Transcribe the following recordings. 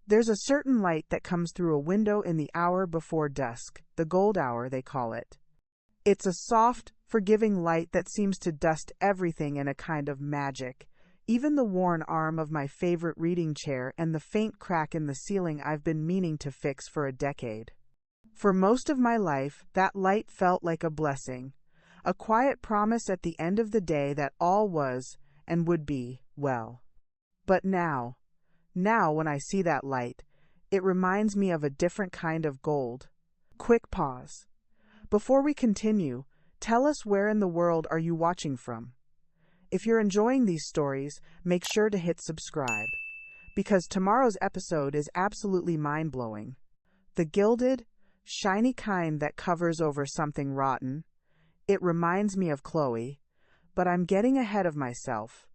There's a certain light that comes through a window in the hour before dusk, the gold hour, they call it. It's a soft, forgiving light that seems to dust everything in a kind of magic, even the worn arm of my favorite reading chair and the faint crack in the ceiling I've been meaning to fix for a decade. For most of my life, that light felt like a blessing, a quiet promise at the end of the day that all was and would be well. But now when I see that light, it reminds me of a different kind of gold. Quick pause. Before we continue, tell us where in the world are you watching from? If you're enjoying these stories, make sure to hit subscribe, because tomorrow's episode is absolutely mind-blowing. The gilded, shiny kind that covers over something rotten. It reminds me of Chloe, but I'm getting ahead of myself.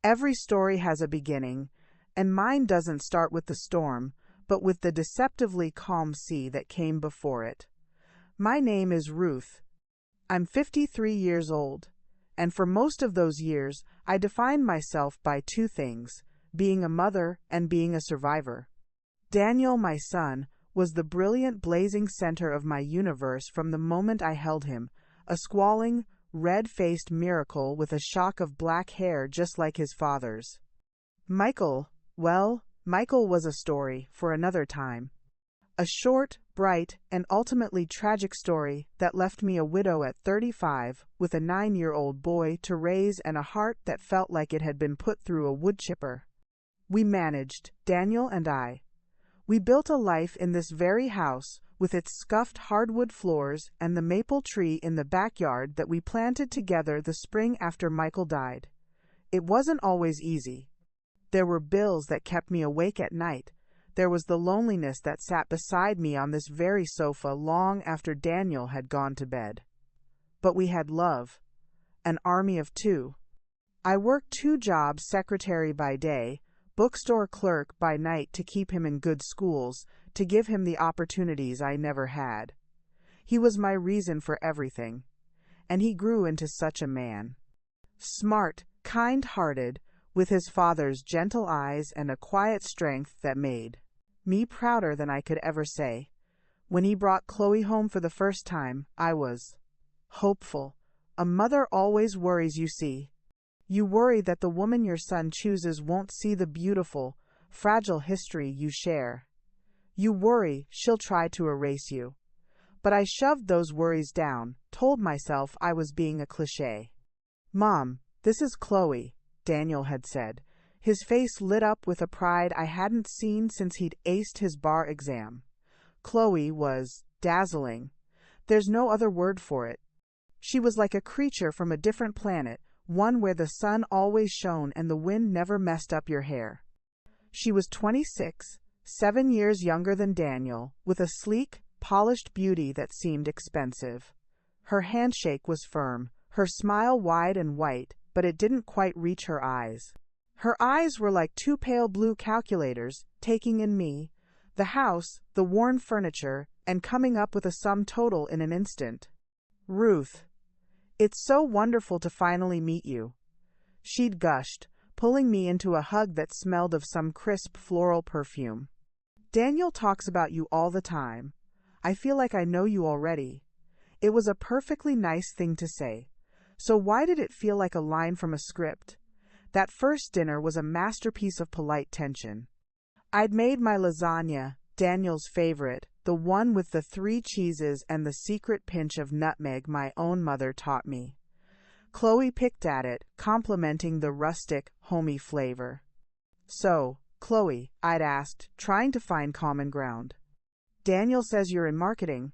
Every story has a beginning, and mine doesn't start with the storm, but with the deceptively calm sea that came before it. My name is Ruth. I'm 53 years old, and for most of those years, I defined myself by two things: being a mother and being a survivor. Daniel, my son, was the brilliant, blazing center of my universe from the moment I held him, a squalling, red-faced miracle with a shock of black hair just like his father's. Michael was a story for another time. A short, bright, and ultimately tragic story that left me a widow at 35 with a 9-year-old boy to raise and a heart that felt like it had been put through a wood chipper. We managed, Daniel and I. We built a life in this very house with its scuffed hardwood floors and the maple tree in the backyard that we planted together the spring after Michael died. It wasn't always easy. There were bills that kept me awake at night. There was the loneliness that sat beside me on this very sofa long after Daniel had gone to bed. But we had love, an army of two. I worked 2 jobs, secretary by day, bookstore clerk by night, to keep him in good schools, to give him the opportunities I never had. He was my reason for everything, and he grew into such a man. Smart, kind-hearted, with his father's gentle eyes and a quiet strength that made me prouder than I could ever say. When he brought Chloe home for the first time, I was hopeful. A mother always worries, you see. You worry that the woman your son chooses won't see the beautiful, fragile history you share. You worry she'll try to erase you. But I shoved those worries down, told myself I was being a cliché. "Mom, this is Chloe," Daniel had said. His face lit up with a pride I hadn't seen since he'd aced his bar exam. Chloe was dazzling. There's no other word for it. She was like a creature from a different planet, one where the sun always shone and the wind never messed up your hair. She was 26, 7 years younger than Daniel, with a sleek, polished beauty that seemed expensive. Her handshake was firm, her smile wide and white, but it didn't quite reach her eyes. Her eyes were like 2 pale blue calculators, taking in me, the house, the worn furniture, and coming up with a sum total in an instant. "Ruth, it's so wonderful to finally meet you," she'd gushed, pulling me into a hug that smelled of some crisp floral perfume. "Daniel talks about you all the time. I feel like I know you already." It was a perfectly nice thing to say. So why did it feel like a line from a script? That first dinner was a masterpiece of polite tension. I'd made my lasagna, Daniel's favorite, the one with the 3 cheeses and the secret pinch of nutmeg my own mother taught me. Chloe picked at it, complimenting the rustic, homey flavor. "So, Chloe," I'd asked, trying to find common ground. "Daniel says you're in marketing.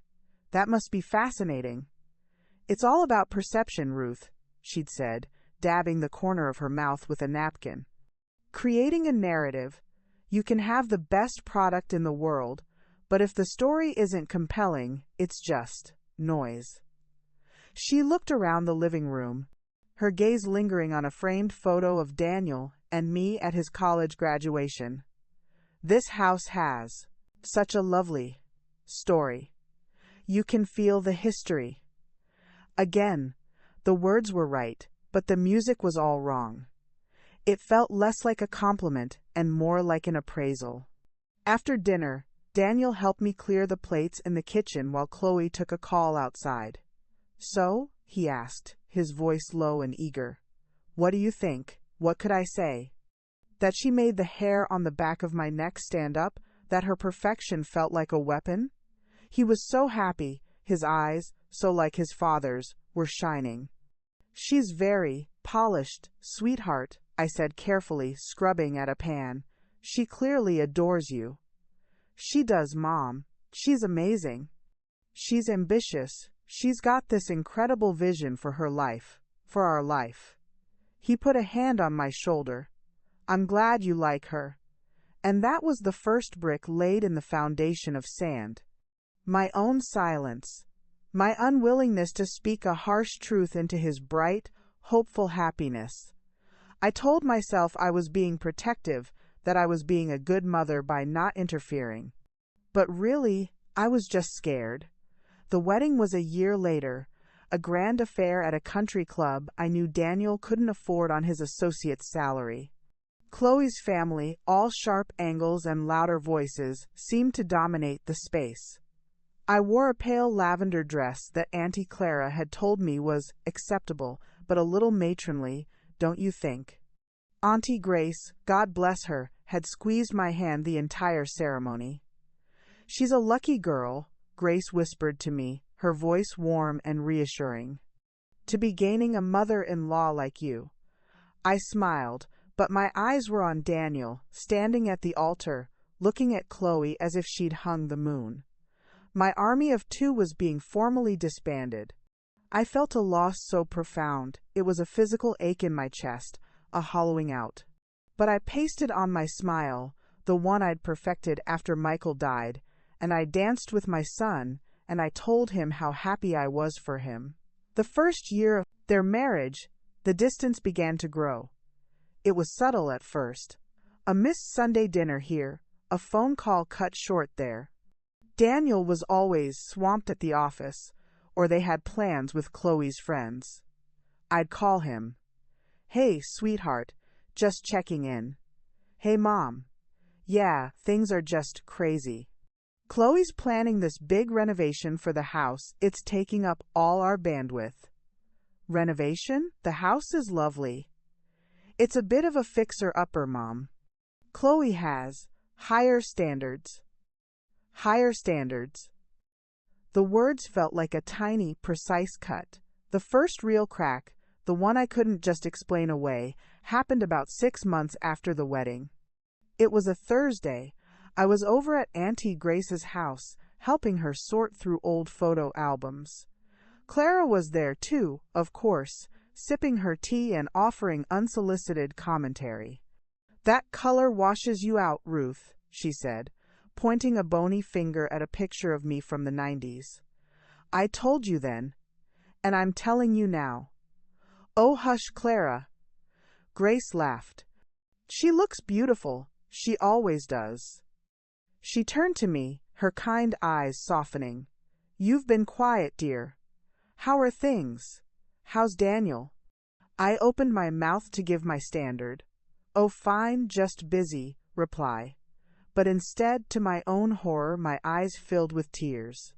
That must be fascinating." "It's all about perception, Ruth," she'd said, dabbing the corner of her mouth with a napkin. "Creating a narrative. You can have the best product in the world, but if the story isn't compelling, it's just noise." She looked around the living room, her gaze lingering on a framed photo of Daniel and me at his college graduation. "This house has such a lovely story. You can feel the history." Again, the words were right, but the music was all wrong. It felt less like a compliment and more like an appraisal. After dinner, Daniel helped me clear the plates in the kitchen while Chloe took a call outside. "So?" he asked, his voice low and eager. "What do you think? What could I say?" That she made the hair on the back of my neck stand up, that her perfection felt like a weapon? He was so happy, his eyes, so like his father's, were shining. "She's very polished, sweetheart," I said carefully, scrubbing at a pan. "She clearly adores you." "She does, Mom. She's amazing. She's ambitious. She's got this incredible vision for her life, for our life." He put a hand on my shoulder. "I'm glad you like her." And that was the first brick laid in the foundation of sand. My own silence, my unwillingness to speak a harsh truth into his bright, hopeful happiness. I told myself I was being protective, that I was being a good mother by not interfering. But really, I was just scared. The wedding was a year later, a grand affair at a country club I knew Daniel couldn't afford on his associate's salary. Chloe's family, all sharp angles and louder voices, seemed to dominate the space. I wore a pale lavender dress that Auntie Clara had told me was acceptable, but a little matronly, don't you think? Auntie Grace, God bless her, had squeezed my hand the entire ceremony. "She's a lucky girl," Grace whispered to me, her voice warm and reassuring, "to be gaining a mother-in-law like you." I smiled, but my eyes were on Daniel, standing at the altar, looking at Chloe as if she'd hung the moon. My army of two was being formally disbanded. I felt a loss so profound, it was a physical ache in my chest, a hollowing out. But I pasted on my smile, the one I'd perfected after Michael died, and I danced with my son, and I told him how happy I was for him. The first year of their marriage, the distance began to grow. It was subtle at first. A missed Sunday dinner here, a phone call cut short there. Daniel was always swamped at the office, or they had plans with Chloe's friends. I'd call him. "Hey, sweetheart, just checking in." "Hey, Mom. Yeah, things are just crazy. Chloe's planning this big renovation for the house. It's taking up all our bandwidth." "Renovation? The house is lovely." "It's a bit of a fixer-upper, Mom. Chloe has higher standards." "Higher standards." The words felt like a tiny, precise cut. The first real crack, the one I couldn't just explain away, happened about 6 months after the wedding. It was a Thursday. I was over at Auntie Grace's house, helping her sort through old photo albums. Clara was there too, of course, sipping her tea and offering unsolicited commentary. "That color washes you out, Ruth," she said, pointing a bony finger at a picture of me from the 90s. "I told you then, and I'm telling you now." "Oh, hush, Clara." Grace laughed. "She looks beautiful. She always does." She turned to me, her kind eyes softening. "You've been quiet, dear. How are things? How's Daniel?" I opened my mouth to give my standard, "Oh, fine, just busy," reply. But instead, to my own horror, my eyes filled with tears.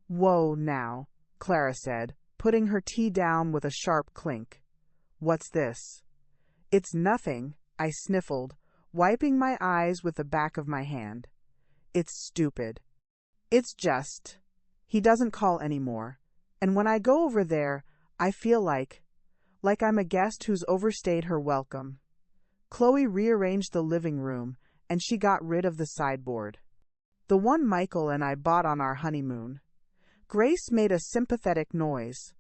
"Whoa, now," Clara said, putting her tea down with a sharp clink. "What's this?" "It's nothing," I sniffled, wiping my eyes with the back of my hand. "It's stupid. It's just, he doesn't call anymore. And when I go over there, I feel like I'm a guest who's overstayed her welcome." Chloe rearranged the living room, and she got rid of the sideboard, the one Michael and I bought on our honeymoon. Grace made a sympathetic noise.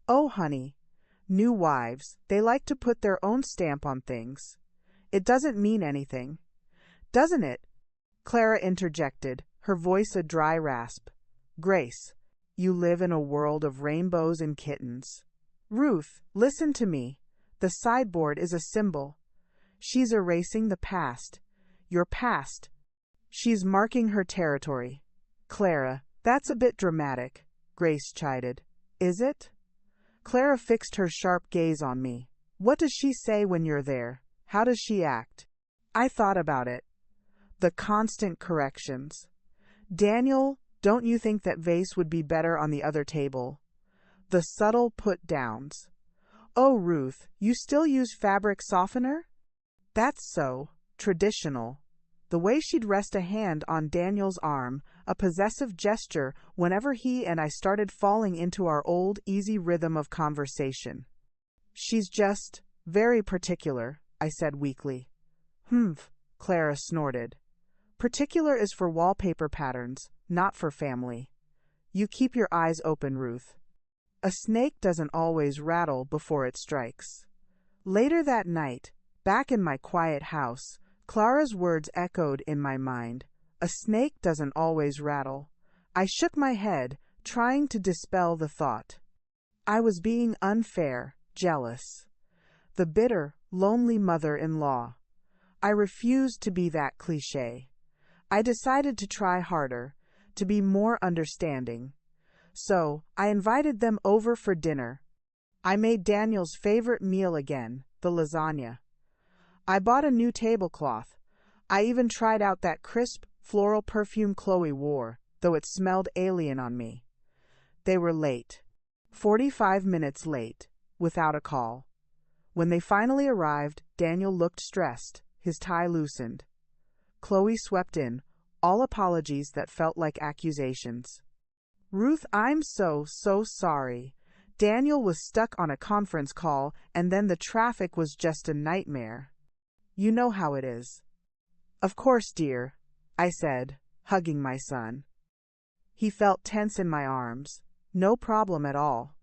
"Oh, honey, new wives, they like to put their own stamp on things. It doesn't mean anything." "Doesn't it?" Clara interjected, her voice a dry rasp. "Grace, you live in a world of rainbows and kittens." "Ruth, listen to me. The sideboard is a symbol. She's erasing the past. Your past. She's marking her territory." "Clara, that's a bit dramatic," Grace chided. "Is it?" Clara fixed her sharp gaze on me. "What does she say when you're there? How does she act?" I thought about it. The constant corrections. Daniel, don't you think that vase would be better on the other table? The subtle put-downs. Oh, Ruth, you still use fabric softener? That's so traditional. The way she'd rest a hand on Daniel's arm, a possessive gesture whenever he and I started falling into our old, easy rhythm of conversation. She's just very particular, I said weakly. Clara snorted. Particular is for wallpaper patterns, not for family. You keep your eyes open, Ruth. A snake doesn't always rattle before it strikes. Later that night, back in my quiet house, Clara's words echoed in my mind. A snake doesn't always rattle. I shook my head, trying to dispel the thought. I was being unfair, jealous. The bitter, lonely mother-in-law. I refused to be that cliché. I decided to try harder, to be more understanding. So, I invited them over for dinner. I made Daniel's favorite meal again, the lasagna. I bought a new tablecloth. I even tried out that crisp, floral perfume Chloe wore, though it smelled alien on me. They were late. 45 minutes late, without a call. When they finally arrived, Daniel looked stressed, his tie loosened. Chloe swept in, all apologies that felt like accusations. Ruth, I'm so sorry. Daniel was stuck on a conference call, and then the traffic was just a nightmare. You know how it is. Of course, dear, I said, hugging my son. He felt tense in my arms. No problem at all.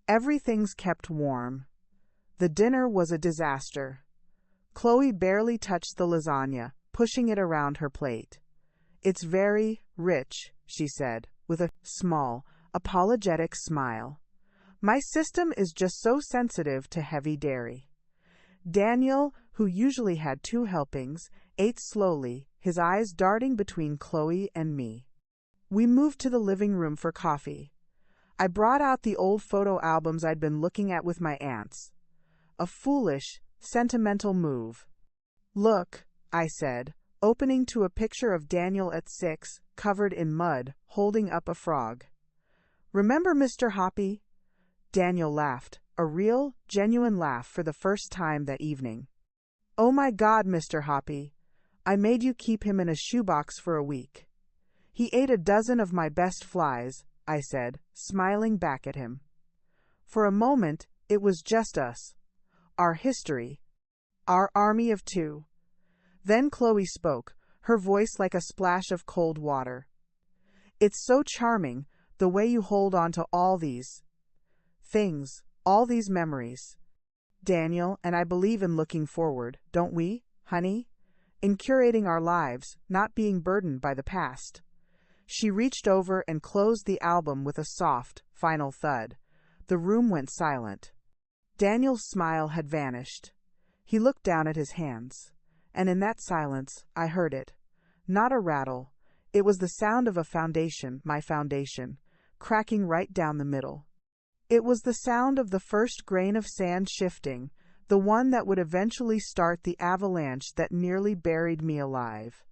Everything's kept warm. The dinner was a disaster. Chloe barely touched the lasagna, pushing it around her plate. It's very rich, she said, with a small, apologetic smile. My system is just so sensitive to heavy dairy. Daniel, who usually had 2 helpings, ate slowly, his eyes darting between Chloe and me. We moved to the living room for coffee. I brought out the old photo albums I'd been looking at with my aunts. A foolish, sentimental move. Look, I said, opening to a picture of Daniel at 6, covered in mud, holding up a frog. Remember Mr. Hoppy? Daniel laughed, a real, genuine laugh for the first time that evening. Oh my God, Mr. Hoppy. I made you keep him in a shoebox for a week. He ate a dozen of my best flies, I said, smiling back at him. For a moment, it was just us. Our history. Our army of 2. Then Chloe spoke, her voice like a splash of cold water. It's so charming, the way you hold on to all these things, all these memories. Daniel and I believe in looking forward, don't we, honey? In curating our lives, not being burdened by the past. She reached over and closed the album with a soft, final thud. The room went silent. Daniel's smile had vanished. He looked down at his hands. And in that silence, I heard it. Not a rattle. It was the sound of a foundation, my foundation, cracking right down the middle. It was the sound of the first grain of sand shifting, the one that would eventually start the avalanche that nearly buried me alive.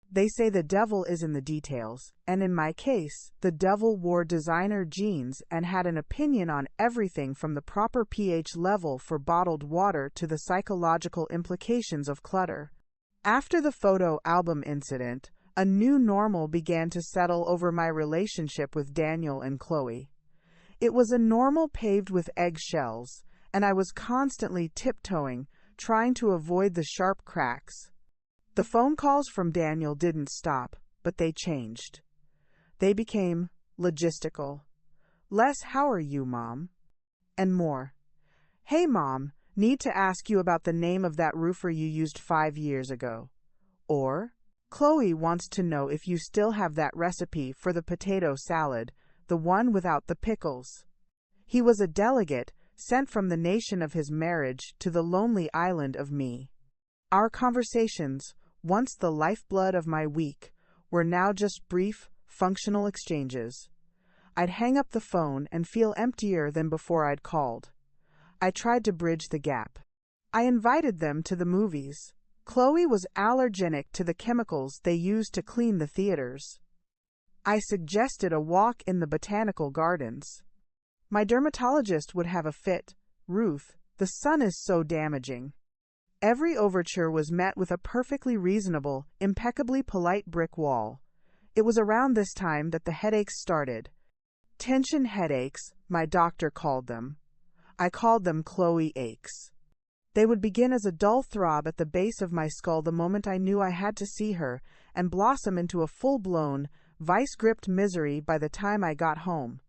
They say the devil is in the details, and in my case, the devil wore designer jeans and had an opinion on everything from the proper pH level for bottled water to the psychological implications of clutter. After the photo album incident, a new normal began to settle over my relationship with Daniel and Chloe. It was a normal paved with eggshells, and I was constantly tiptoeing, trying to avoid the sharp cracks. The phone calls from Daniel didn't stop, but they changed. They became logistical. Less, how are you, Mom? And more. Hey, Mom, need to ask you about the name of that roofer you used 5 years ago. Or, Chloe wants to know if you still have that recipe for the potato salad, the one without the pickles. He was a delegate, sent from the nation of his marriage to the lonely island of me. Our conversations, once the lifeblood of my week, were now just brief, functional exchanges. I'd hang up the phone and feel emptier than before I'd called. I tried to bridge the gap. I invited them to the movies. Chloe was allergic to the chemicals they used to clean the theaters. I suggested a walk in the botanical gardens. My dermatologist would have a fit. Ruth, the sun is so damaging. Every overture was met with a perfectly reasonable, impeccably polite brick wall. It was around this time that the headaches started. Tension headaches, my doctor called them. I called them Chloe aches. They would begin as a dull throb at the base of my skull the moment I knew I had to see her, and blossom into a full-blown, vice-gripped misery by the time I got home.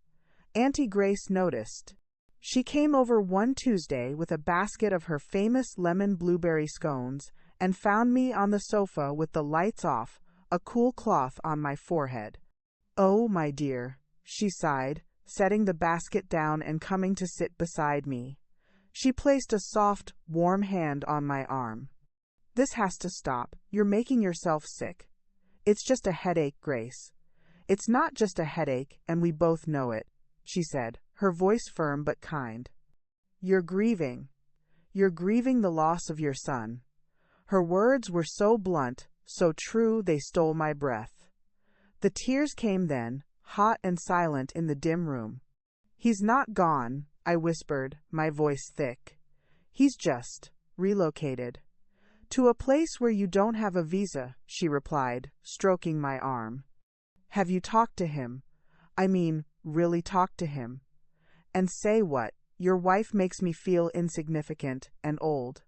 Auntie Grace noticed. She came over one Tuesday with a basket of her famous lemon blueberry scones and found me on the sofa with the lights off, a cool cloth on my forehead. "Oh, my dear," she sighed, setting the basket down and coming to sit beside me. She placed a soft, warm hand on my arm. "This has to stop. You're making yourself sick. It's just a headache, Grace." "It's not just a headache, and we both know it," she said, her voice firm but kind. "You're grieving. You're grieving the loss of your son." Her words were so blunt, so true, they stole my breath. The tears came then, hot and silent in the dim room. "He's not gone," I whispered, my voice thick. "He's just relocated." "To a place where you don't have a visa," she replied, stroking my arm. "Have you talked to him? I mean, really talked to him?" "And say what? Your wife makes me feel insignificant and old."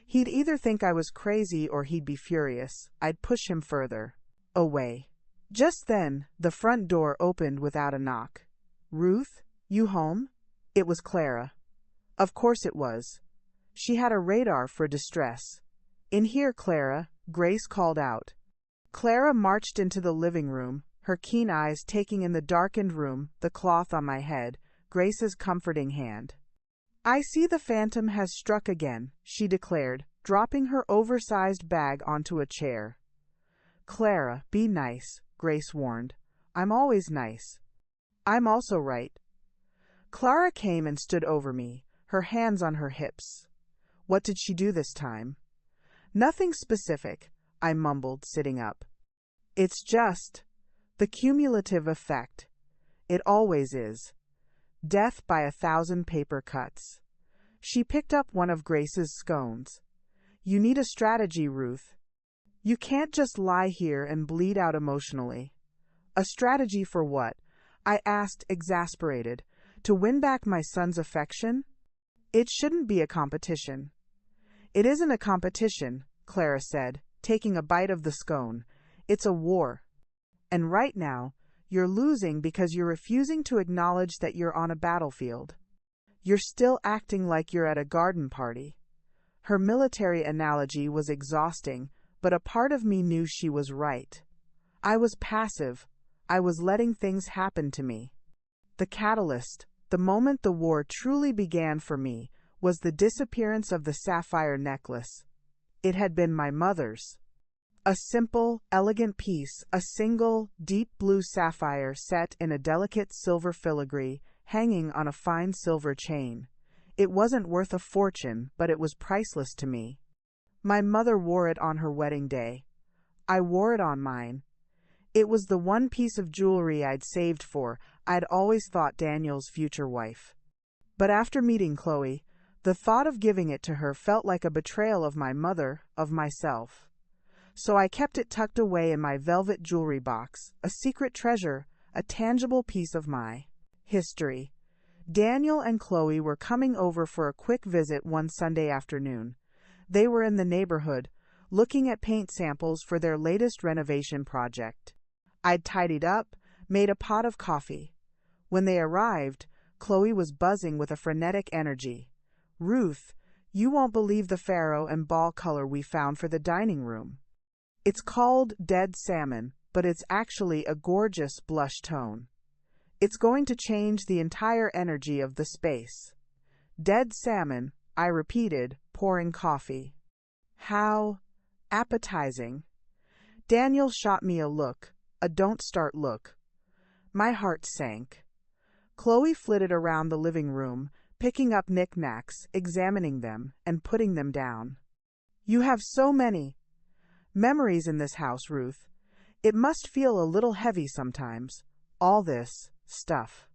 He'd either think I was crazy or he'd be furious. I'd push him further. Away. Just then, the front door opened without a knock. "Ruth, you home?" It was Clara. Of course it was. She had a radar for distress. "In here, Clara," Grace called out. Clara marched into the living room, her keen eyes taking in the darkened room, the cloth on my head, Grace's comforting hand. "I see the phantom has struck again," she declared, dropping her oversized bag onto a chair. "Clara, be nice," Grace warned. "I'm always nice." "I'm also right." Clara came and stood over me, her hands on her hips. "What did she do this time?" "Nothing specific," I mumbled, sitting up. "It's just the cumulative effect. It always is. Death by 1,000 paper cuts." She picked up one of Grace's scones. "You need a strategy, Ruth. You can't just lie here and bleed out emotionally." "A strategy for what?" I asked, exasperated. "To win back my son's affection?" "It shouldn't be a competition." "It isn't a competition," Clara said, taking a bite of the scone. "It's a war. And right now, you're losing because you're refusing to acknowledge that you're on a battlefield. You're still acting like you're at a garden party." Her military analogy was exhausting, but a part of me knew she was right. I was passive. I was letting things happen to me. The catalyst, the moment the war truly began for me, was the disappearance of the sapphire necklace. It had been my mother's. A simple, elegant piece, a single, deep blue sapphire set in a delicate silver filigree, hanging on a fine silver chain. It wasn't worth a fortune, but it was priceless to me. My mother wore it on her wedding day. I wore it on mine. It was the one piece of jewelry I'd saved for. I'd always thought Daniel's future wife. But after meeting Chloe, the thought of giving it to her felt like a betrayal of my mother, of myself. So I kept it tucked away in my velvet jewelry box, a secret treasure, a tangible piece of my history. Daniel and Chloe were coming over for a quick visit one Sunday afternoon. They were in the neighborhood, looking at paint samples for their latest renovation project. I'd tidied up, made a pot of coffee. When they arrived, Chloe was buzzing with a frenetic energy. "Ruth, you won't believe the faro and ball color we found for the dining room. It's called dead salmon, but it's actually a gorgeous blush tone. It's going to change the entire energy of the space." "Dead salmon," I repeated, pouring coffee. "How appetizing." Daniel shot me a look, a don't start look. My heart sank. Chloe flitted around the living room, picking up knickknacks, examining them, and putting them down. You have so many memories in this house, Ruth. It must feel a little heavy sometimes, all this stuff.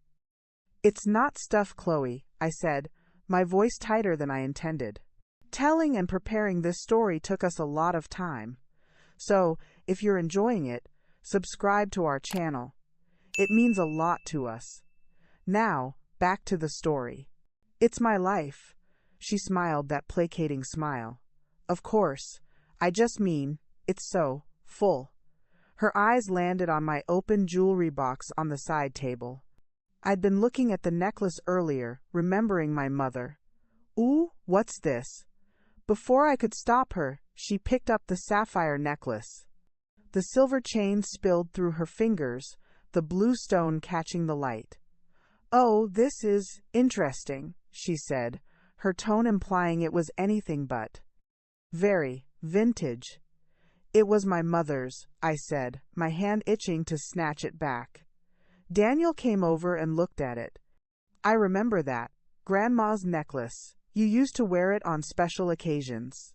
It's not stuff, Chloe, I said, my voice tighter than I intended. Telling and preparing this story took us a lot of time. So, if you're enjoying it, subscribe to our channel. It means a lot to us. Now, back to the story. It's my life. She smiled that placating smile. Of course. I just mean, it's so full. Her eyes landed on my open jewelry box on the side table. I'd been looking at the necklace earlier, remembering my mother. Ooh, what's this? Before I could stop her, she picked up the sapphire necklace. The silver chain spilled through her fingers, the blue stone catching the light. Oh, this is interesting, she said, her tone implying it was anything but. Very vintage. It was my mother's, I said, my hand itching to snatch it back. Daniel came over and looked at it. I remember that. Grandma's necklace. You used to wear it on special occasions.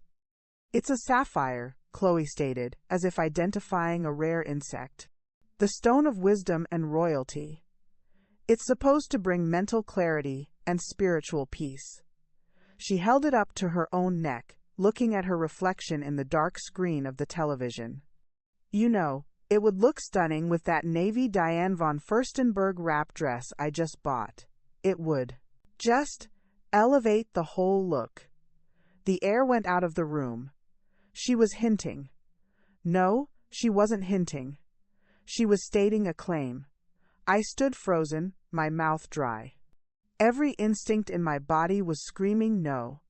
It's a sapphire, Chloe stated, as if identifying a rare insect. The stone of wisdom and royalty. It's supposed to bring mental clarity and spiritual peace. She held it up to her own neck, looking at her reflection in the dark screen of the television. You know, it would look stunning with that navy Diane von Furstenberg wrap dress I just bought. It would. Just elevate the whole look. The air went out of the room. She was hinting. No, she wasn't hinting. She was stating a claim. I stood frozen, my mouth dry. Every instinct in my body was screaming no.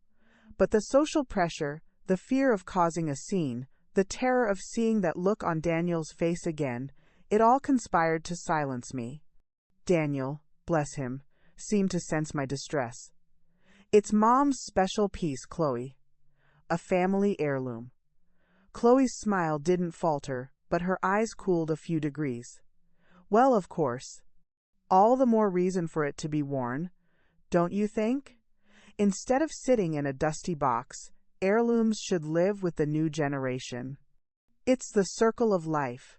But the social pressure, the fear of causing a scene, the terror of seeing that look on Daniel's face again, it all conspired to silence me. Daniel, bless him, seemed to sense my distress. It's Mom's special piece, Chloe. A family heirloom. Chloe's smile didn't falter, but her eyes cooled a few degrees. Well, of course. All the more reason for it to be worn, don't you think? Instead of sitting in a dusty box, heirlooms should live with the new generation. It's the circle of life.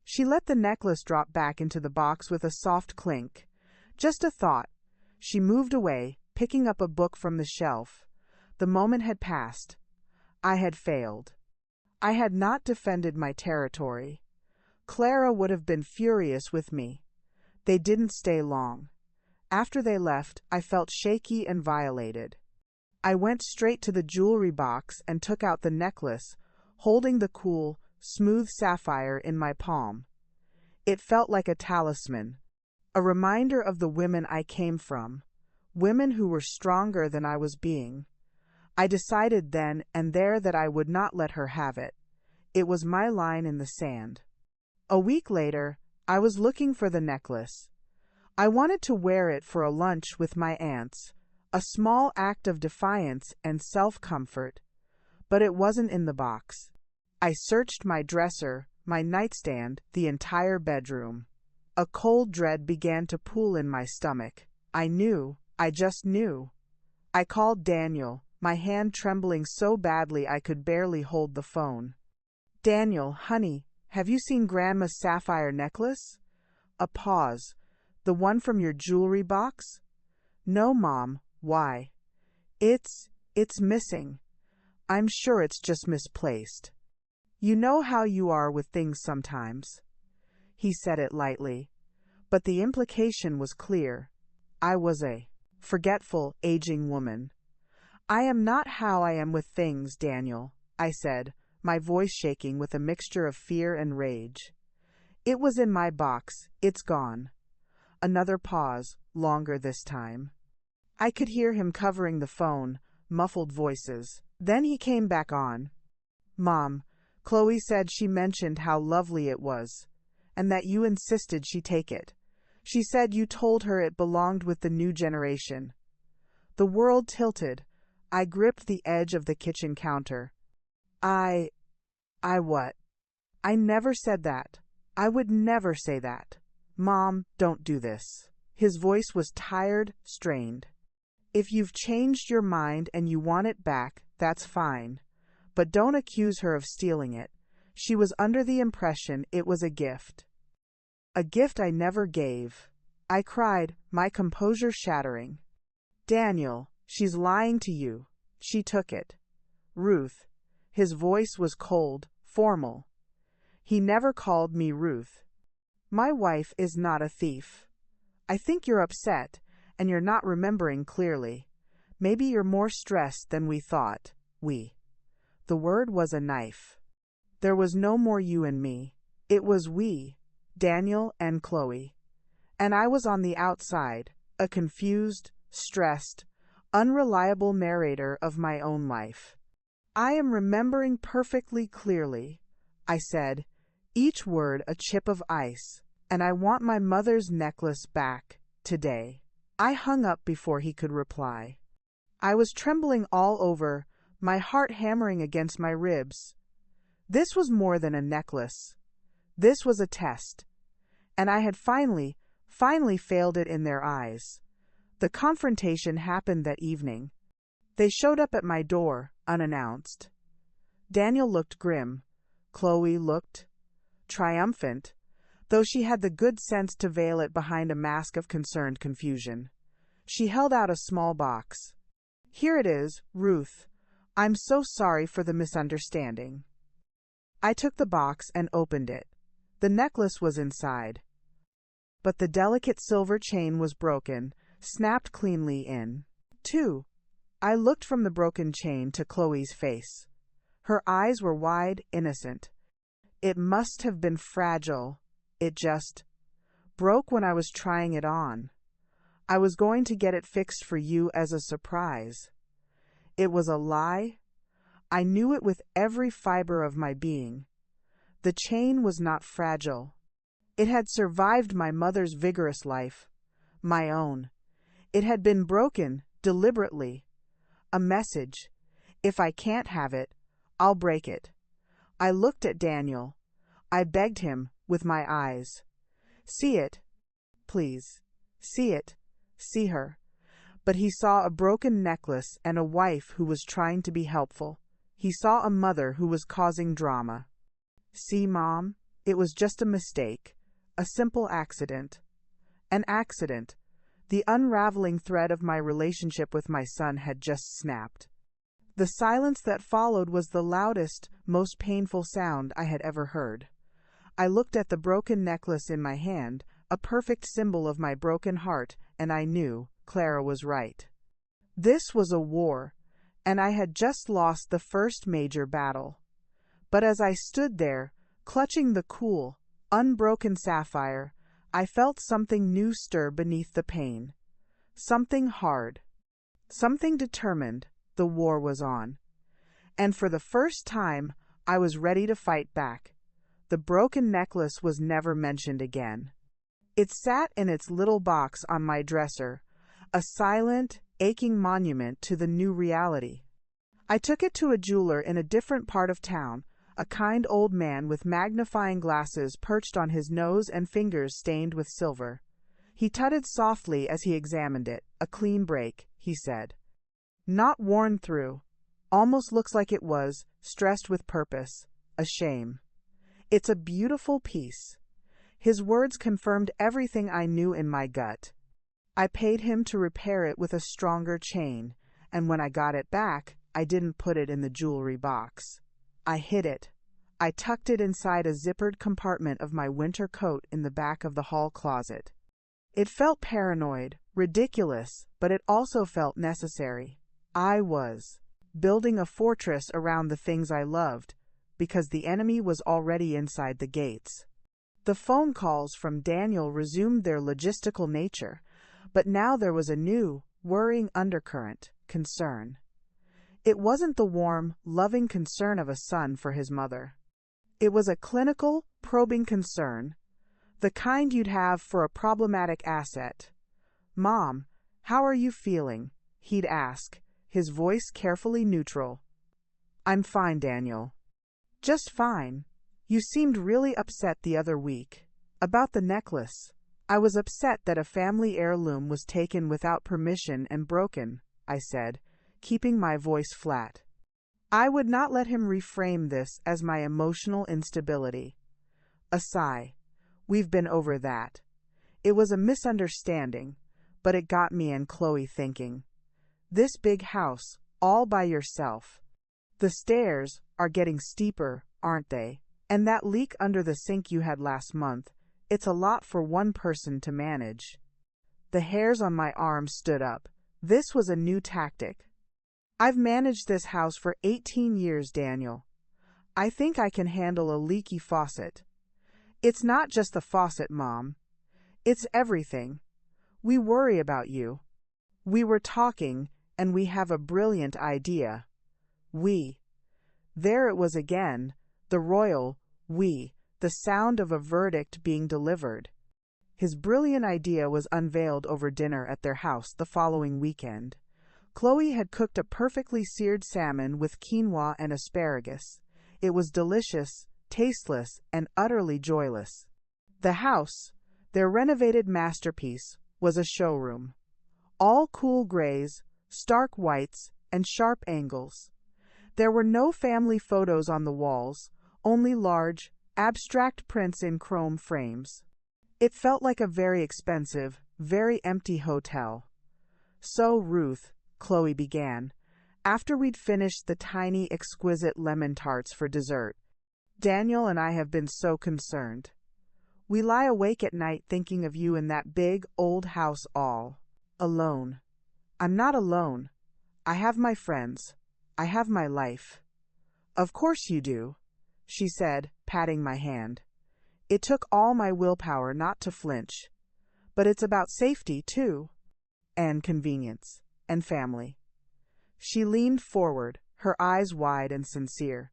She let the necklace drop back into the box with a soft clink. Just a thought. She moved away, picking up a book from the shelf. The moment had passed. I had failed. I had not defended my territory. Clara would have been furious with me. They didn't stay long. After they left, I felt shaky and violated. I went straight to the jewelry box and took out the necklace, holding the cool, smooth sapphire in my palm. It felt like a talisman, a reminder of the women I came from, women who were stronger than I was being. I decided then and there that I would not let her have it. It was my line in the sand. A week later, I was looking for the necklace. I wanted to wear it for a lunch with my aunts, a small act of defiance and self-comfort, but it wasn't in the box. I searched my dresser, my nightstand, the entire bedroom. A cold dread began to pool in my stomach. I knew, I just knew. I called Daniel, my hand trembling so badly I could barely hold the phone. Daniel, honey, have you seen Grandma's sapphire necklace? A pause. The one from your jewelry box? No, Mom. Why? It's missing. I'm sure it's just misplaced. You know how you are with things sometimes. He said it lightly, but the implication was clear. I was a forgetful, aging woman. I am not how I am with things, Daniel, I said, my voice shaking with a mixture of fear and rage. It was in my box. It's gone. Another pause, longer this time. I could hear him covering the phone, muffled voices. Then he came back on. Mom, Chloe said she mentioned how lovely it was, and that you insisted she take it. She said you told her it belonged with the new generation. The world tilted. I gripped the edge of the kitchen counter. I what? I never said that. I would never say that. Mom, don't do this. His voice was tired, strained. If you've changed your mind and you want it back, that's fine. but don't accuse her of stealing it. She was under the impression it was a gift. A gift I never gave. I cried, my composure shattering. Daniel, she's lying to you. She took it. Ruth. His voice was cold, formal. He never called me Ruth. My wife is not a thief. I think you're upset, and you're not remembering clearly. Maybe you're more stressed than we thought. The word was a knife. There was no more you and me. It was we, Daniel and Chloe. And I was on the outside, a confused, stressed, unreliable narrator of my own life. I am remembering perfectly clearly, I said, each word a chip of ice, and I want my mother's necklace back, today. I hung up before he could reply. I was trembling all over, my heart hammering against my ribs. This was more than a necklace. This was a test. And I had finally failed it in their eyes. The confrontation happened that evening. They showed up at my door, unannounced. Daniel looked grim. Chloe looked triumphant, though she had the good sense to veil it behind a mask of concerned confusion. She held out a small box. Here it is, Ruth. I'm so sorry for the misunderstanding. I took the box and opened it. The necklace was inside. But the delicate silver chain was broken, snapped cleanly in two. I looked from the broken chain to Chloe's face. Her eyes were wide, innocent. It must have been fragile. It just broke when I was trying it on. I was going to get it fixed for you as a surprise. It was a lie. I knew it with every fiber of my being. The chain was not fragile. It had survived my mother's vigorous life, my own. It had been broken, deliberately. A message. If I can't have it, I'll break it. I looked at Daniel. I begged him, with my eyes. See it. Please. See it. See her. But he saw a broken necklace and a wife who was trying to be helpful. He saw a mother who was causing drama. See, Mom, it was just a mistake. A simple accident. An accident. The unraveling thread of my relationship with my son had just snapped. The silence that followed was the loudest, most painful sound I had ever heard. I looked at the broken necklace in my hand, a perfect symbol of my broken heart, and I knew Clara was right. This was a war, and I had just lost the first major battle. But as I stood there, clutching the cool, unbroken sapphire, I felt something new stir beneath the pain. Something hard. Something determined. The war was on. And for the first time, I was ready to fight back. The broken necklace was never mentioned again. It sat in its little box on my dresser, a silent, aching monument to the new reality. I took it to a jeweler in a different part of town, a kind old man with magnifying glasses perched on his nose and fingers stained with silver. He tutted softly as he examined it. A clean break, he said. Not worn through. Almost looks like it was, stressed with purpose. A shame. It's a beautiful piece. His words confirmed everything I knew in my gut. I paid him to repair it with a stronger chain, and when I got it back, I didn't put it in the jewelry box. I hid it. I tucked it inside a zippered compartment of my winter coat in the back of the hall closet. It felt paranoid, ridiculous, but it also felt necessary. I was building a fortress around the things I loved, because the enemy was already inside the gates. The phone calls from Daniel resumed their logistical nature, but now there was a new, worrying undercurrent, concern. It wasn't the warm, loving concern of a son for his mother. It was a clinical, probing concern, the kind you'd have for a problematic asset. Mom, how are you feeling? He'd ask, his voice carefully neutral. I'm fine, Daniel. Just fine. You seemed really upset the other week. About the necklace. I was upset that a family heirloom was taken without permission and broken, I said, keeping my voice flat. I would not let him reframe this as my emotional instability. A sigh. We've been over that. It was a misunderstanding, but it got me and Chloe thinking. This big house, all by yourself. The stairs are getting steeper, aren't they? And that leak under the sink you had last month, it's a lot for one person to manage. The hairs on my arms stood up. This was a new tactic. I've managed this house for 18 years, Daniel. I think I can handle a leaky faucet. It's not just the faucet, Mom. It's everything. We worry about you. We were talking, and we have a brilliant idea. We. There it was again, the royal we, the sound of a verdict being delivered. His brilliant idea was unveiled over dinner at their house the following weekend. Chloe had cooked a perfectly seared salmon with quinoa and asparagus. It was delicious, tasteless, and utterly joyless. The house, their renovated masterpiece, was a showroom. All cool grays, stark whites, and sharp angles. There were no family photos on the walls, only large, abstract prints in chrome frames. It felt like a very expensive, very empty hotel. So, Ruth, Chloe began, after we'd finished the tiny, exquisite lemon tarts for dessert, Daniel and I have been so concerned. We lie awake at night thinking of you in that big, old house all alone. I'm not alone. I have my friends. I have my life. Of course you do, she said, patting my hand. It took all my willpower not to flinch. But it's about safety, too. And convenience. And family. She leaned forward, her eyes wide and sincere.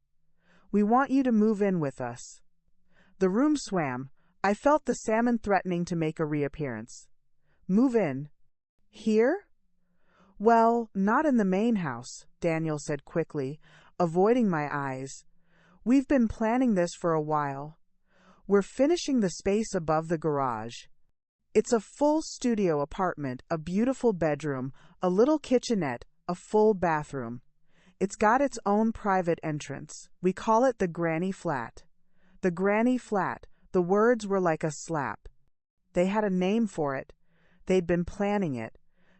We want you to move in with us. The room swam. I felt the salmon threatening to make a reappearance. Move in. Here? Well, not in the main house, Daniel said quickly, avoiding my eyes. We've been planning this for a while. We're finishing the space above the garage. It's a full studio apartment, a beautiful bedroom, a little kitchenette, a full bathroom. It's got its own private entrance. We call it the Granny Flat. The Granny Flat. The words were like a slap. They had a name for it. They'd been planning it.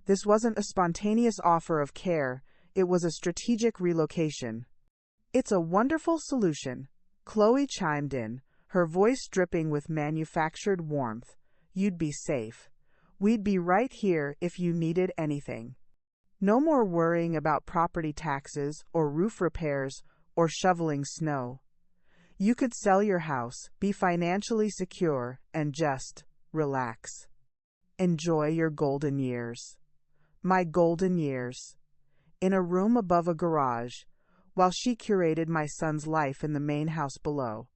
This wasn't a spontaneous offer of care. It was a strategic relocation. It's a wonderful solution. Chloe chimed in, her voice dripping with manufactured warmth. You'd be safe. We'd be right here if you needed anything. No more worrying about property taxes or roof repairs or shoveling snow. You could sell your house, be financially secure, and just relax. Enjoy your golden years. My golden years. In a room above a garage, while she curated my son's life in the main house below.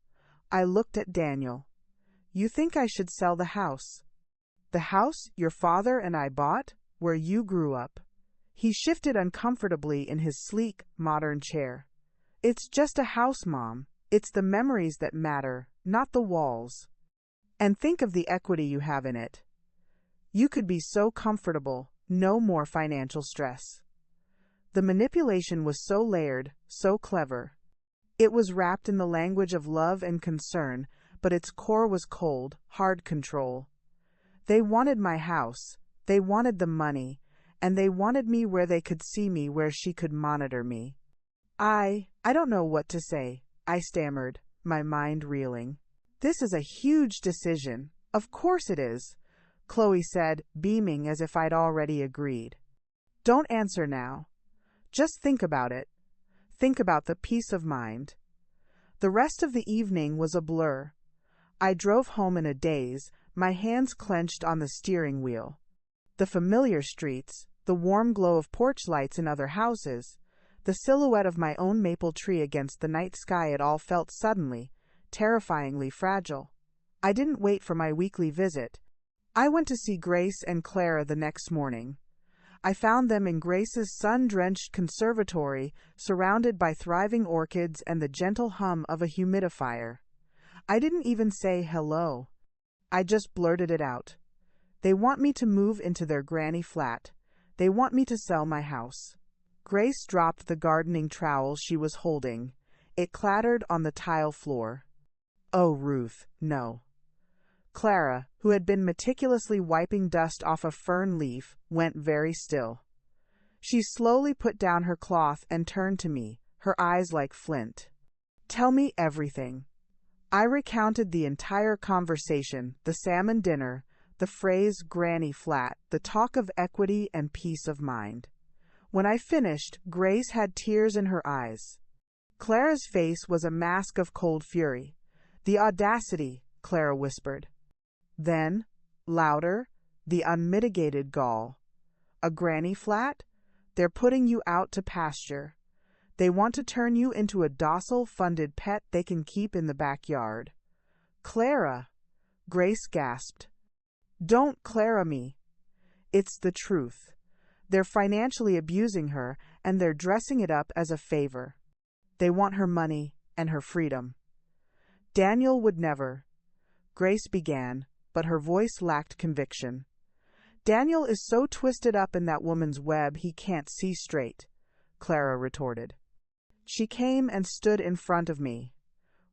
I looked at Daniel. You think I should sell the house? The house your father and I bought, where you grew up. He shifted uncomfortably in his sleek, modern chair. It's just a house, Mom. It's the memories that matter, not the walls. And think of the equity you have in it. You could be so comfortable, no more financial stress. The manipulation was so layered, so clever. It was wrapped in the language of love and concern, but its core was cold, hard control. They wanted my house, they wanted the money, and they wanted me where they could see me, where she could monitor me. I don't know what to say, I stammered, my mind reeling. This is a huge decision. Of course it is, Chloe said, beaming as if I'd already agreed. Don't answer now. Just think about it. Think about the peace of mind. The rest of the evening was a blur. I drove home in a daze, my hands clenched on the steering wheel. The familiar streets, the warm glow of porch lights in other houses, the silhouette of my own maple tree against the night sky, it all felt suddenly, terrifyingly fragile. I didn't wait for my weekly visit. I went to see Grace and Clara the next morning. I found them in Grace's sun-drenched conservatory, surrounded by thriving orchids and the gentle hum of a humidifier. I didn't even say hello. I just blurted it out. They want me to move into their granny flat. They want me to sell my house. Grace dropped the gardening trowel she was holding. It clattered on the tile floor. "Oh, Ruth, no." Clara, who had been meticulously wiping dust off a fern leaf, went very still. She slowly put down her cloth and turned to me, her eyes like flint. "Tell me everything." I recounted the entire conversation, the salmon dinner, the phrase "granny flat," the talk of equity and peace of mind. When I finished, Grace had tears in her eyes. Clara's face was a mask of cold fury. "The audacity," Clara whispered. Then, louder, the unmitigated gall. "A granny flat? They're putting you out to pasture. They want to turn you into a docile, funded pet they can keep in the backyard." "Clara!" Grace gasped. "Don't Clara me. It's the truth. They're financially abusing her, and they're dressing it up as a favor. They want her money and her freedom." "Daniel would never," Grace began, but her voice lacked conviction. "Daniel is so twisted up in that woman's web he can't see straight," Clara retorted. She came and stood in front of me.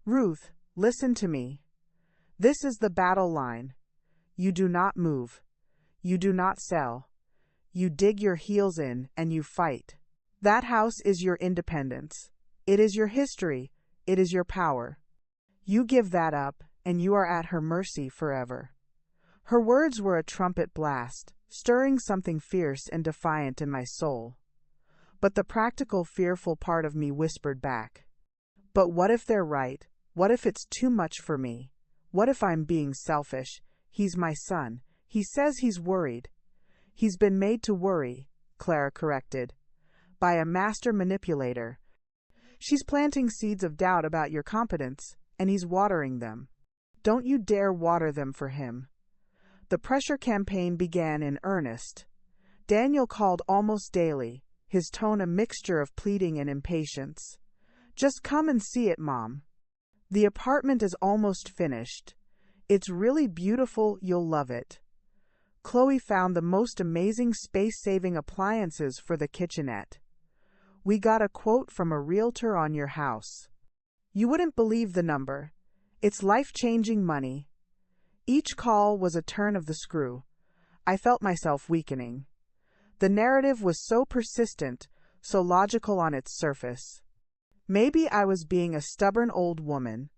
"Ruth, listen to me. This is the battle line. You do not move. You do not sell. You dig your heels in and you fight. That house is your independence. It is your history. It is your power. You give that up, and you are at her mercy forever." Her words were a trumpet blast, stirring something fierce and defiant in my soul. But the practical, fearful part of me whispered back, "But what if they're right? What if it's too much for me? What if I'm being selfish? He's my son. He says he's worried." "He's been made to worry," Clara corrected, "by a master manipulator. She's planting seeds of doubt about your competence, and he's watering them. Don't you dare water them for him." The pressure campaign began in earnest. Daniel called almost daily, his tone a mixture of pleading and impatience. "Just come and see it, Mom. The apartment is almost finished. It's really beautiful, you'll love it. Chloe found the most amazing space-saving appliances for the kitchenette. We got a quote from a realtor on your house. You wouldn't believe the number. It's life-changing money." Each call was a turn of the screw. I felt myself weakening. The narrative was so persistent, so logical on its surface. Maybe I was being a stubborn old woman.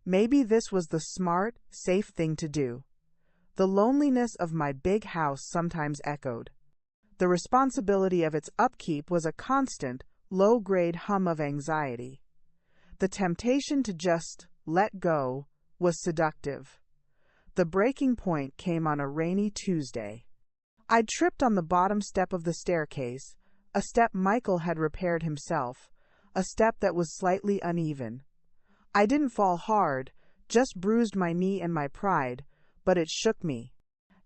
Maybe this was the smart, safe thing to do. The loneliness of my big house sometimes echoed. The responsibility of its upkeep was a constant, low-grade hum of anxiety. The temptation to just let go was seductive. The breaking point came on a rainy Tuesday. I'd tripped on the bottom step of the staircase, a step Michael had repaired himself, a step that was slightly uneven. I didn't fall hard, just bruised my knee and my pride, but it shook me.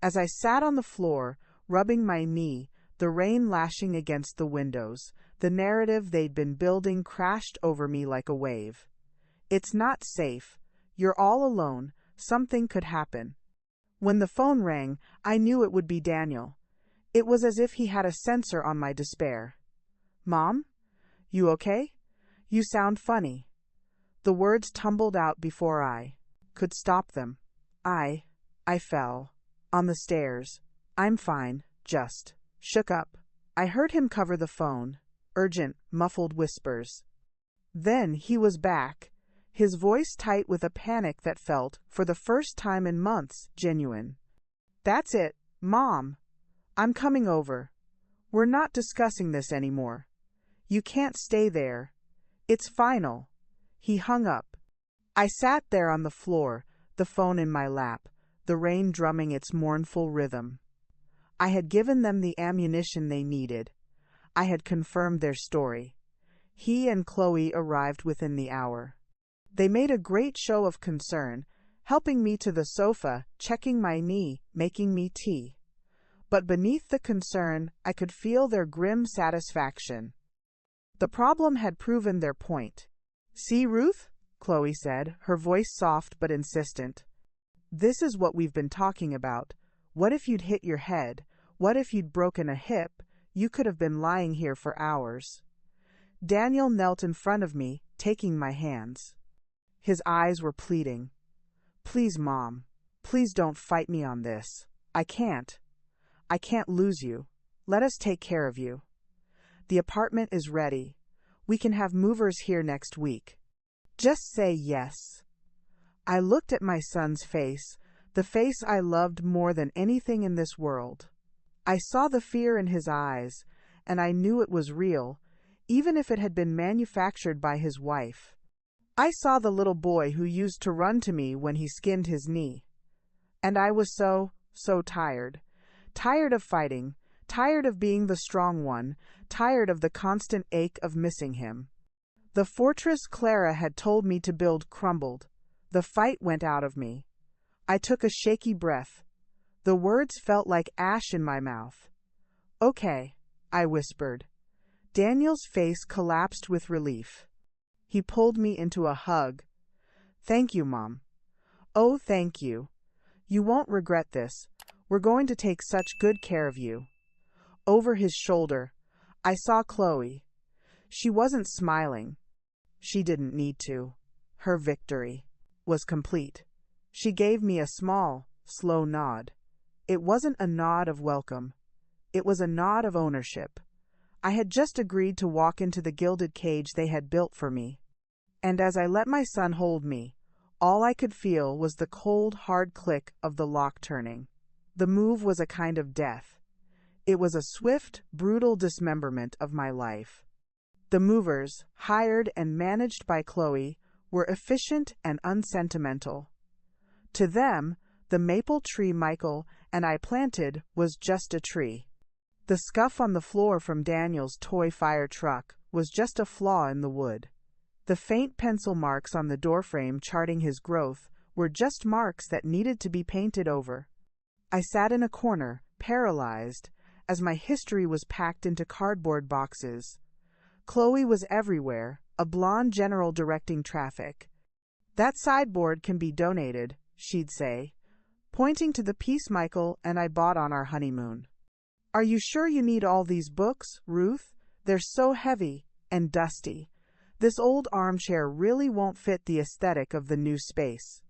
As I sat on the floor, rubbing my knee, the rain lashing against the windows, the narrative they'd been building crashed over me like a wave. "It's not safe. You're all alone. Something could happen." When the phone rang, I knew it would be Daniel. It was as if he had a sensor on my despair. "Mom? You okay? You sound funny." The words tumbled out before I could stop them. I fell. On the stairs. "I'm fine, just shook up." I heard him cover the phone. Urgent, muffled whispers. Then he was back, his voice tight with a panic that felt, for the first time in months, genuine. "That's it, Mom. I'm coming over. We're not discussing this anymore. You can't stay there. It's final." He hung up. I sat there on the floor, the phone in my lap, the rain drumming its mournful rhythm. I had given them the ammunition they needed. I had confirmed their story. He and Chloe arrived within the hour. They made a great show of concern, helping me to the sofa, checking my knee, making me tea. But beneath the concern, I could feel their grim satisfaction. The problem had proven their point. "See, Ruth?" Chloe said, her voice soft but insistent. "This is what we've been talking about. What if you'd hit your head? What if you'd broken a hip? You could have been lying here for hours. Daniel knelt in front of me, taking my hands. His eyes were pleading. Please, Mom. Please don't fight me on this. I can't. I can't lose you. Let us take care of you. The apartment is ready. We can have movers here next week. Just say yes. I looked at my son's face, the face I loved more than anything in this world. I saw the fear in his eyes, and I knew it was real, even if it had been manufactured by his wife. I saw the little boy who used to run to me when he skinned his knee. And I was so tired. Tired of fighting, tired of being the strong one, tired of the constant ache of missing him. The fortress Clara had told me to build crumbled. The fight went out of me. I took a shaky breath. The words felt like ash in my mouth. Okay, I whispered. Daniel's face collapsed with relief. He pulled me into a hug. Thank you, Mom. Oh, thank you. You won't regret this. We're going to take such good care of you. Over his shoulder, I saw Chloe. She wasn't smiling. She didn't need to. Her victory was complete. She gave me a small, slow nod. It wasn't a nod of welcome. It was a nod of ownership. I had just agreed to walk into the gilded cage they had built for me. And as I let my son hold me, all I could feel was the cold, hard click of the lock turning. The move was a kind of death. It was a swift, brutal dismemberment of my life. The movers, hired and managed by Chloe, were efficient and unsentimental. To them, the maple tree Michael and I planted was just a tree. The scuff on the floor from Daniel's toy fire truck was just a flaw in the wood. The faint pencil marks on the doorframe charting his growth were just marks that needed to be painted over. I sat in a corner, paralyzed, as my history was packed into cardboard boxes. Chloe was everywhere, a blonde general directing traffic. That sideboard can be donated, she'd say, pointing to the piece Michael and I bought on our honeymoon. Are you sure you need all these books, Ruth? They're so heavy and dusty. This old armchair really won't fit the aesthetic of the new space.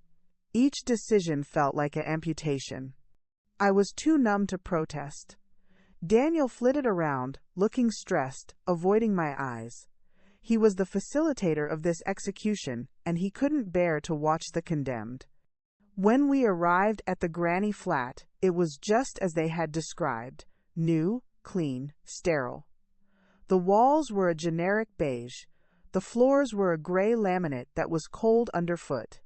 Each decision felt like an amputation. I was too numb to protest. Daniel flitted around, looking stressed, avoiding my eyes. He was the facilitator of this execution, and he couldn't bear to watch the condemned. When we arrived at the granny flat, it was just as they had described. New, clean, sterile. The walls were a generic beige. The floors were a gray laminate that was cold underfoot.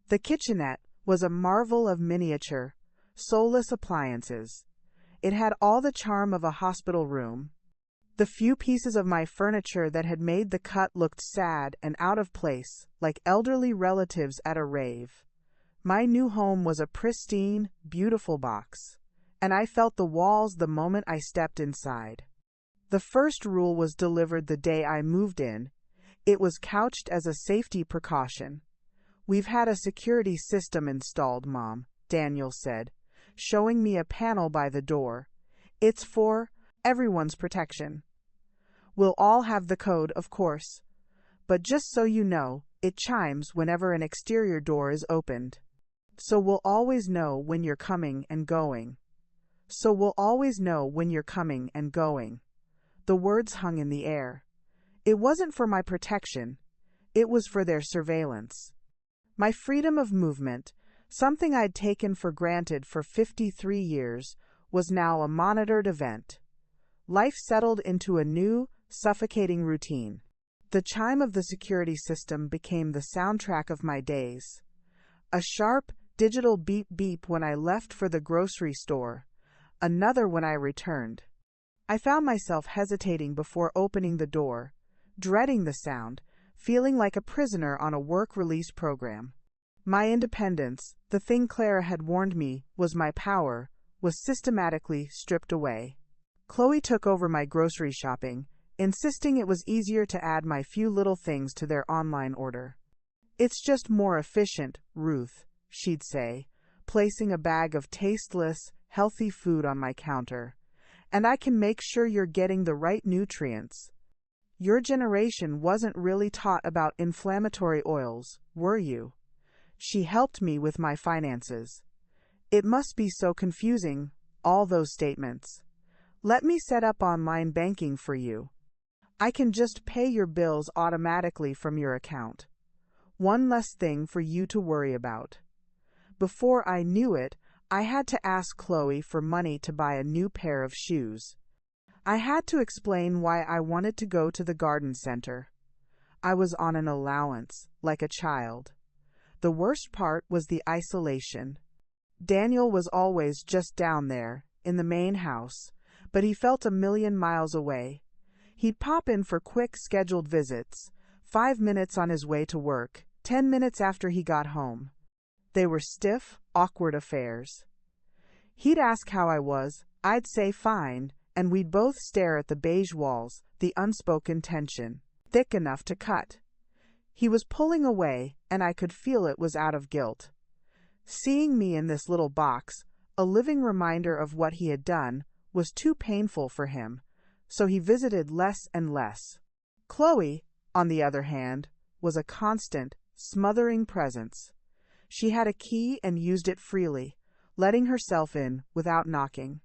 The kitchenette was a marvel of miniature, soulless appliances. It had all the charm of a hospital room. The few pieces of my furniture that had made the cut looked sad and out of place, like elderly relatives at a rave. My new home was a pristine, beautiful box, and I felt the walls the moment I stepped inside. The first rule was delivered the day I moved in. It was couched as a safety precaution. We've had a security system installed, Mom, Daniel said, showing me a panel by the door. It's for everyone's protection. We'll all have the code, of course. But just so you know, it chimes whenever an exterior door is opened. So we'll always know when you're coming and going. So we'll always know when you're coming and going. The words hung in the air. It wasn't for my protection. It was for their surveillance. My freedom of movement, something I'd taken for granted for 53 years, was now a monitored event. Life settled into a new, suffocating routine. The chime of the security system became the soundtrack of my days. A sharp, digital beep-beep when I left for the grocery store, another when I returned. I found myself hesitating before opening the door, dreading the sound, feeling like a prisoner on a work release program. My independence, the thing Clara had warned me was my power, was systematically stripped away. Chloe took over my grocery shopping, insisting it was easier to add my few little things to their online order. It's just more efficient, Ruth, she'd say, placing a bag of tasteless, healthy food on my counter. And I can make sure you're getting the right nutrients. Your generation wasn't really taught about inflammatory oils, were you? She helped me with my finances. It must be so confusing, all those statements. Let me set up online banking for you. I can just pay your bills automatically from your account. One less thing for you to worry about. Before I knew it, I had to ask Chloe for money to buy a new pair of shoes. I had to explain why I wanted to go to the garden center. I was on an allowance, like a child. The worst part was the isolation. Daniel was always just down there, in the main house, but he felt a million miles away. He'd pop in for quick scheduled visits, 5 minutes on his way to work, 10 minutes after he got home. They were stiff, awkward affairs. He'd ask how I was, I'd say fine, and we'd both stare at the beige walls, the unspoken tension, thick enough to cut. He was pulling away, and I could feel it was out of guilt. Seeing me in this little box, a living reminder of what he had done, was too painful for him, so he visited less and less. Chloe, on the other hand, was a constant, smothering presence. She had a key and used it freely, letting herself in without knocking.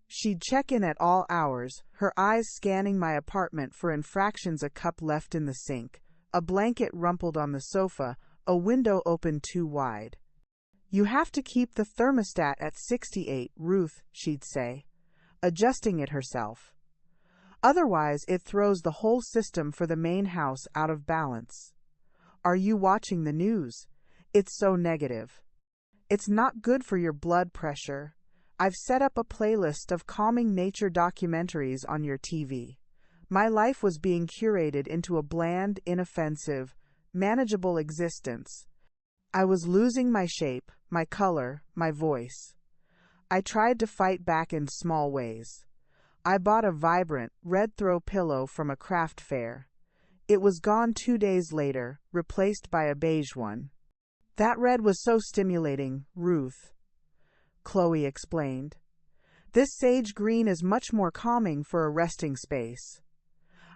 She'd check in at all hours, her eyes scanning my apartment for infractions: a cup left in the sink, a blanket rumpled on the sofa, a window open too wide. "You have to keep the thermostat at 68, Ruth," she'd say, adjusting it herself. "Otherwise it throws the whole system for the main house out of balance. Are you watching the news? It's so negative. It's not good for your blood pressure. I've set up a playlist of calming nature documentaries on your TV." My life was being curated into a bland, inoffensive, manageable existence. I was losing my shape, my color, my voice. I tried to fight back in small ways. I bought a vibrant, red throw pillow from a craft fair. It was gone 2 days later, replaced by a beige one. "That red was so stimulating, Ruth," Chloe explained. "This sage green is much more calming for a resting space."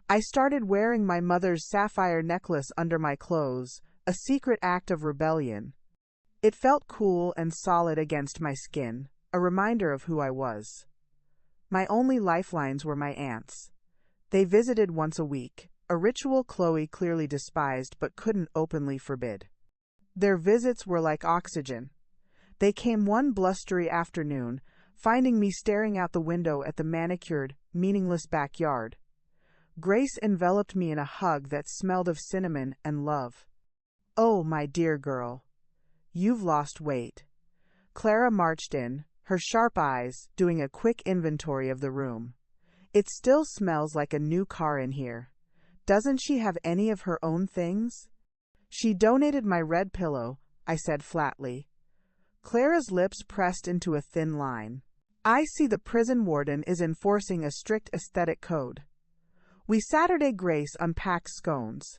I started wearing my mother's sapphire necklace under my clothes, a secret act of rebellion. It felt cool and solid against my skin, a reminder of who I was. My only lifelines were my aunts. They visited once a week, a ritual Chloe clearly despised but couldn't openly forbid. Their visits were like oxygen. They came one blustery afternoon, finding me staring out the window at the manicured, meaningless backyard. Grace enveloped me in a hug that smelled of cinnamon and love. "Oh, my dear girl, you've lost weight." Clara marched in, her sharp eyes doing a quick inventory of the room. "It still smells like a new car in here. Doesn't she have any of her own things?" "She donated my red pillow," I said flatly. Clara's lips pressed into a thin line. "I see the prison warden is enforcing a strict aesthetic code." We Saturday Grace unpacked scones.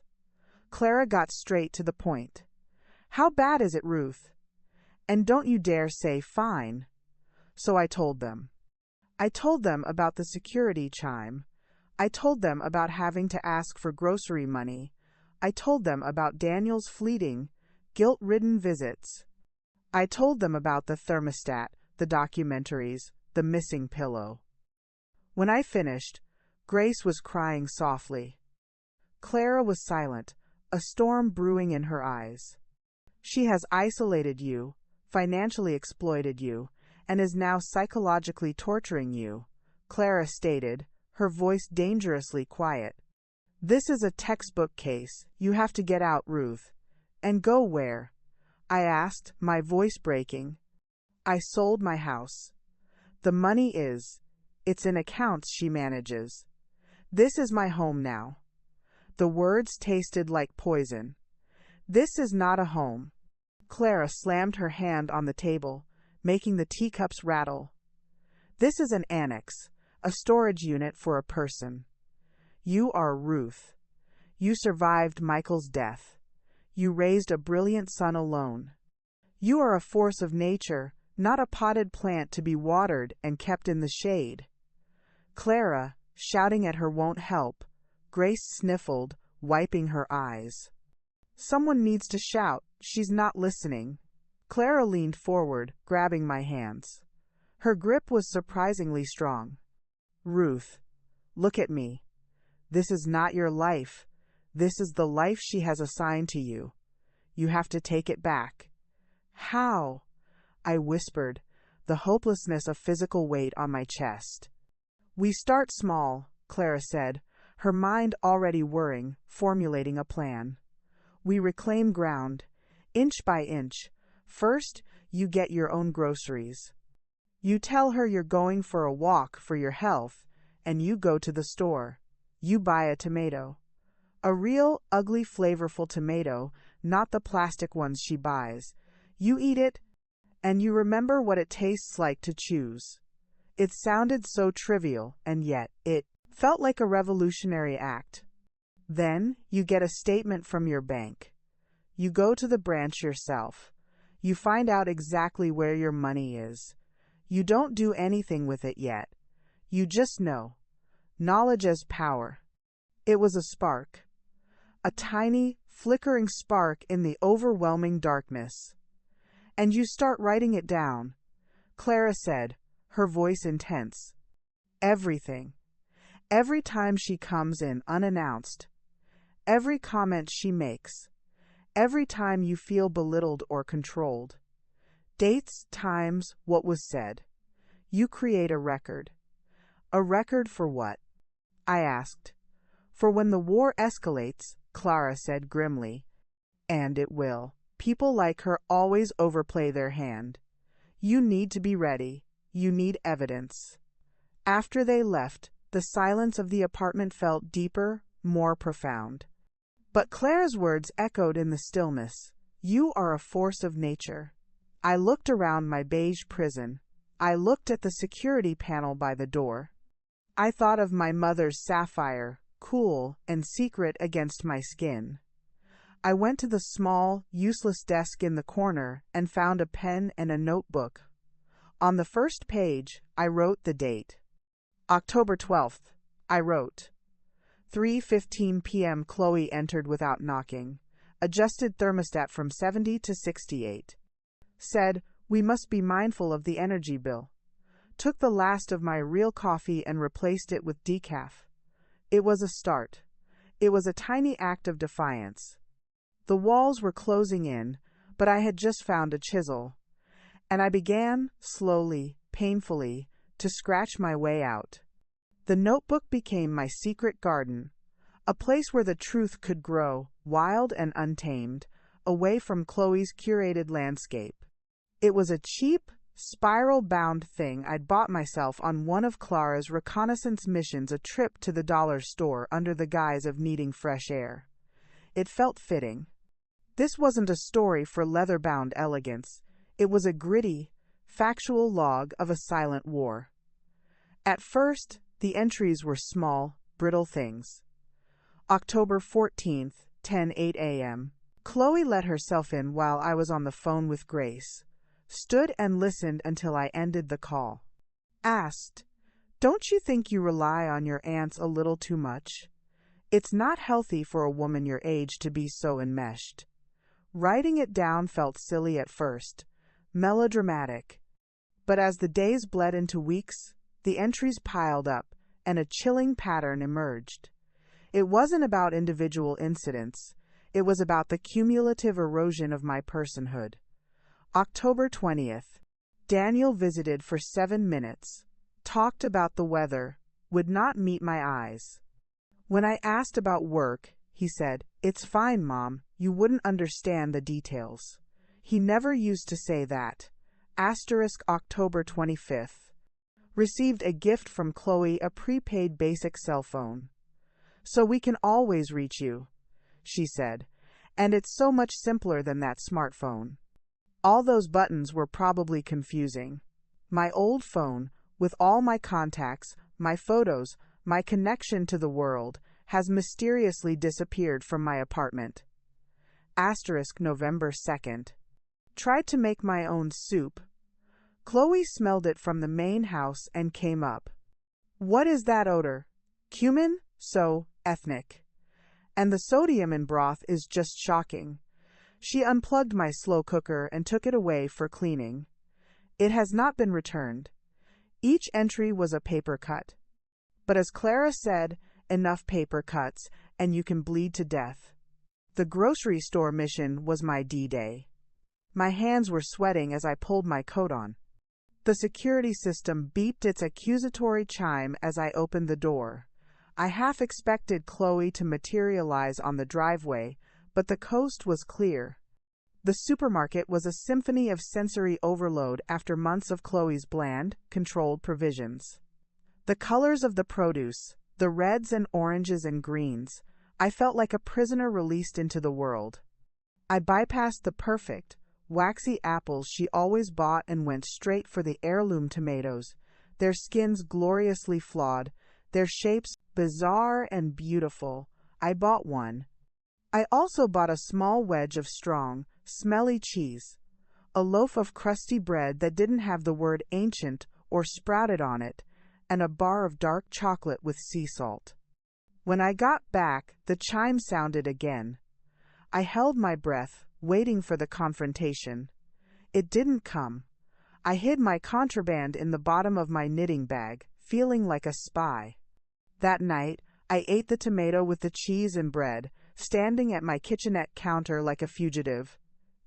Clara got straight to the point. "How bad is it, Ruth? And don't you dare say fine." So I told them. I told them about the security chime. I told them about having to ask for grocery money. I told them about Daniel's fleeting, guilt-ridden visits. I told them about the thermostat, the documentaries, the missing pillow. When I finished, Grace was crying softly. Clara was silent, a storm brewing in her eyes. "She has isolated you, financially exploited you, and is now psychologically torturing you," Clara stated, her voice dangerously quiet. "This is a textbook case. You have to get out, Ruth." "And go where?" I asked, my voice breaking. "I sold my house. The money it's in accounts she manages. This is my home now." The words tasted like poison. "This is not a home." Clara slammed her hand on the table, making the teacups rattle. "This is an annex, a storage unit for a person. You are Ruth. You survived Michael's death. You raised a brilliant son alone. You are a force of nature, not a potted plant to be watered and kept in the shade." Clara, shouting at her won't help. Grace sniffled, wiping her eyes. Someone needs to shout. She's not listening. Clara leaned forward, grabbing my hands. Her grip was surprisingly strong. Ruth, look at me. This is not your life. This is the life she has assigned to you. You have to take it back. How? I whispered, the hopelessness of physical weight on my chest. We start small, Clara said, her mind already whirring, formulating a plan. We reclaim ground, inch by inch. First, you get your own groceries. You tell her you're going for a walk for your health, and you go to the store. You buy a tomato. A real, ugly, flavorful tomato, not the plastic ones she buys. You eat it, and you remember what it tastes like to choose. It sounded so trivial, and yet it felt like a revolutionary act. Then you get a statement from your bank. You go to the branch yourself. You find out exactly where your money is. You don't do anything with it yet. You just know. Knowledge as power. It was a spark. A tiny, flickering spark in the overwhelming darkness. And you start writing it down, Clara said, her voice intense. Everything. Every time she comes in unannounced. Every comment she makes. Every time you feel belittled or controlled. Dates, times, what was said. You create a record. A record for what? I asked. For when the war escalates, Clara said grimly. And it will. People like her always overplay their hand. You need to be ready. You need evidence. After they left, the silence of the apartment felt deeper, more profound. But Clara's words echoed in the stillness. You are a force of nature. I looked around my beige prison. I looked at the security panel by the door. I thought of my mother's sapphire, cool and secret against my skin. I went to the small, useless desk in the corner and found a pen and a notebook. On the first page, I wrote the date. October 12th, I wrote. 3:15 p.m. Chloe entered without knocking. Adjusted thermostat from 70 to 68. Said, we must be mindful of the energy bill. Took the last of my real coffee and replaced it with decaf. It was a start. It was a tiny act of defiance. The walls were closing in, but I had just found a chisel. And I began, slowly, painfully, to scratch my way out. The notebook became my secret garden, a place where the truth could grow, wild and untamed, away from Chloe's curated landscape. It was a cheap, spiral-bound thing I'd bought myself on one of Clara's reconnaissance missions, a trip to the dollar store under the guise of needing fresh air. It felt fitting. This wasn't a story for leather-bound elegance. It was a gritty, factual log of a silent war. At first, the entries were small, brittle things. October 14th, 10:08 a.m. Chloe let herself in while I was on the phone with Grace. Stood and listened until I ended the call. Asked, don't you think you rely on your aunts a little too much? It's not healthy for a woman your age to be so enmeshed. Writing it down felt silly at first, melodramatic. But as the days bled into weeks, the entries piled up, and a chilling pattern emerged. It wasn't about individual incidents. It was about the cumulative erosion of my personhood. October 20th. Daniel visited for 7 minutes, talked about the weather, would not meet my eyes. When I asked about work, he said, "It's fine, Mom, you wouldn't understand the details." He never used to say that. October 25th. Received a gift from Chloe, a prepaid basic cell phone. "So we can always reach you," she said, "and it's so much simpler than that smartphone." All those buttons were probably confusing. My old phone, with all my contacts, my photos, my connection to the world, has mysteriously disappeared from my apartment. November 2nd. Tried to make my own soup. Chloe smelled it from the main house and came up. What is that odor? Cumin? So ethnic. And the sodium in broth is just shocking. She unplugged my slow cooker and took it away for cleaning. It has not been returned. Each entry was a paper cut. But as Clara said, enough paper cuts, and you can bleed to death. The grocery store mission was my D-Day. My hands were sweating as I pulled my coat on. The security system beeped its accusatory chime as I opened the door. I half expected Chloe to materialize on the driveway, but the coast was clear. The supermarket was a symphony of sensory overload after months of Chloe's bland, controlled provisions. The colors of the produce, the reds and oranges and greens, I felt like a prisoner released into the world. I bypassed the perfect, waxy apples she always bought and went straight for the heirloom tomatoes, their skins gloriously flawed, their shapes bizarre and beautiful. I bought one. I also bought a small wedge of strong, smelly cheese, a loaf of crusty bread that didn't have the word ancient or sprouted on it, and a bar of dark chocolate with sea salt. When I got back, the chime sounded again. I held my breath, waiting for the confrontation. It didn't come. I hid my contraband in the bottom of my knitting bag, feeling like a spy. That night, I ate the tomato with the cheese and bread, standing at my kitchenette counter like a fugitive.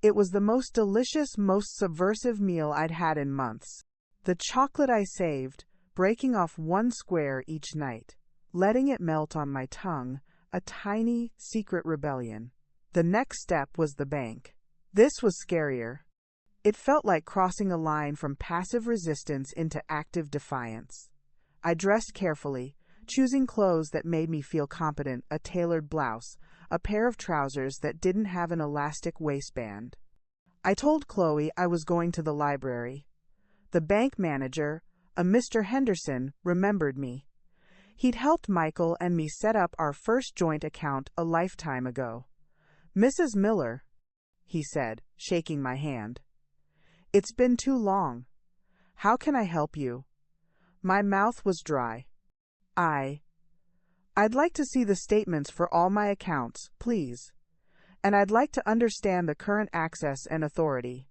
It was the most delicious, most subversive meal I'd had in months. The chocolate I saved, breaking off one square each night, letting it melt on my tongue, a tiny, secret rebellion. The next step was the bank. This was scarier. It felt like crossing a line from passive resistance into active defiance. I dressed carefully, choosing clothes that made me feel competent, a tailored blouse, a pair of trousers that didn't have an elastic waistband. I told Chloe I was going to the library. The bank manager, a Mr. Henderson, remembered me. He'd helped Michael and me set up our first joint account a lifetime ago. "Mrs. Miller," he said, shaking my hand. "It's been too long. How can I help you?" My mouth was dry. I'd like to see the statements for all my accounts, please. And I'd like to understand the current access and authority.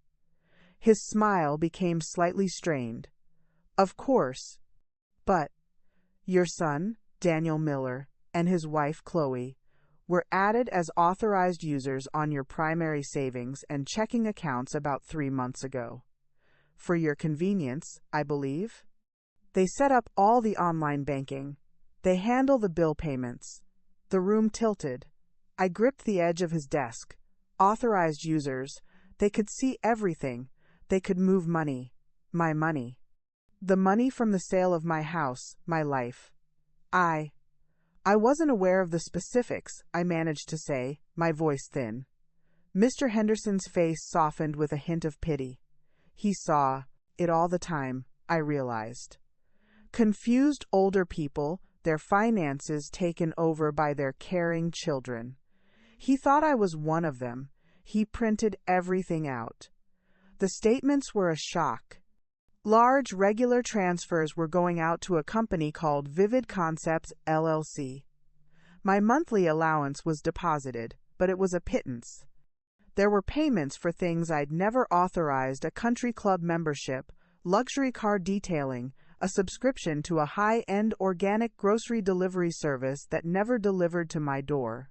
His smile became slightly strained. Of course. But your son, Daniel Miller, and his wife, Chloe, were added as authorized users on your primary savings and checking accounts about 3 months ago. For your convenience, I believe. They set up all the online banking. They handle the bill payments. The room tilted. I gripped the edge of his desk. Authorized users. They could see everything. They could move money. My money. The money from the sale of my house, my life. I wasn't aware of the specifics, I managed to say, my voice thin. Mr. Henderson's face softened with a hint of pity. He saw it all the time, I realized. Confused older people, their finances taken over by their caring children. He thought I was one of them. He printed everything out. The statements were a shock. Large, regular transfers were going out to a company called Vivid Concepts, LLC. My monthly allowance was deposited, but it was a pittance. There were payments for things I'd never authorized: a country club membership, luxury car detailing, a subscription to a high-end organic grocery delivery service that never delivered to my door.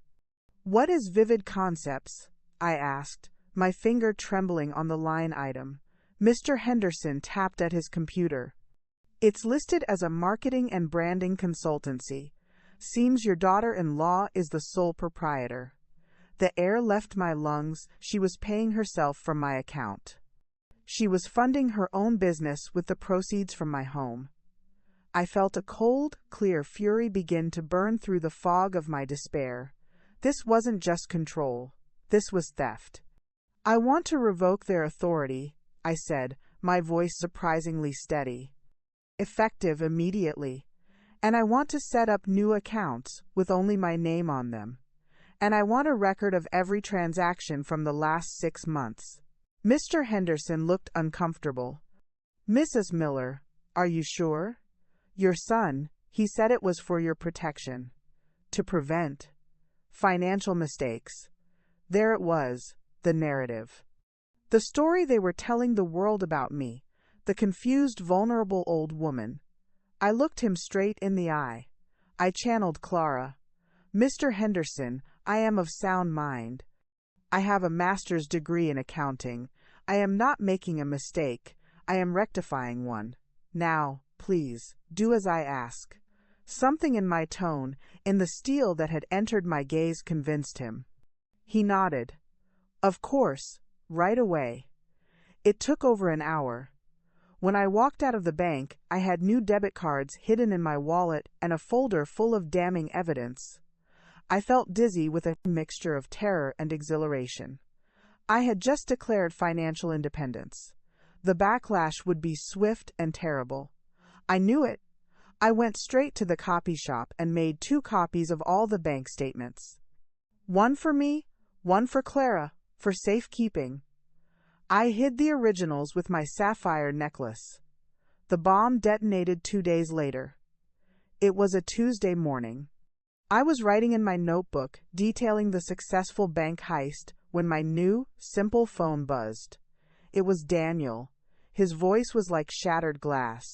"What is Vivid Concepts?" I asked, my finger trembling on the line item. Mr. Henderson tapped at his computer. "It's listed as a marketing and branding consultancy. Seems your daughter-in-law is the sole proprietor." The air left my lungs. She was paying herself from my account. She was funding her own business with the proceeds from my home. I felt a cold, clear fury begin to burn through the fog of my despair. This wasn't just control. This was theft. "I want to revoke their authority," I said, my voice surprisingly steady. "Effective immediately. And I want to set up new accounts with only my name on them. And I want a record of every transaction from the last 6 months." Mr. Henderson looked uncomfortable. "Mrs. Miller, are you sure? Your son," He said it was for your protection. To prevent financial mistakes. There it was, the narrative. The story they were telling the world about me, the confused, vulnerable old woman. I looked him straight in the eye. I channeled Clara. Mr. Henderson, I am of sound mind. I have a master's degree in accounting. I am not making a mistake. I am rectifying one. Now, please, do as I ask. Something in my tone, in the steel that had entered my gaze, convinced him. He nodded. Of course, right away. It took over an hour. When I walked out of the bank, I had new debit cards hidden in my wallet and a folder full of damning evidence. I felt dizzy with a mixture of terror and exhilaration. I had just declared financial independence. The backlash would be swift and terrible. I knew it. I went straight to the copy shop and made 2 copies of all the bank statements. One for me, one for Clara, for safekeeping. I hid the originals with my sapphire necklace. The bomb detonated 2 days later. It was a Tuesday morning. I was writing in my notebook, detailing the successful bank heist, when my new, simple phone buzzed. It was Daniel. His voice was like shattered glass.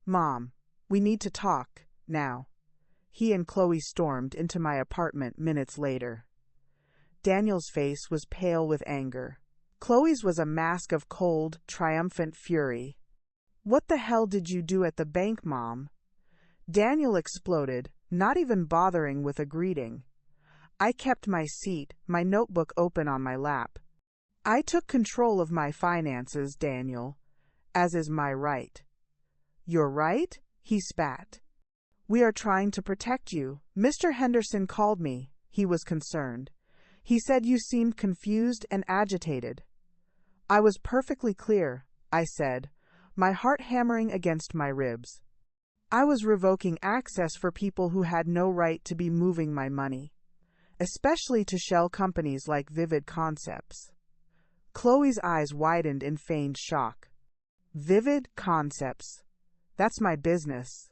Mom, we need to talk, now. He and Chloe stormed into my apartment minutes later. Daniel's face was pale with anger. Chloe's was a mask of cold, triumphant fury. What the hell did you do at the bank, Mom? Daniel exploded, not even bothering with a greeting. I kept my seat, my notebook open on my lap. I took control of my finances, Daniel, as is my right. Your right? He spat. We are trying to protect you. Mr. Henderson called me. He was concerned. He said you seemed confused and agitated. I was perfectly clear, I said, my heart hammering against my ribs. I was revoking access for people who had no right to be moving my money, especially to shell companies like Vivid Concepts. Chloe's eyes widened in feigned shock. Vivid Concepts. That's my business.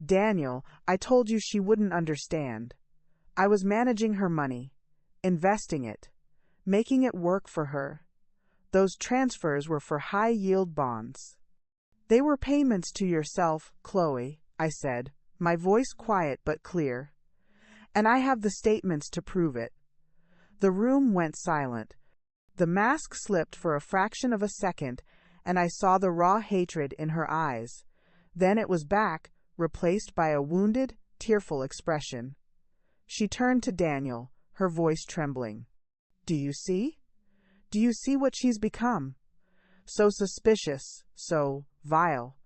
Daniel, I told you she wouldn't understand. I was managing her money, investing it, making it work for her. Those transfers were for high-yield bonds. They were payments to yourself, Chloe, I said, my voice quiet but clear. And I have the statements to prove it. The room went silent. The mask slipped for a fraction of a second, and I saw the raw hatred in her eyes. Then it was back, replaced by a wounded, tearful expression. She turned to Daniel, her voice trembling. Do you see? Do you see what she's become? So suspicious, so vile.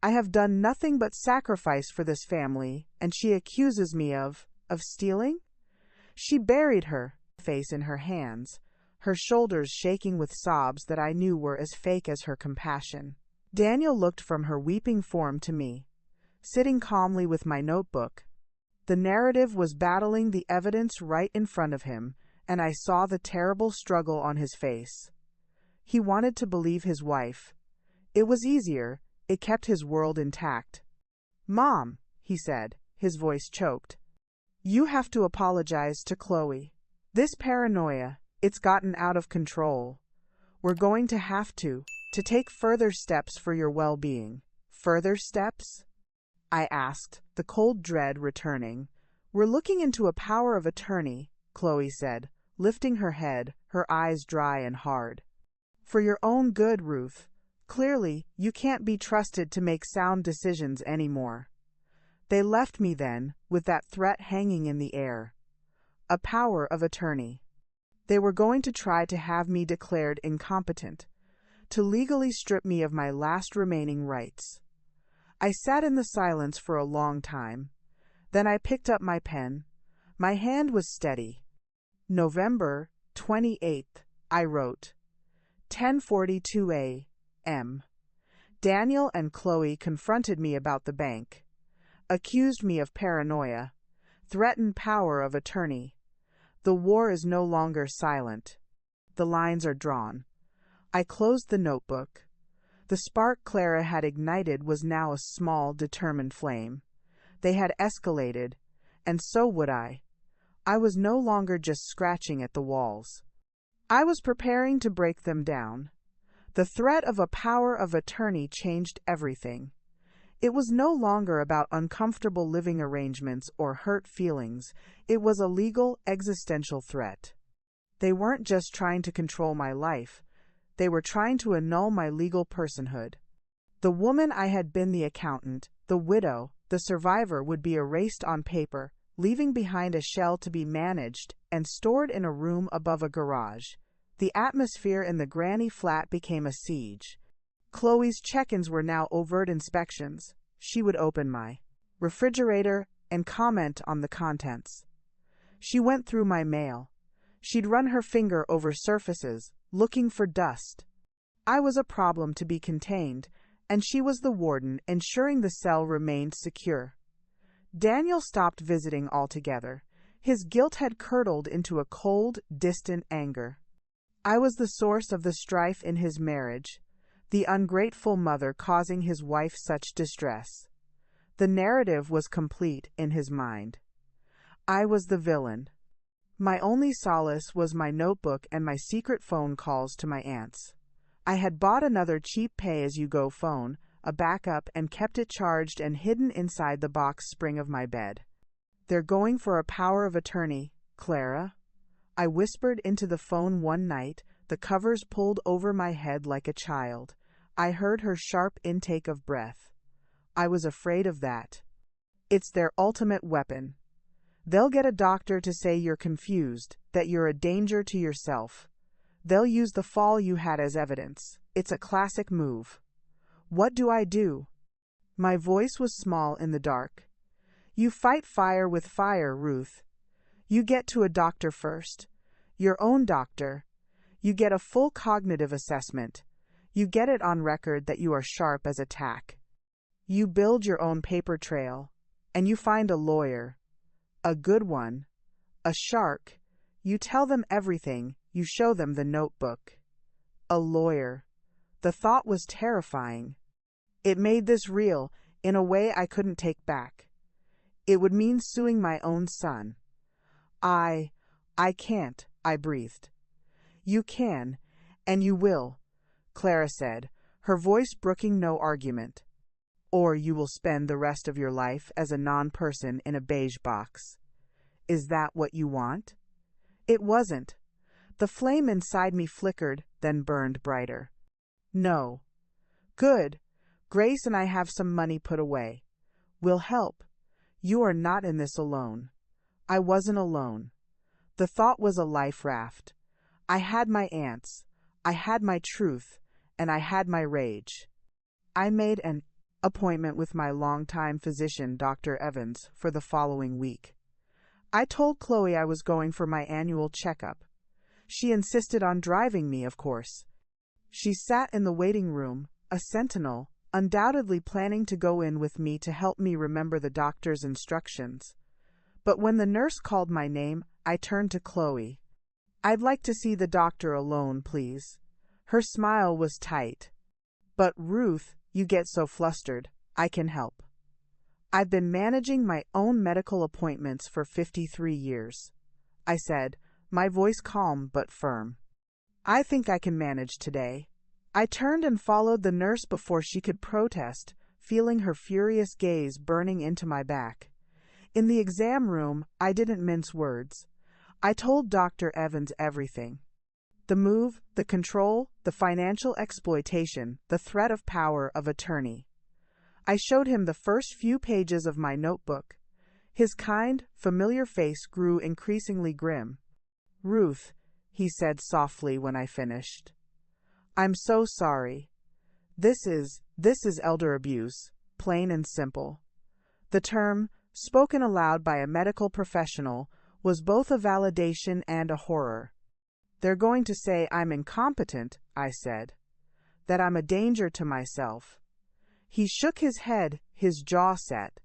I have done nothing but sacrifice for this family, and she accuses me of stealing? She buried her face in her hands, her shoulders shaking with sobs that I knew were as fake as her compassion. Daniel looked from her weeping form to me, sitting calmly with my notebook. The narrative was battling the evidence right in front of him, and I saw the terrible struggle on his face. He wanted to believe his wife. It was easier, it kept his world intact. Mom, he said, his voice choked. You have to apologize to Chloe. This paranoia, it's gotten out of control. We're going to have to take further steps for your well-being. Further steps? I asked, the cold dread returning. We're looking into a power of attorney, Chloe said, lifting her head, her eyes dry and hard. For your own good, Ruth. Clearly, you can't be trusted to make sound decisions anymore. They left me then, with that threat hanging in the air. A power of attorney. They were going to try to have me declared incompetent, to legally strip me of my last remaining rights. I sat in the silence for a long time. Then I picked up my pen. My hand was steady. November 28th, I wrote. 10:42 a.m. Daniel and Chloe confronted me about the bank, accused me of paranoia, threatened power of attorney. The war is no longer silent. The lines are drawn. I closed the notebook. The spark Clara had ignited was now a small, determined flame. They had escalated, and so would I. I was no longer just scratching at the walls. I was preparing to break them down. The threat of a power of attorney changed everything. It was no longer about uncomfortable living arrangements or hurt feelings. It was a legal, existential threat. They weren't just trying to control my life. They were trying to annul my legal personhood. The woman I had been, the accountant, the widow, the survivor, would be erased on paper, leaving behind a shell to be managed and stored in a room above a garage. The atmosphere in the granny flat became a siege. Chloe's check-ins were now overt inspections. She would open my refrigerator and comment on the contents. She went through my mail. She'd run her finger over surfaces, looking for dust. I was a problem to be contained, and she was the warden, ensuring the cell remained secure. Daniel stopped visiting altogether. His guilt had curdled into a cold, distant anger. I was the source of the strife in his marriage, the ungrateful mother causing his wife such distress. The narrative was complete in his mind. I was the villain. My only solace was my notebook and my secret phone calls to my aunts. I had bought another cheap pay-as-you-go phone, a backup, and kept it charged and hidden inside the box spring of my bed. "They're going for a power of attorney, Clara," I whispered into the phone one night, the covers pulled over my head like a child. I heard her sharp intake of breath. I was afraid of that. It's their ultimate weapon. They'll get a doctor to say you're confused, that you're a danger to yourself. They'll use the fall you had as evidence. It's a classic move. What do I do? My voice was small in the dark. You fight fire with fire, Ruth. You get to a doctor first. Your own doctor. You get a full cognitive assessment. You get it on record that you are sharp as a tack. You build your own paper trail. And you find a lawyer. A good one. A shark. You tell them everything. You show them the notebook. A lawyer. The thought was terrifying. It made this real, in a way I couldn't take back. It would mean suing my own son. I can't, I breathed. You can, and you will, Clara said, her voice brooking no argument. Or you will spend the rest of your life as a non-person in a beige box. Is that what you want? It wasn't. The flame inside me flickered, then burned brighter. No. Good. Grace and I have some money put away. We'll help. You are not in this alone. I wasn't alone. The thought was a life raft. I had my aunts, I had my truth, and I had my rage. I made an appointment with my longtime physician, Dr. Evans, for the following week. I told Chloe I was going for my annual checkup. She insisted on driving me, of course. She sat in the waiting room, a sentinel, undoubtedly planning to go in with me to help me remember the doctor's instructions. But when the nurse called my name, I turned to Chloe. "I'd like to see the doctor alone, please." Her smile was tight. "But Ruth, you get so flustered. I can help. I've been managing my own medical appointments for 53 years. I said, my voice calm but firm. "I think I can manage today." I turned and followed the nurse before she could protest, feeling her furious gaze burning into my back. In the exam room, I didn't mince words. I told Dr. Evans everything. The move, the control, the financial exploitation, the threat of power of attorney. I showed him the first few pages of my notebook. His kind, familiar face grew increasingly grim. "Ruth," he said softly when I finished. "I'm so sorry. This is elder abuse, plain and simple." The term, spoken aloud by a medical professional, was both a validation and a horror. "They're going to say I'm incompetent," I said. "That I'm a danger to myself." He shook his head, his jaw set.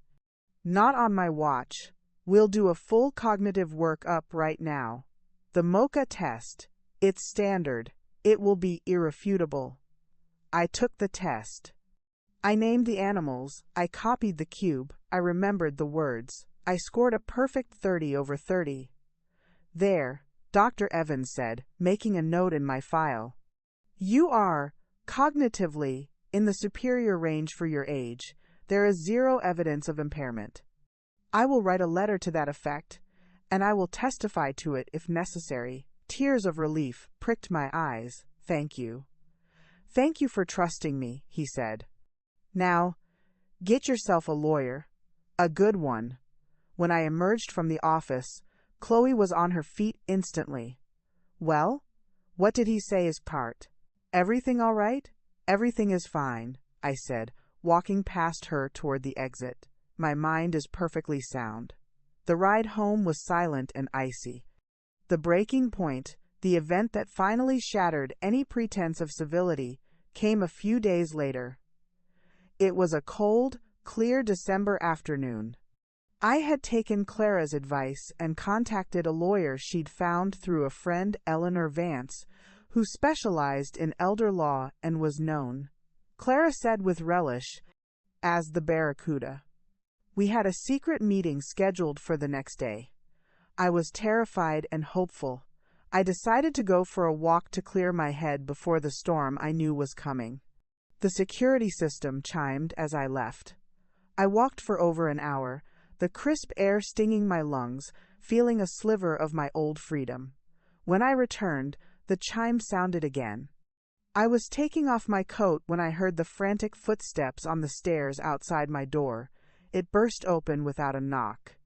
"Not on my watch. We'll do a full cognitive work-up right now. The MoCA test. It's standard. It will be irrefutable." I took the test. I named the animals, I copied the cube, I remembered the words. I scored a perfect 30 over 30. There, Dr. Evans said, making a note in my file. You are, cognitively, in the superior range for your age. There is zero evidence of impairment. I will write a letter to that effect, and I will testify to it if necessary. Tears of relief pricked my eyes. Thank you. Thank you for trusting me, he said. Now, get yourself a lawyer. A good one. When I emerged from the office, Chloe was on her feet instantly. Well, what did he say is part? Everything all right? Everything is fine, I said, walking past her toward the exit. My mind is perfectly sound. The ride home was silent and icy. The breaking point, the event that finally shattered any pretense of civility, came a few days later. It was a cold, clear December afternoon. I had taken Clara's advice and contacted a lawyer she'd found through a friend, Eleanor Vance, who specialized in elder law and was known, Clara said with relish, as the Barracuda. We had a secret meeting scheduled for the next day. I was terrified and hopeful. I decided to go for a walk to clear my head before the storm I knew was coming. The security system chimed as I left. I walked for over an hour, the crisp air stinging my lungs, feeling a sliver of my old freedom. When I returned, the chime sounded again. I was taking off my coat when I heard the frantic footsteps on the stairs outside my door. It burst open without a knock.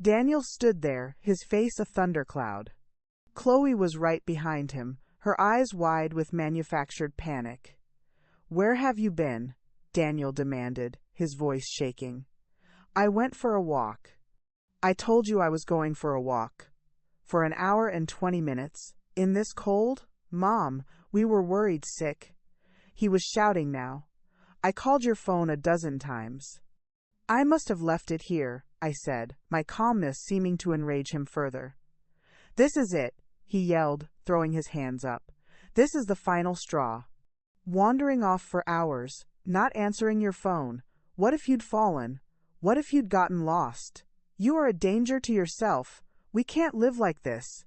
Daniel stood there, his face a thundercloud. Chloe was right behind him, her eyes wide with manufactured panic. "Where have you been?" Daniel demanded, his voice shaking. "I went for a walk." "I told you I was going for a walk." "For an hour and 20 minutes? In this cold? Mom, we were worried sick." He was shouting now. "I called your phone a dozen times." "I must have left it here," I said, my calmness seeming to enrage him further. "This is it," he yelled, throwing his hands up. "This is the final straw. Wandering off for hours, not answering your phone. What if you'd fallen? What if you'd gotten lost? You are a danger to yourself. We can't live like this."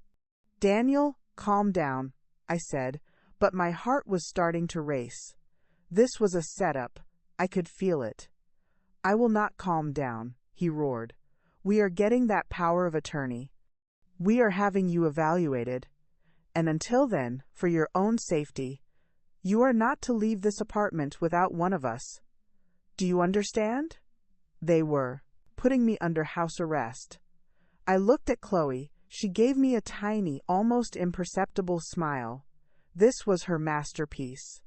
"Daniel, calm down," I said, but my heart was starting to race. This was a setup. I could feel it. "I will not calm down," he roared. "We are getting that power of attorney. We are having you evaluated. And until then, for your own safety, you are not to leave this apartment without one of us. Do you understand?" They were putting me under house arrest. I looked at Chloe. She gave me a tiny, almost imperceptible smile. This was her masterpiece.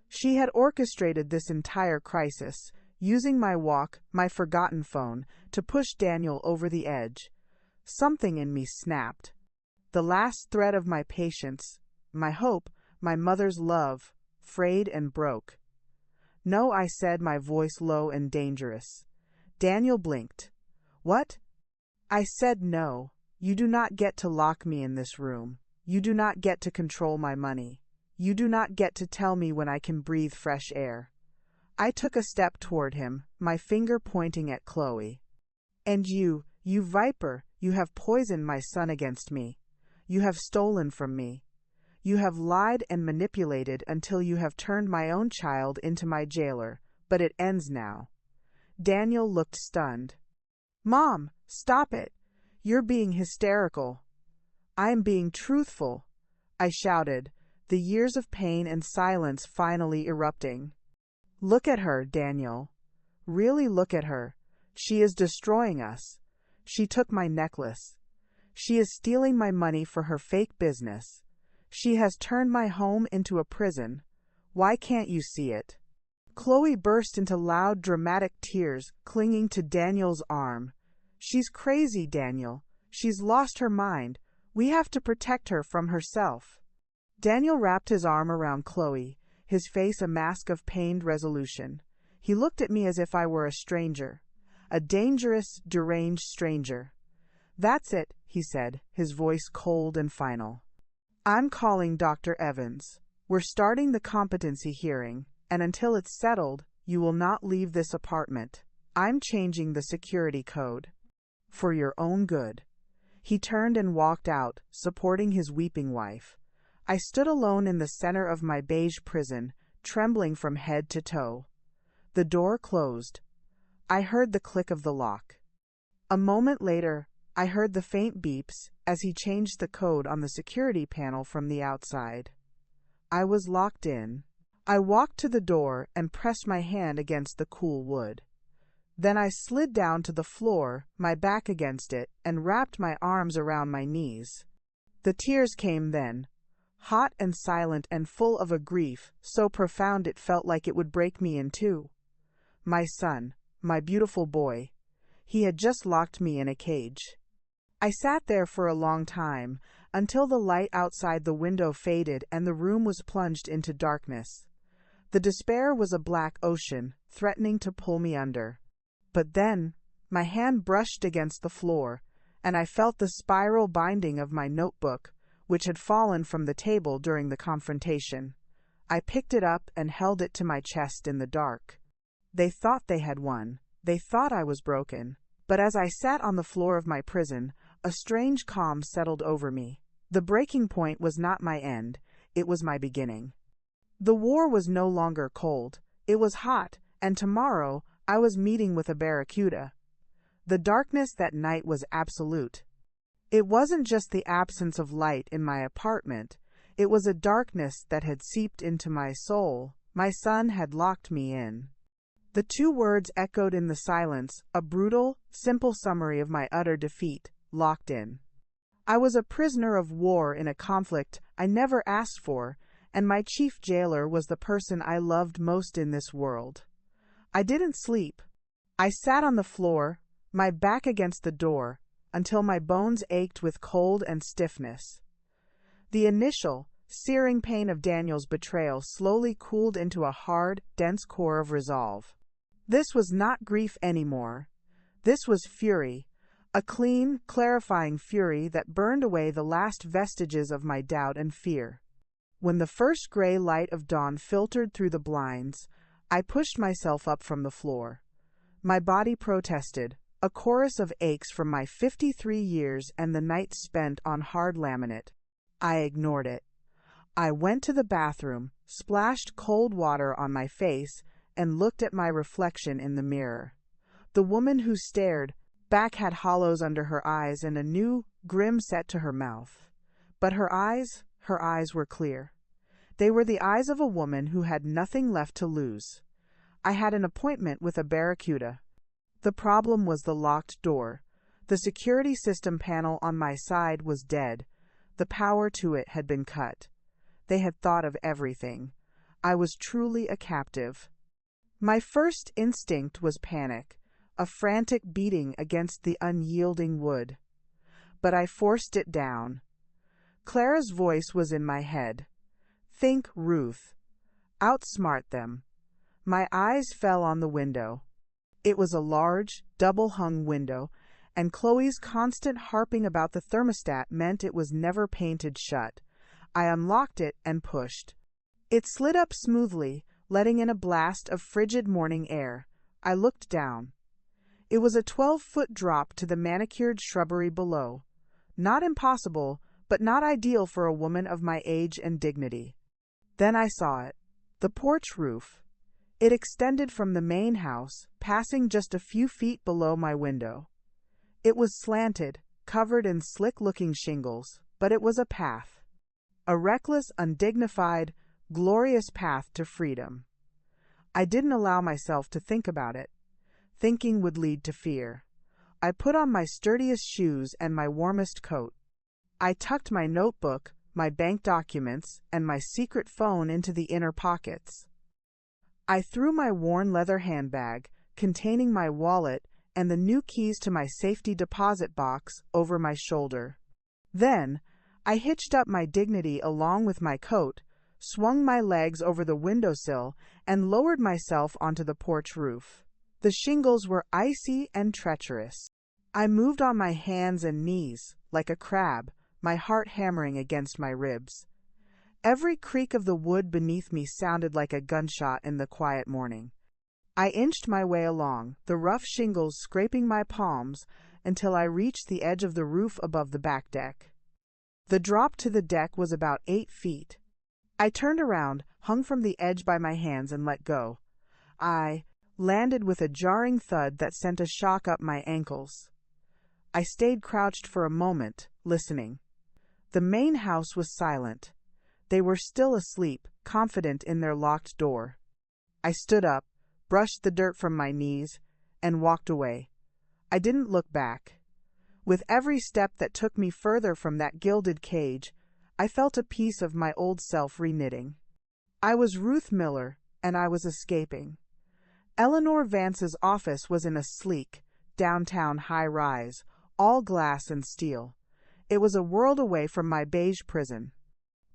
She had orchestrated this entire crisis, using my walk, my forgotten phone, to push Daniel over the edge. Something in me snapped. The last thread of my patience, my hope, my mother's love, frayed and broke. "No," I said, my voice low and dangerous. Daniel blinked. "What?" I said, "No. You do not get to lock me in this room. You do not get to control my money. You do not get to tell me when I can breathe fresh air." I took a step toward him, my finger pointing at Chloe. "And you viper, you have poisoned my son against me. You have stolen from me. You have lied and manipulated until you have turned my own child into my jailer, but it ends now." Daniel looked stunned. "Mom, stop it. You're being hysterical." "I am being truthful," I shouted, the years of pain and silence finally erupting. "Look at her, Daniel. Really look at her. She is destroying us. She took my necklace. She is stealing my money for her fake business. She has turned my home into a prison. Why can't you see it?" Chloe burst into loud, dramatic tears, clinging to Daniel's arm. "She's crazy, Daniel. She's lost her mind. We have to protect her from herself." Daniel wrapped his arm around Chloe, his face a mask of pained resolution. He looked at me as if I were a stranger, a dangerous, deranged stranger. "That's it," he said, his voice cold and final. "I'm calling Dr. Evans. We're starting the competency hearing, and until it's settled, you will not leave this apartment. I'm changing the security code. For your own good." He turned and walked out, supporting his weeping wife. I stood alone in the center of my beige prison, trembling from head to toe. The door closed. I heard the click of the lock. A moment later, I heard the faint beeps as he changed the code on the security panel from the outside. I was locked in. I walked to the door and pressed my hand against the cool wood. Then I slid down to the floor, my back against it, and wrapped my arms around my knees. The tears came then, hot and silent and full of a grief so profound it felt like it would break me in two. My son, my beautiful boy, he had just locked me in a cage. I sat there for a long time, until the light outside the window faded and the room was plunged into darkness. The despair was a black ocean, threatening to pull me under. But then, my hand brushed against the floor, and I felt the spiral binding of my notebook, which had fallen from the table during the confrontation. I picked it up and held it to my chest in the dark. They thought they had won. They thought I was broken. But as I sat on the floor of my prison, a strange calm settled over me. The breaking point was not my end, it was my beginning. The war was no longer cold, it was hot, and tomorrow I was meeting with a barracuda. The darkness that night was absolute. It wasn't just the absence of light in my apartment, it was a darkness that had seeped into my soul. My son had locked me in. The two words echoed in the silence, a brutal, simple summary of my utter defeat, locked in. I was a prisoner of war in a conflict I never asked for, and my chief jailer was the person I loved most in this world. I didn't sleep. I sat on the floor, my back against the door, until my bones ached with cold and stiffness. The initial, searing pain of Daniel's betrayal slowly cooled into a hard, dense core of resolve. This was not grief anymore. This was fury, a clean, clarifying fury that burned away the last vestiges of my doubt and fear. When the first gray light of dawn filtered through the blinds, I pushed myself up from the floor. My body protested, a chorus of aches from my 53 years and the nights spent on hard laminate. I ignored it. I went to the bathroom, splashed cold water on my face, and looked at my reflection in the mirror. The woman who stared back had hollows under her eyes and a new, grim set to her mouth. But her eyes were clear. They were the eyes of a woman who had nothing left to lose. I had an appointment with a barracuda. The problem was the locked door. The security system panel on my side was dead. The power to it had been cut. They had thought of everything. I was truly a captive. My first instinct was panic, a frantic beating against the unyielding wood. But I forced it down. Clara's voice was in my head. Think, Ruth. Outsmart them. My eyes fell on the window. It was a large, double-hung window, and Chloe's constant harping about the thermostat meant it was never painted shut. I unlocked it and pushed. It slid up smoothly, letting in a blast of frigid morning air. I looked down. It was a 12-foot drop to the manicured shrubbery below. Not impossible, but not ideal for a woman of my age and dignity. Then I saw it. The porch roof. It extended from the main house, passing just a few feet below my window. It was slanted, covered in slick-looking shingles, but it was a path. A reckless, undignified, glorious path to freedom. I didn't allow myself to think about it. Thinking would lead to fear. I put on my sturdiest shoes and my warmest coat. I tucked my notebook, my bank documents, and my secret phone into the inner pockets. I threw my worn leather handbag, containing my wallet and the new keys to my safety deposit box, over my shoulder. Then, I hitched up my dignity along with my coat, swung my legs over the windowsill, and lowered myself onto the porch roof. The shingles were icy and treacherous. I moved on my hands and knees, like a crab, my heart hammering against my ribs. Every creak of the wood beneath me sounded like a gunshot in the quiet morning. I inched my way along, the rough shingles scraping my palms, until I reached the edge of the roof above the back deck. The drop to the deck was about 8 feet. I turned around, hung from the edge by my hands, and let go. I landed with a jarring thud that sent a shock up my ankles. I stayed crouched for a moment, listening. The main house was silent. They were still asleep, confident in their locked door. I stood up, brushed the dirt from my knees, and walked away. I didn't look back. With every step that took me further from that gilded cage, I felt a piece of my old self reknitting. I was Ruth Miller, and I was escaping. Eleanor Vance's office was in a sleek, downtown high-rise, all glass and steel. It was a world away from my beige prison.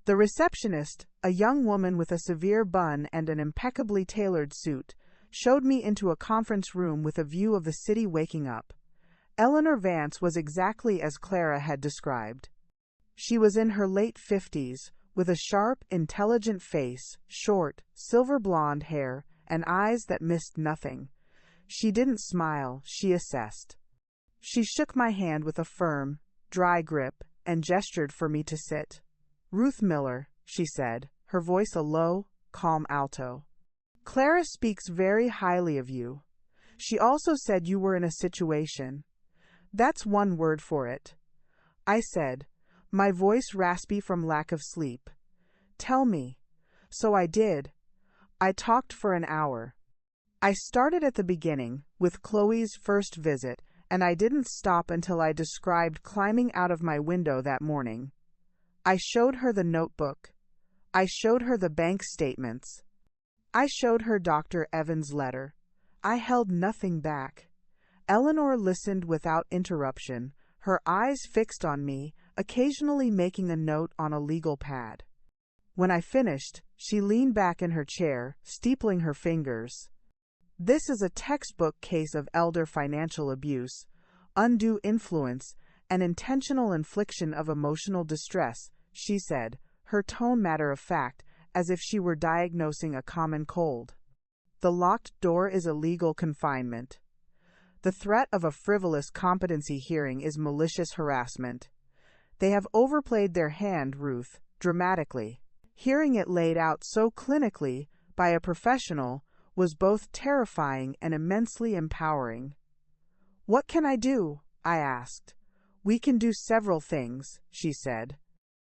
The receptionist, a young woman with a severe bun and an impeccably tailored suit, showed me into a conference room with a view of the city waking up. Eleanor Vance was exactly as Clara had described. She was in her late 50s, with a sharp, intelligent face, short, silver blonde hair, and eyes that missed nothing. She didn't smile, she assessed. She shook my hand with a firm, dry grip, and gestured for me to sit. "Ruth Miller," she said, her voice a low, calm alto. "Clara speaks very highly of you. She also said you were in a situation. That's one word for it." I said, my voice raspy from lack of sleep. "Tell me." So I did. I talked for an hour. I started at the beginning, with Chloe's first visit, and I didn't stop until I described climbing out of my window that morning. I showed her the notebook. I showed her the bank statements. I showed her Dr. Evans' letter. I held nothing back. Eleanor listened without interruption, her eyes fixed on me, occasionally making a note on a legal pad. When I finished, she leaned back in her chair, steepling her fingers. "This is a textbook case of elder financial abuse, undue influence, and intentional infliction of emotional distress," she said, her tone matter-of-fact, as if she were diagnosing a common cold. "The locked door is illegal confinement. The threat of a frivolous competency hearing is malicious harassment. They have overplayed their hand, Ruth, dramatically." Hearing it laid out so clinically by a professional was both terrifying and immensely empowering. "What can I do?" I asked. "We can do several things," she said.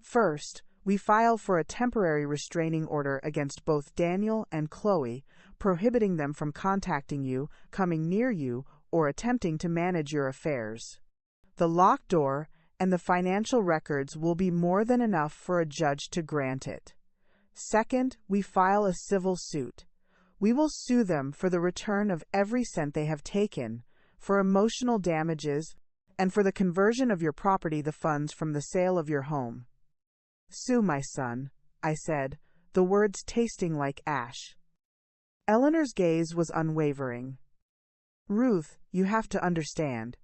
"First, we file for a temporary restraining order against both Daniel and Chloe, prohibiting them from contacting you, coming near you, or attempting to manage your affairs. The locked door and the financial records will be more than enough for a judge to grant it. Second, we file a civil suit. We will sue them for the return of every cent they have taken, for emotional damages, and for the conversion of your property, the funds from the sale of your home." "Sue, my son," I said, the words tasting like ash. Eleanor's gaze was unwavering. "Ruth, you have to understand.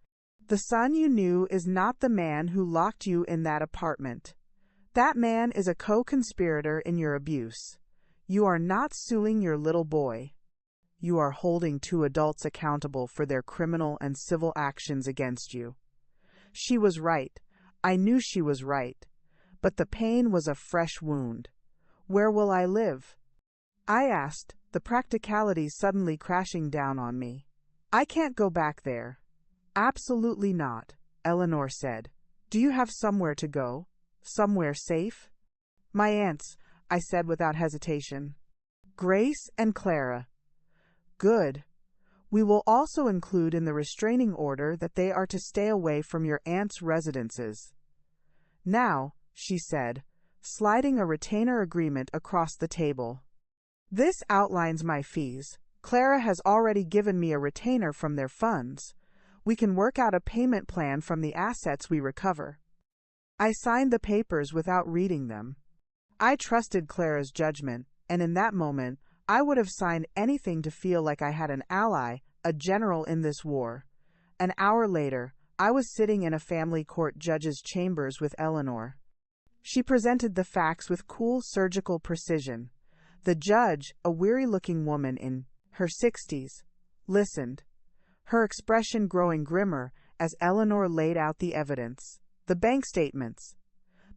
The son you knew is not the man who locked you in that apartment. That man is a co-conspirator in your abuse. You are not suing your little boy. You are holding 2 adults accountable for their criminal and civil actions against you." She was right. I knew she was right. But the pain was a fresh wound. Where will I live? I asked, the practicalities suddenly crashing down on me. "I can't go back there." "Absolutely not," Eleanor said. "Do you have somewhere to go? Somewhere safe?" "My aunts," I said without hesitation. "Grace and Clara." "Good. We will also include in the restraining order that they are to stay away from your aunts' residences." "Now," she said, sliding a retainer agreement across the table. "This outlines my fees. Clara has already given me a retainer from their funds. We can work out a payment plan from the assets we recover." I signed the papers without reading them. I trusted Clara's judgment, and in that moment, I would have signed anything to feel like I had an ally, a general in this war. An hour later, I was sitting in a family court judge's chambers with Eleanor. She presented the facts with cool surgical precision. The judge, a weary-looking woman in her 60s, listened, her expression growing grimmer as Eleanor laid out the evidence. The bank statements,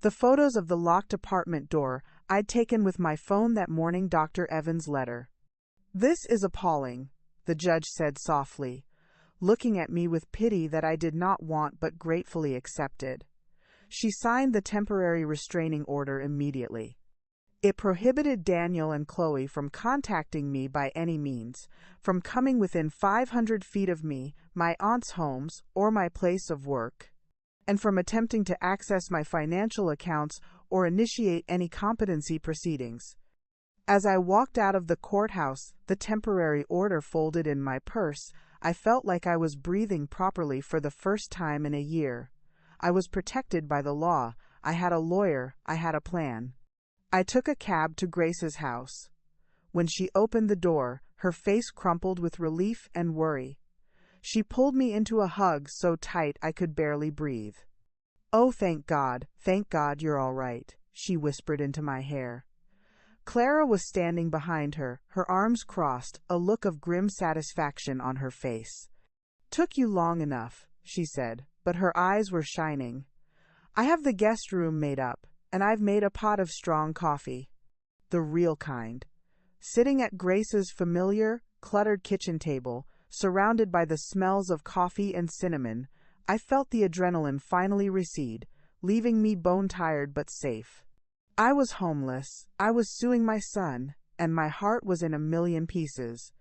the photos of the locked apartment door I'd taken with my phone that morning, Dr. Evans' letter. "This is appalling," the judge said softly, looking at me with pity that I did not want but gratefully accepted. She signed the temporary restraining order immediately. It prohibited Daniel and Chloe from contacting me by any means, from coming within 500 feet of me, my aunt's homes, or my place of work, and from attempting to access my financial accounts or initiate any competency proceedings. As I walked out of the courthouse, the temporary order folded in my purse, I felt like I was breathing properly for the first time in a year. I was protected by the law. I had a lawyer. I had a plan. I took a cab to Grace's house. When she opened the door, her face crumpled with relief and worry. She pulled me into a hug so tight I could barely breathe. "Oh, thank God you're all right," she whispered into my hair. Clara was standing behind her, her arms crossed, a look of grim satisfaction on her face. "Took you long enough," she said, but her eyes were shining. "I have the guest room made up, and I've made a pot of strong coffee. The real kind." Sitting at Grace's familiar, cluttered kitchen table, surrounded by the smells of coffee and cinnamon, I felt the adrenaline finally recede, leaving me bone-tired but safe. I was homeless, I was suing my son, and my heart was in a million pieces.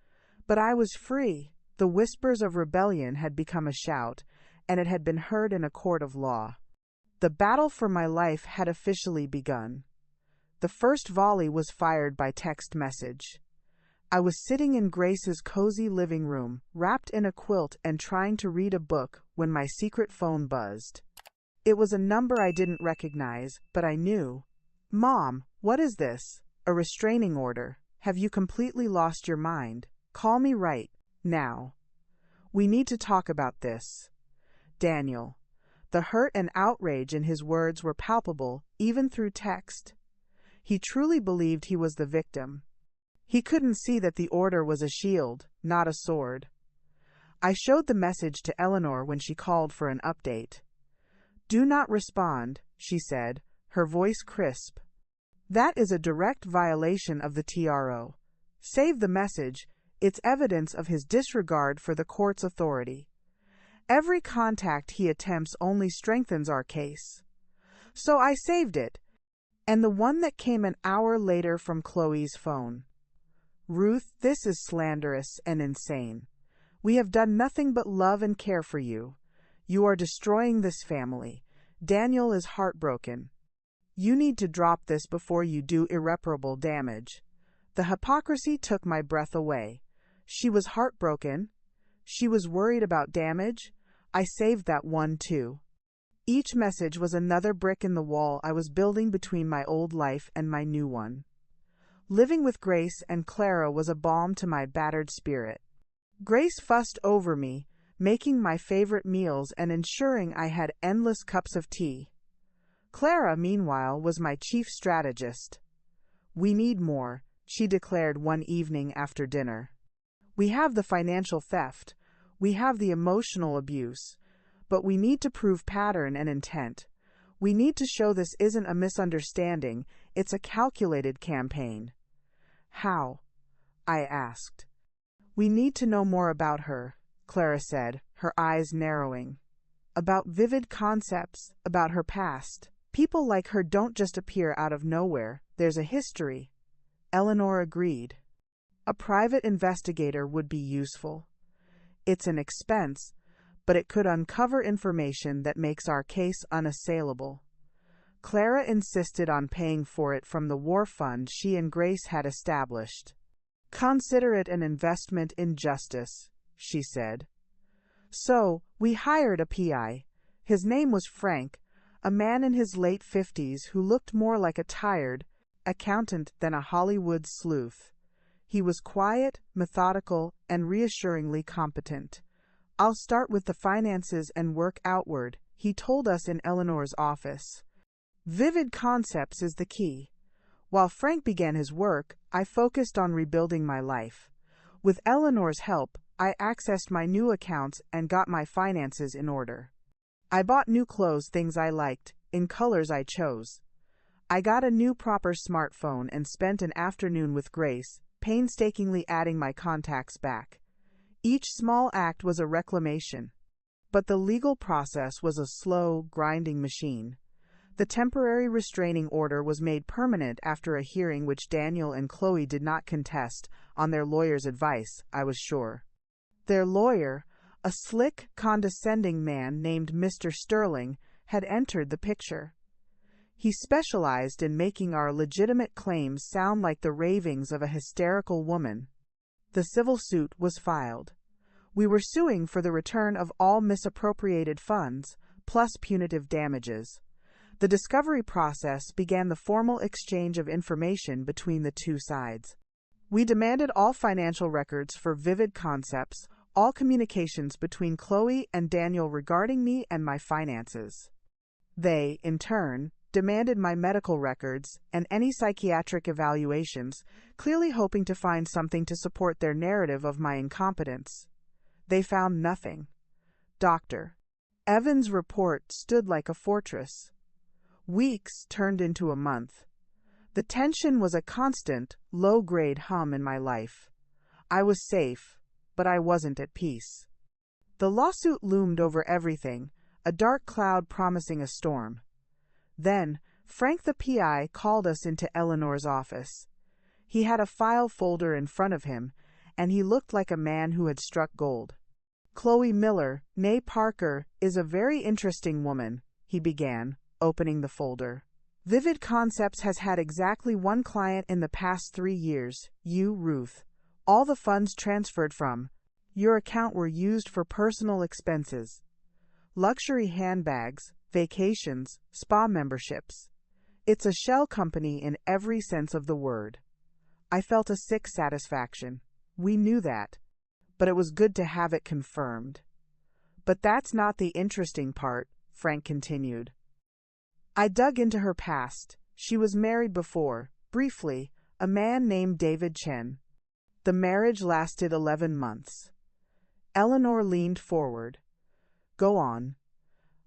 But I was free. The whispers of rebellion had become a shout, and it had been heard in a court of law. The battle for my life had officially begun. The first volley was fired by text message. I was sitting in Grace's cozy living room, wrapped in a quilt and trying to read a book when my secret phone buzzed. It was a number I didn't recognize, but I knew. "Mom, what is this? A restraining order. Have you completely lost your mind? Call me right now. We need to talk about this." Daniel. The hurt and outrage in his words were palpable, even through text. He truly believed he was the victim. He couldn't see that the order was a shield, not a sword. I showed the message to Eleanor when she called for an update. "Do not respond," she said, her voice crisp. "That is a direct violation of the TRO. Save the message. It's evidence of his disregard for the court's authority. Every contact he attempts only strengthens our case." So I saved it, and the one that came an hour later from Chloe's phone. "Ruth, this is slanderous and insane. We have done nothing but love and care for you. You are destroying this family. Daniel is heartbroken. You need to drop this before you do irreparable damage." The hypocrisy took my breath away. She was heartbroken. She was worried about damage. I saved that one too. Each message was another brick in the wall I was building between my old life and my new one. Living with Grace and Clara was a balm to my battered spirit. Grace fussed over me, making my favorite meals and ensuring I had endless cups of tea. Clara, meanwhile, was my chief strategist. "We need more," she declared one evening after dinner. "We have the financial theft. We have the emotional abuse. But we need to prove pattern and intent. We need to show this isn't a misunderstanding, it's a calculated campaign." "How?" I asked. "We need to know more about her," Clara said, her eyes narrowing. "About vivid concepts, about her past. People like her don't just appear out of nowhere. There's a history." Eleanor agreed. "A private investigator would be useful. It's an expense, but it could uncover information that makes our case unassailable." Clara insisted on paying for it from the war fund she and Grace had established. "Consider it an investment in justice," she said. So, we hired a PI. His name was Frank, a man in his late 50s who looked more like a tired accountant than a Hollywood sleuth. He was quiet, methodical, and reassuringly competent. "I'll start with the finances and work outward," he told us in Eleanor's office. "Vivid concepts is the key." While Frank began his work, I focused on rebuilding my life. With Eleanor's help, I accessed my new accounts and got my finances in order. I bought new clothes, things I liked, in colors I chose. I got a new proper smartphone and spent an afternoon with Grace, painstakingly adding my contacts back. Each small act was a reclamation. But the legal process was a slow, grinding machine. The temporary restraining order was made permanent after a hearing which Daniel and Chloe did not contest, on their lawyer's advice, I was sure. Their lawyer, a slick, condescending man named Mr. Sterling, had entered the picture. He specialized in making our legitimate claims sound like the ravings of a hysterical woman. The civil suit was filed. We were suing for the return of all misappropriated funds, plus punitive damages. The discovery process began the formal exchange of information between the two sides. We demanded all financial records for Vivid Concepts, all communications between Chloe and Daniel regarding me and my finances. They, in turn, demanded my medical records and any psychiatric evaluations, clearly hoping to find something to support their narrative of my incompetence. They found nothing. Dr. Evans' report stood like a fortress. Weeks turned into a month. The tension was a constant, low-grade hum in my life. I was safe, but I wasn't at peace. The lawsuit loomed over everything, a dark cloud promising a storm. Then, Frank the PI called us into Eleanor's office. He had a file folder in front of him, and he looked like a man who had struck gold. Chloe Miller, née Parker, is a very interesting woman, he began, opening the folder. Vivid Concepts has had exactly one client in the past 3 years, you, Ruth. All the funds transferred from your account were used for personal expenses. Luxury handbags, vacations, spa memberships. It's a shell company in every sense of the word. I felt a sick satisfaction. We knew that, but it was good to have it confirmed. But that's not the interesting part, Frank continued. I dug into her past. She was married before, briefly, a man named David Chen. The marriage lasted 11 months. Eleanor leaned forward. Go on.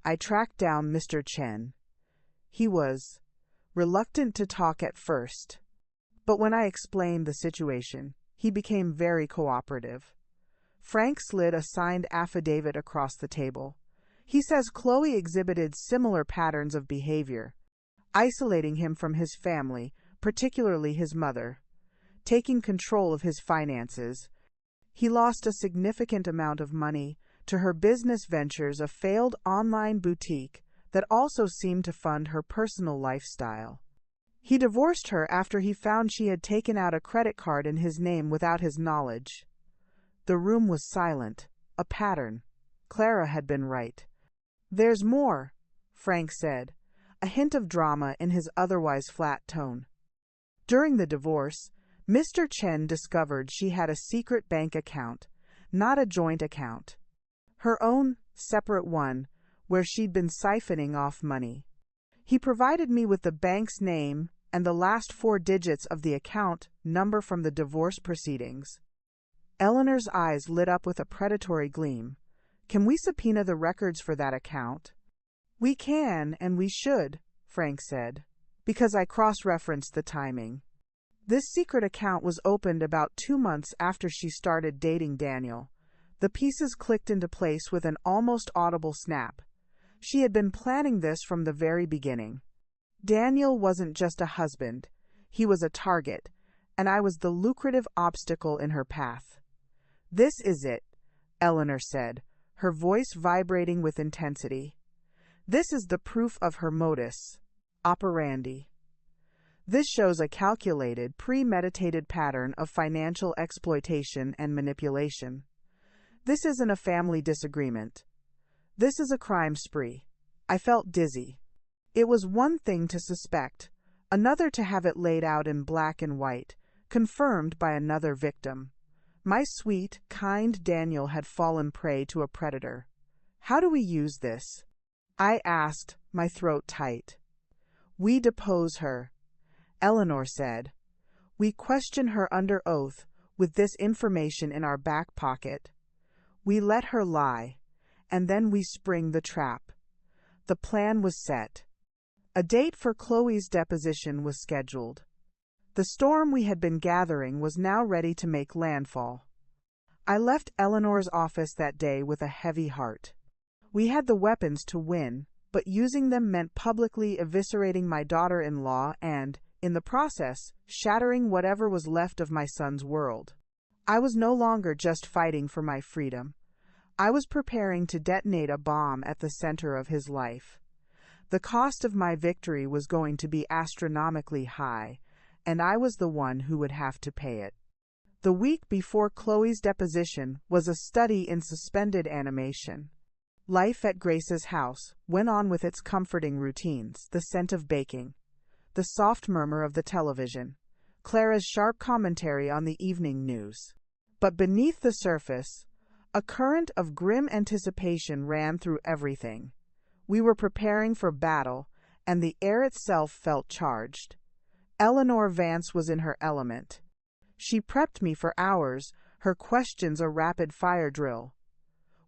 I tracked down Mr. Chen. He was reluctant to talk at first, but when I explained the situation, he became very cooperative. Frank slid a signed affidavit across the table. He says Chloe exhibited similar patterns of behavior, isolating him from his family, particularly his mother, taking control of his finances. He lost a significant amount of money to her business ventures, a failed online boutique that also seemed to fund her personal lifestyle. He divorced her after he found she had taken out a credit card in his name without his knowledge. The room was silent, a pattern. Clara had been right. There's more, Frank said, a hint of drama in his otherwise flat tone. During the divorce, Mr. Chen discovered she had a secret bank account, not a joint account. Her own, separate one, where she'd been siphoning off money. He provided me with the bank's name and the last 4 digits of the account number from the divorce proceedings. Eleanor's eyes lit up with a predatory gleam. Can we subpoena the records for that account? We can, and we should, Frank said, because I cross-referenced the timing. This secret account was opened about 2 months after she started dating Daniel. The pieces clicked into place with an almost audible snap. She had been planning this from the very beginning. Daniel wasn't just a husband. He was a target, and I was the lucrative obstacle in her path. This is it, Eleanor said, her voice vibrating with intensity. This is the proof of her modus operandi. This shows a calculated, premeditated pattern of financial exploitation and manipulation. This isn't a family disagreement. This is a crime spree. I felt dizzy. It was one thing to suspect, another to have it laid out in black and white, confirmed by another victim. My sweet, kind Daniel had fallen prey to a predator. How do we use this? I asked, my throat tight. We depose her, Eleanor said. We question her under oath, with this information in our back pocket. We let her lie, and then we spring the trap. The plan was set. A date for Chloe's deposition was scheduled. The storm we had been gathering was now ready to make landfall. I left Eleanor's office that day with a heavy heart. We had the weapons to win, but using them meant publicly eviscerating my daughter-in-law and, in the process, shattering whatever was left of my son's world. I was no longer just fighting for my freedom. I was preparing to detonate a bomb at the center of his life. The cost of my victory was going to be astronomically high, and I was the one who would have to pay it. The week before Chloe's deposition was a study in suspended animation. Life at Grace's house went on with its comforting routines, the scent of baking, the soft murmur of the television, Clara's sharp commentary on the evening news. But beneath the surface, a current of grim anticipation ran through everything. We were preparing for battle, and the air itself felt charged. Eleanor Vance was in her element. She prepped me for hours, her questions a rapid-fire drill.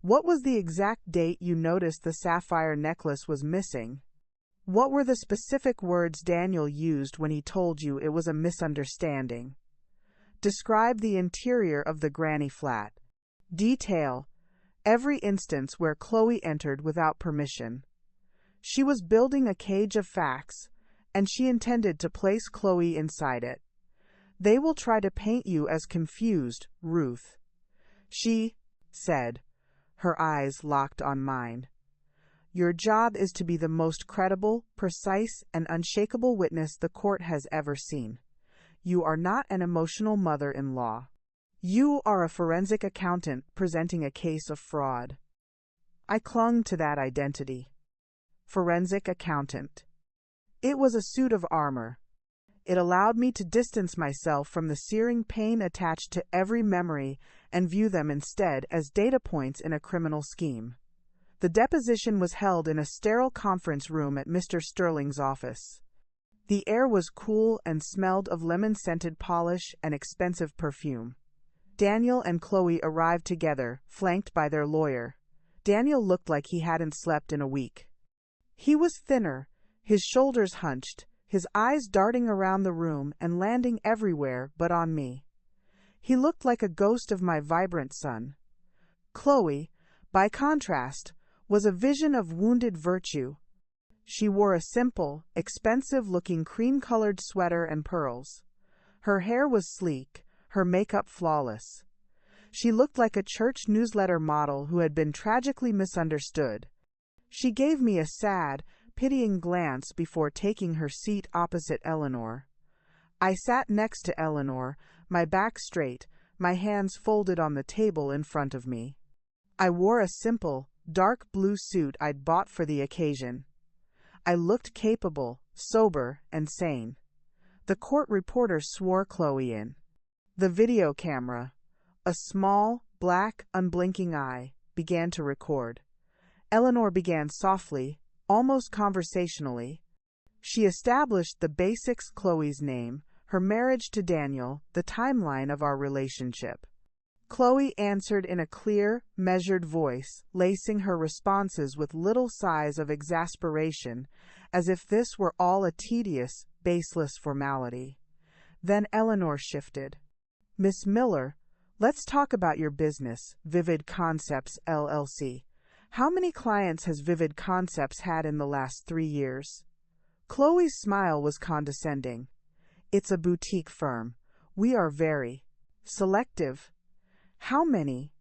What was the exact date you noticed the sapphire necklace was missing? What were the specific words Daniel used when he told you it was a misunderstanding? Describe the interior of the granny flat. Detail every instance where Chloe entered without permission. She was building a cage of facts, and she intended to place Chloe inside it. They will try to paint you as confused, Ruth. She said, her eyes locked on mine. Your job is to be the most credible, precise, and unshakable witness the court has ever seen. You are not an emotional mother-in-law. You are a forensic accountant presenting a case of fraud. I clung to that identity. Forensic accountant. It was a suit of armor. It allowed me to distance myself from the searing pain attached to every memory and view them instead as data points in a criminal scheme. The deposition was held in a sterile conference room at Mr. Sterling's office. The air was cool and smelled of lemon-scented polish and expensive perfume. Daniel and Chloe arrived together, flanked by their lawyer. Daniel looked like he hadn't slept in a week. He was thinner, his shoulders hunched, his eyes darting around the room and landing everywhere but on me. He looked like a ghost of my vibrant son. Chloe, by contrast, was a vision of wounded virtue. She wore a simple, expensive-looking cream-colored sweater and pearls. Her hair was sleek, her makeup flawless. She looked like a church newsletter model who had been tragically misunderstood. She gave me a sad, pitying glance before taking her seat opposite Eleanor. I sat next to Eleanor, my back straight, my hands folded on the table in front of me. I wore a simple, dark blue suit I'd bought for the occasion. I looked capable, sober, and sane. The court reporter swore Chloe in. The video camera, a small, black, unblinking eye, began to record. Eleanor began softly, almost conversationally. She established the basics: Chloe's name, her marriage to Daniel, the timeline of our relationship. Chloe answered in a clear, measured voice, lacing her responses with little sighs of exasperation, as if this were all a tedious, baseless formality. Then Eleanor shifted. Miss Miller, let's talk about your business, Vivid Concepts, LLC. How many clients has Vivid Concepts had in the last 3 years? Chloe's smile was condescending. It's a boutique firm. We are very selective. How many?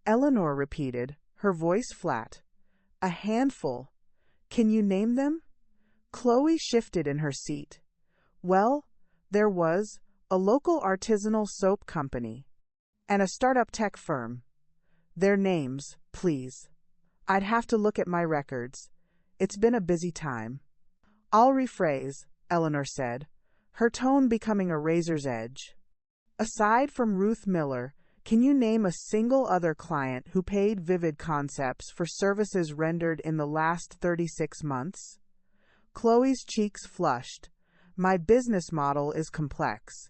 Eleanor repeated, her voice flat. A handful. Can you name them? Chloe shifted in her seat. Well, there was a local artisanal soap company and a startup tech firm. Their names, please. I'd have to look at my records. It's been a busy time. I'll rephrase, Eleanor said, her tone becoming a razor's edge. Aside from Ruth Miller, can you name a single other client who paid Vivid Concepts for services rendered in the last 36 months? Chloe's cheeks flushed. My business model is complex.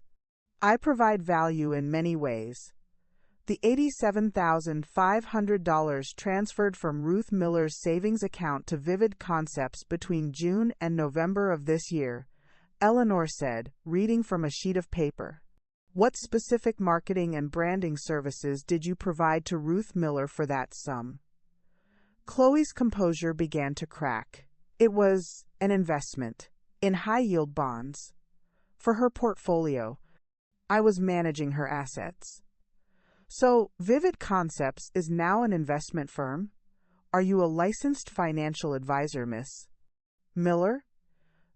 I provide value in many ways. The $87,500 transferred from Ruth Miller's savings account to Vivid Concepts between June and November of this year, Eleanor said, reading from a sheet of paper. What specific marketing and branding services did you provide to Ruth Miller for that sum? Chloe's composure began to crack. It was an investment in high-yield bonds. For her portfolio, I was managing her assets. So, Vivid Concepts is now an investment firm? Are you a licensed financial advisor, Miss Miller?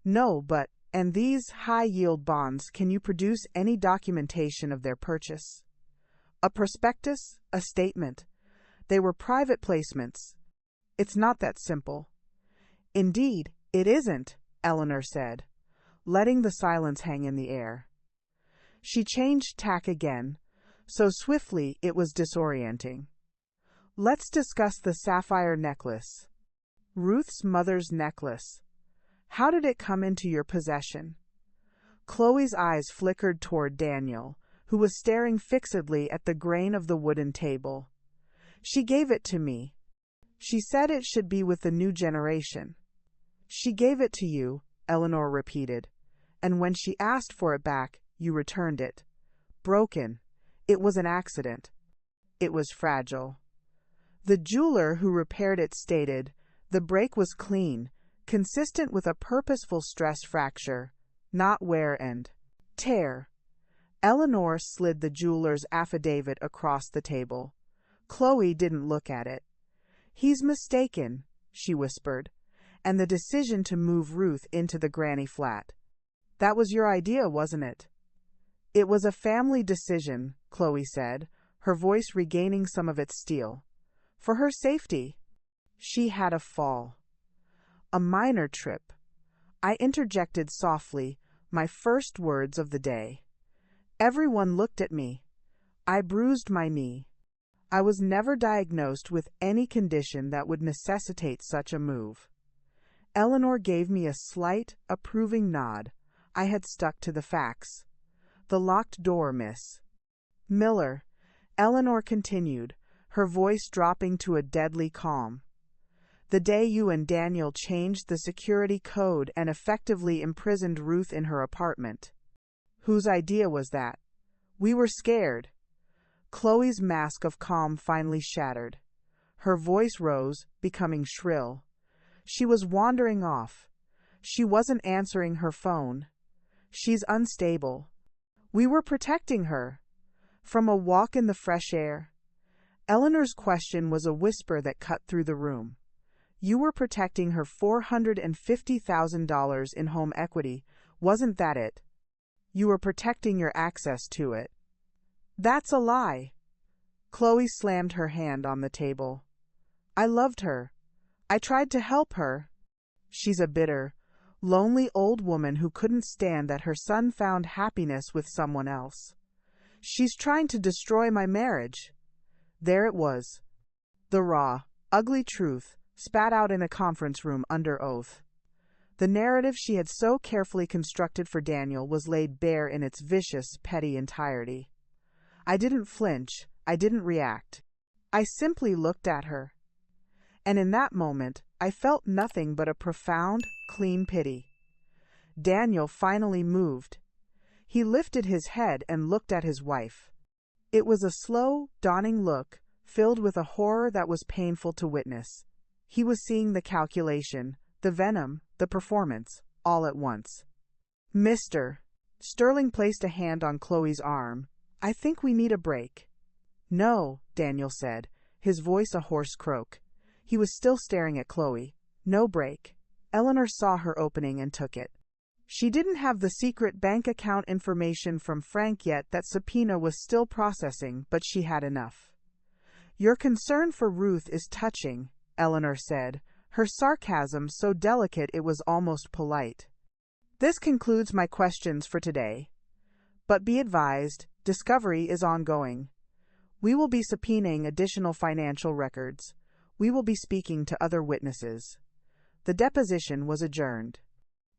No, but, and these high-yield bonds, can you produce any documentation of their purchase? A prospectus? A statement? They were private placements. It's not that simple. Indeed, it isn't, Eleanor said, letting the silence hang in the air. She changed tack again, so swiftly it was disorienting. Let's discuss the sapphire necklace. Ruth's mother's necklace. How did it come into your possession? Chloe's eyes flickered toward Daniel, who was staring fixedly at the grain of the wooden table. She gave it to me. She said it should be with the new generation. She gave it to you, Eleanor repeated, and when she asked for it back, you returned it. Broken. It was an accident. It was fragile. The jeweler who repaired it stated, the break was clean, consistent with a purposeful stress fracture, not wear and tear. Eleanor slid the jeweler's affidavit across the table. Chloe didn't look at it. He's mistaken, she whispered, and the decision to move Ruth into the granny flat. That was your idea, wasn't it? It was a family decision, Chloe said, her voice regaining some of its steel. For her safety. She had a fall. A minor trip. I interjected softly, my first words of the day. Everyone looked at me. I bruised my knee. I was never diagnosed with any condition that would necessitate such a move. Eleanor gave me a slight, approving nod. I had stuck to the facts. The locked door, Miss Miller, Eleanor continued, her voice dropping to a deadly calm. The day you and Daniel changed the security code and effectively imprisoned Ruth in her apartment. Whose idea was that? We were scared. Chloe's mask of calm finally shattered. Her voice rose, becoming shrill. She was wandering off. She wasn't answering her phone. She's unstable. We were protecting her. From a walk in the fresh air. Eleanor's question was a whisper that cut through the room. You were protecting her $450,000 in home equity, wasn't that it? You were protecting your access to it. That's a lie. Chloe slammed her hand on the table. I loved her. I tried to help her. She's a bitter, lonely old woman who couldn't stand that her son found happiness with someone else. She's trying to destroy my marriage. There it was. The raw, ugly truth, spat out in a conference room under oath. The narrative she had so carefully constructed for Daniel was laid bare in its vicious, petty entirety. I didn't flinch. I didn't react. I simply looked at her. And in that moment, I felt nothing but a profound, clean pity. Daniel finally moved. He lifted his head and looked at his wife. It was a slow, dawning look, filled with a horror that was painful to witness. He was seeing the calculation, the venom, the performance, all at once. Mr. Sterling placed a hand on Chloe's arm. I think we need a break. No, Daniel said, his voice a hoarse croak. He was still staring at Chloe. No break. Eleanor saw her opening and took it. She didn't have the secret bank account information from Frank yet. That subpoena was still processing, but she had enough. Your concern for Ruth is touching, Eleanor said, her sarcasm so delicate it was almost polite. This concludes my questions for today. But be advised, discovery is ongoing. We will be subpoenaing additional financial records. We will be speaking to other witnesses. The deposition was adjourned.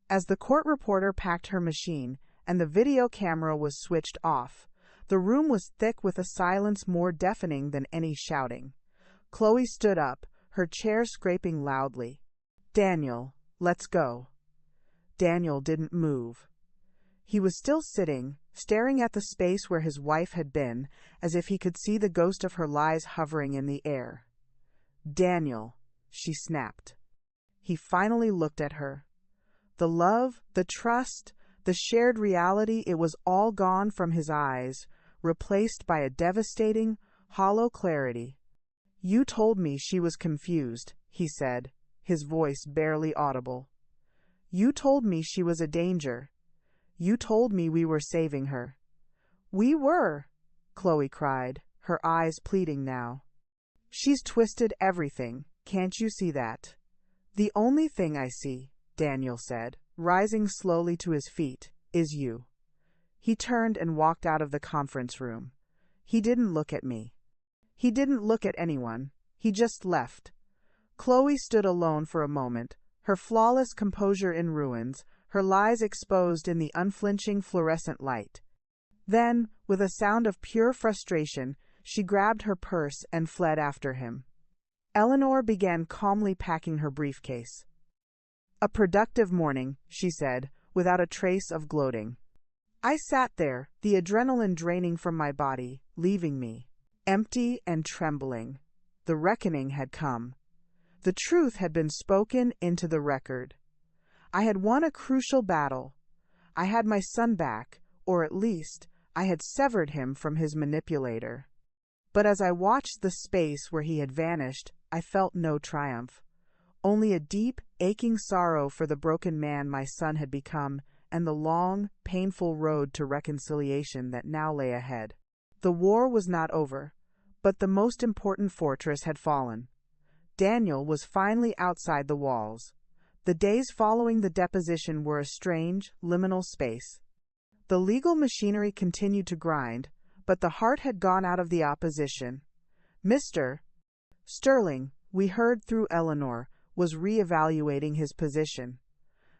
As the court reporter packed her machine, and the video camera was switched off. The room was thick with a silence more deafening than any shouting. Chloe stood up, her chair scraping loudly. "Daniel, let's go." Daniel didn't move. He was still sitting, staring at the space where his wife had been, as if he could see the ghost of her lies hovering in the air. "Daniel," she snapped. He finally looked at her. The love, the trust, the shared reality, it was all gone from his eyes, replaced by a devastating, hollow clarity. "You told me she was confused," he said, his voice barely audible. "You told me she was a danger. You told me we were saving her." "We were," Chloe cried, her eyes pleading now. "She's twisted everything. Can't you see that?" "The only thing I see," Daniel said, rising slowly to his feet, "is you." He turned and walked out of the conference room. He didn't look at me. He didn't look at anyone. He just left. Chloe stood alone for a moment, her flawless composure in ruins, her lies exposed in the unflinching fluorescent light. Then, with a sound of pure frustration, she grabbed her purse and fled after him. Eleanor began calmly packing her briefcase. "A productive morning," she said, without a trace of gloating. I sat there, the adrenaline draining from my body, leaving me empty and trembling. The reckoning had come. The truth had been spoken into the record. I had won a crucial battle. I had my son back, or at least, I had severed him from his manipulator. But as I watched the space where he had vanished, I felt no triumph. Only a deep, aching sorrow for the broken man my son had become, and the long, painful road to reconciliation that now lay ahead. The war was not over, but the most important fortress had fallen. Daniel was finally outside the walls. The days following the deposition were a strange, liminal space. The legal machinery continued to grind, but the heart had gone out of the opposition. Mr. Sterling, we heard through Eleanor, was re-evaluating his position.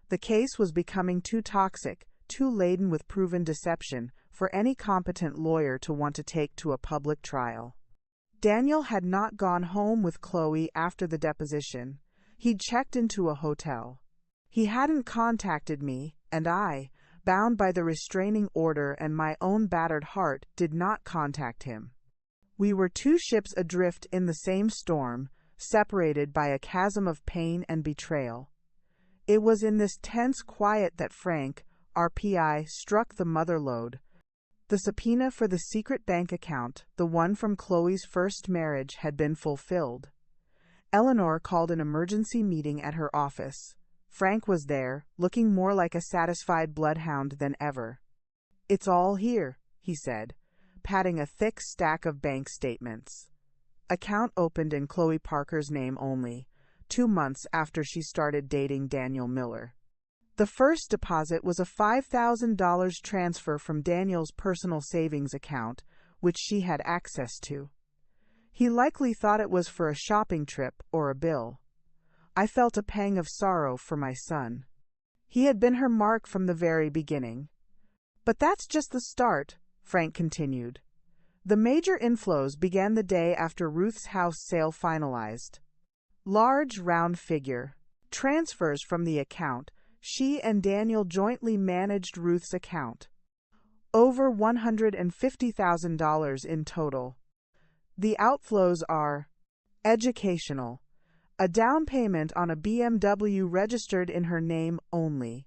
The case was becoming too toxic, too laden with proven deception, for any competent lawyer to want to take to a public trial. Daniel had not gone home with Chloe after the deposition. He'd checked into a hotel. He hadn't contacted me, and I, bound by the restraining order and my own battered heart, did not contact him. We were two ships adrift in the same storm, separated by a chasm of pain and betrayal. It was in this tense quiet that Frank, our PI, struck the mother lode. The subpoena for the secret bank account, the one from Chloe's first marriage, had been fulfilled. Eleanor called an emergency meeting at her office. Frank was there, looking more like a satisfied bloodhound than ever. "It's all here," he said, patting a thick stack of bank statements. Account opened in Chloe Parker's name only, 2 months after she started dating Daniel Miller. The first deposit was a $5,000 transfer from Daniel's personal savings account, which she had access to. He likely thought it was for a shopping trip or a bill. I felt a pang of sorrow for my son. He had been her mark from the very beginning. "But that's just the start," Frank continued. "The major inflows began the day after Ruth's house sale finalized. Large round figure. Transfers from the account. She and Daniel jointly managed Ruth's account. Over $150,000 in total. The outflows are educational. A down payment on a BMW registered in her name only.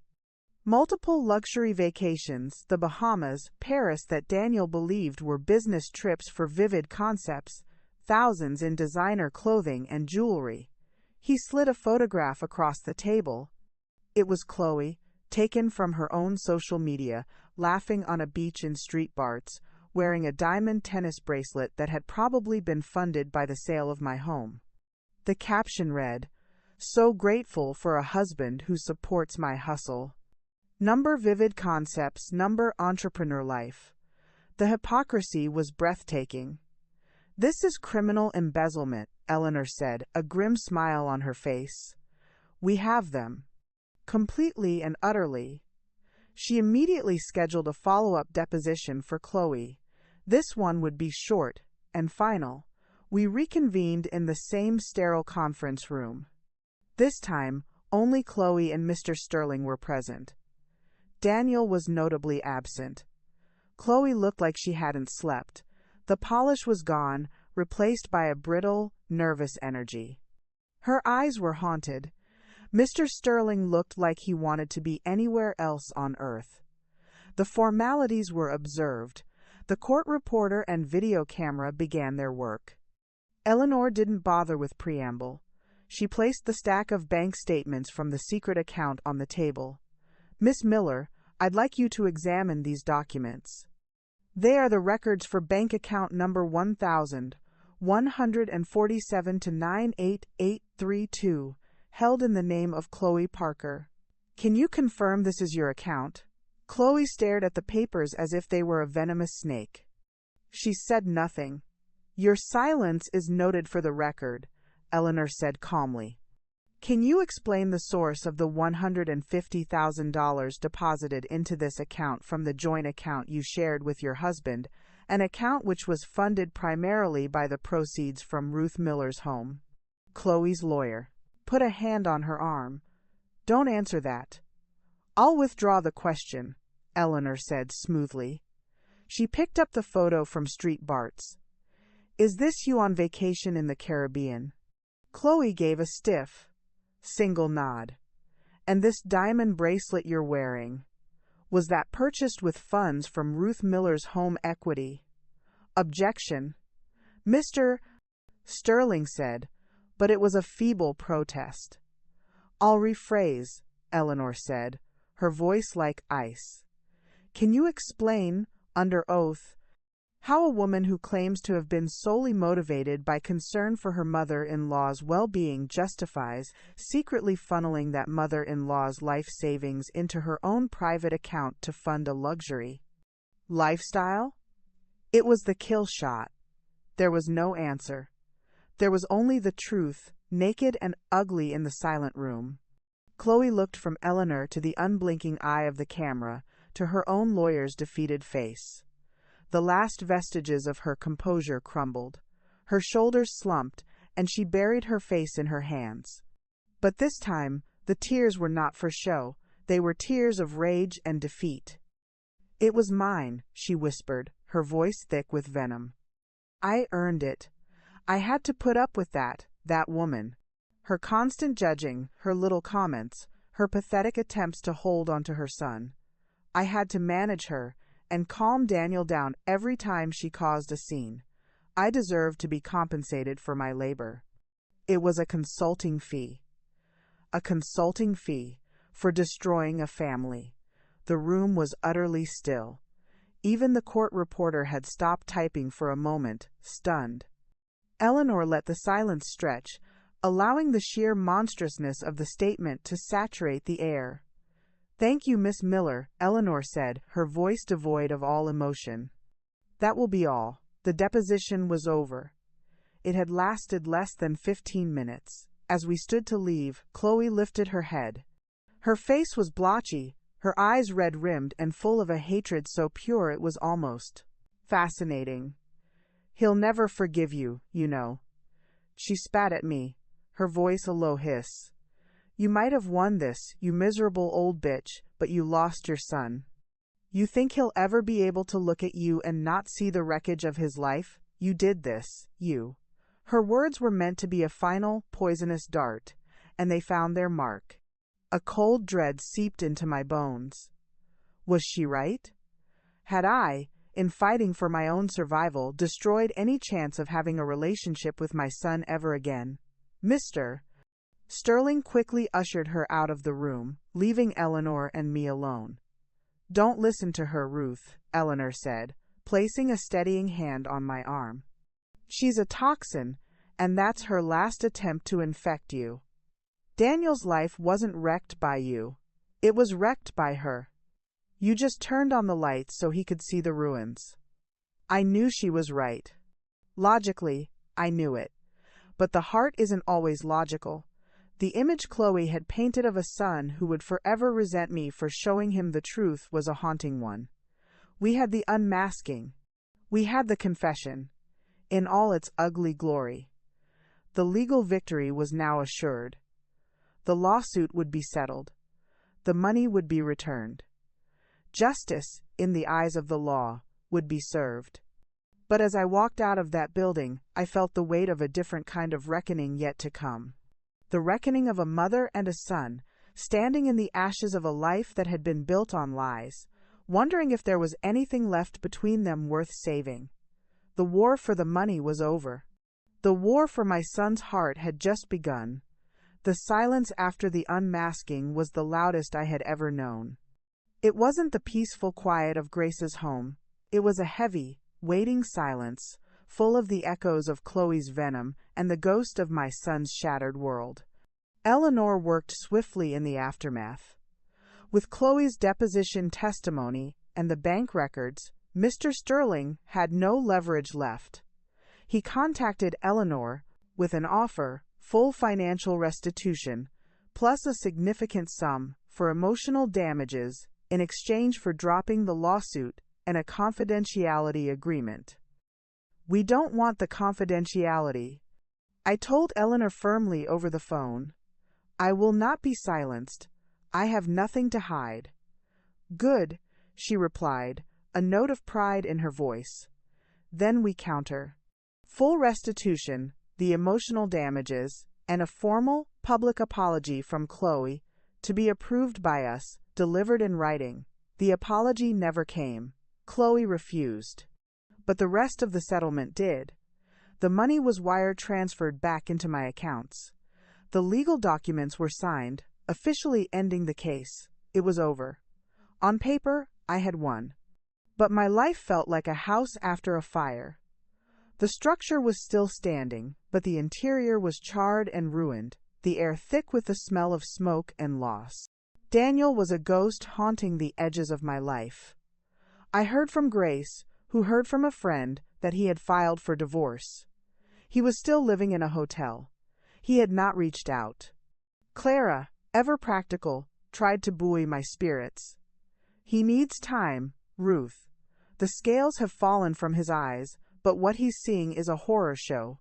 Multiple luxury vacations, the Bahamas, Paris, that Daniel believed were business trips for Vivid Concepts, thousands in designer clothing and jewelry." He slid a photograph across the table. It was Chloe, taken from her own social media, laughing on a beach in Street Barts, wearing a diamond tennis bracelet that had probably been funded by the sale of my home. The caption read, "So grateful for a husband who supports my hustle. Number Vivid Concepts, number Entrepreneur Life." The hypocrisy was breathtaking. "This is criminal embezzlement," Eleanor said, a grim smile on her face. "We have them. Completely and utterly." She immediately scheduled a follow-up deposition for Chloe. This one would be short and final. We reconvened in the same sterile conference room. This time, only Chloe and Mr. Sterling were present. Daniel was notably absent. Chloe looked like she hadn't slept. The polish was gone, replaced by a brittle, nervous energy. Her eyes were haunted. Mr. Sterling looked like he wanted to be anywhere else on earth. The formalities were observed. The court reporter and video camera began their work. Eleanor didn't bother with preamble. She placed the stack of bank statements from the secret account on the table. "Miss Miller, I'd like you to examine these documents. They are the records for bank account number 1,147 to 98832, held in the name of Chloe Parker. Can you confirm this is your account?" Chloe stared at the papers as if they were a venomous snake. She said nothing. "Your silence is noted for the record," Eleanor said calmly. "Can you explain the source of the $150,000 deposited into this account from the joint account you shared with your husband, an account which was funded primarily by the proceeds from Ruth Miller's home?" Chloe's lawyer put a hand on her arm. "Don't answer that." "I'll withdraw the question," Eleanor said smoothly. She picked up the photo from Street Bart's. "Is this you on vacation in the Caribbean?" Chloe gave a stiff, single nod. "And this diamond bracelet you're wearing, was that purchased with funds from Ruth Miller's home equity?" "Objection," Mr. Sterling said, but it was a feeble protest. "I'll rephrase," Eleanor said, her voice like ice. "Can you explain, under oath, how a woman who claims to have been solely motivated by concern for her mother-in-law's well-being justifies secretly funneling that mother-in-law's life savings into her own private account to fund a luxury lifestyle?" It was the kill shot. There was no answer. There was only the truth, naked and ugly in the silent room. Chloe looked from Eleanor to the unblinking eye of the camera, to her own lawyer's defeated face. The last vestiges of her composure crumbled. Her shoulders slumped, and she buried her face in her hands. But this time, the tears were not for show. They were tears of rage and defeat. "It was mine," she whispered, her voice thick with venom. "I earned it. I had to put up with that woman. Her constant judging, her little comments, her pathetic attempts to hold onto her son. I had to manage her and calm Daniel down every time she caused a scene. I deserved to be compensated for my labor. It was a consulting fee. A consulting fee for destroying a family." The room was utterly still. Even the court reporter had stopped typing for a moment, stunned. Eleanor let the silence stretch, allowing the sheer monstrousness of the statement to saturate the air. "Thank you, Miss Miller," Eleanor said, her voice devoid of all emotion. "That will be all." The deposition was over. It had lasted less than 15 minutes. As we stood to leave, Chloe lifted her head. Her face was blotchy, her eyes red-rimmed and full of a hatred so pure it was almost fascinating. "He'll never forgive you, you know." She spat at me, her voice a low hiss. "You might have won this, you miserable old bitch, but you lost your son. You think he'll ever be able to look at you and not see the wreckage of his life? You did this, you." Her words were meant to be a final, poisonous dart, and they found their mark. A cold dread seeped into my bones. Was she right? Had I, in fighting for my own survival, destroyed any chance of having a relationship with my son ever again? Mr. Sterling quickly ushered her out of the room, leaving Eleanor and me alone. "Don't listen to her, Ruth," Eleanor said, placing a steadying hand on my arm. "She's a toxin, and that's her last attempt to infect you. Daniel's life wasn't wrecked by you. It was wrecked by her. You just turned on the lights so he could see the ruins." I knew she was right. Logically, I knew it. But the heart isn't always logical. The image Chloe had painted of a son who would forever resent me for showing him the truth was a haunting one. We had the unmasking. We had the confession, in all its ugly glory. The legal victory was now assured. The lawsuit would be settled. The money would be returned. Justice, in the eyes of the law, would be served. But as I walked out of that building, I felt the weight of a different kind of reckoning yet to come. The reckoning of a mother and a son, standing in the ashes of a life that had been built on lies, wondering if there was anything left between them worth saving. The war for the money was over. The war for my son's heart had just begun. The silence after the unmasking was the loudest I had ever known. It wasn't the peaceful quiet of Grace's home. It was a heavy, waiting silence, full of the echoes of Chloe's venom and the ghost of my son's shattered world. Eleanor worked swiftly in the aftermath. With Chloe's deposition testimony and the bank records, Mr. Sterling had no leverage left. He contacted Eleanor with an offer, full financial restitution, plus a significant sum for emotional damages in exchange for dropping the lawsuit and a confidentiality agreement. "We don't want the confidentiality," I told Eleanor firmly over the phone. "I will not be silenced. I have nothing to hide." "Good," she replied, a note of pride in her voice. "Then we counter. Full restitution, the emotional damages, and a formal, public apology from Chloe, to be approved by us, delivered in writing." The apology never came. Chloe refused. But the rest of the settlement did. The money was wire transferred back into my accounts. The legal documents were signed, officially ending the case. It was over. On paper, I had won. But my life felt like a house after a fire. The structure was still standing, but the interior was charred and ruined, the air thick with the smell of smoke and loss. Daniel was a ghost haunting the edges of my life. I heard from Grace, who heard from a friend, that he had filed for divorce. He was still living in a hotel. He had not reached out. Clara, ever practical, tried to buoy my spirits. "He needs time, Ruth. The scales have fallen from his eyes, but what he's seeing is a horror show.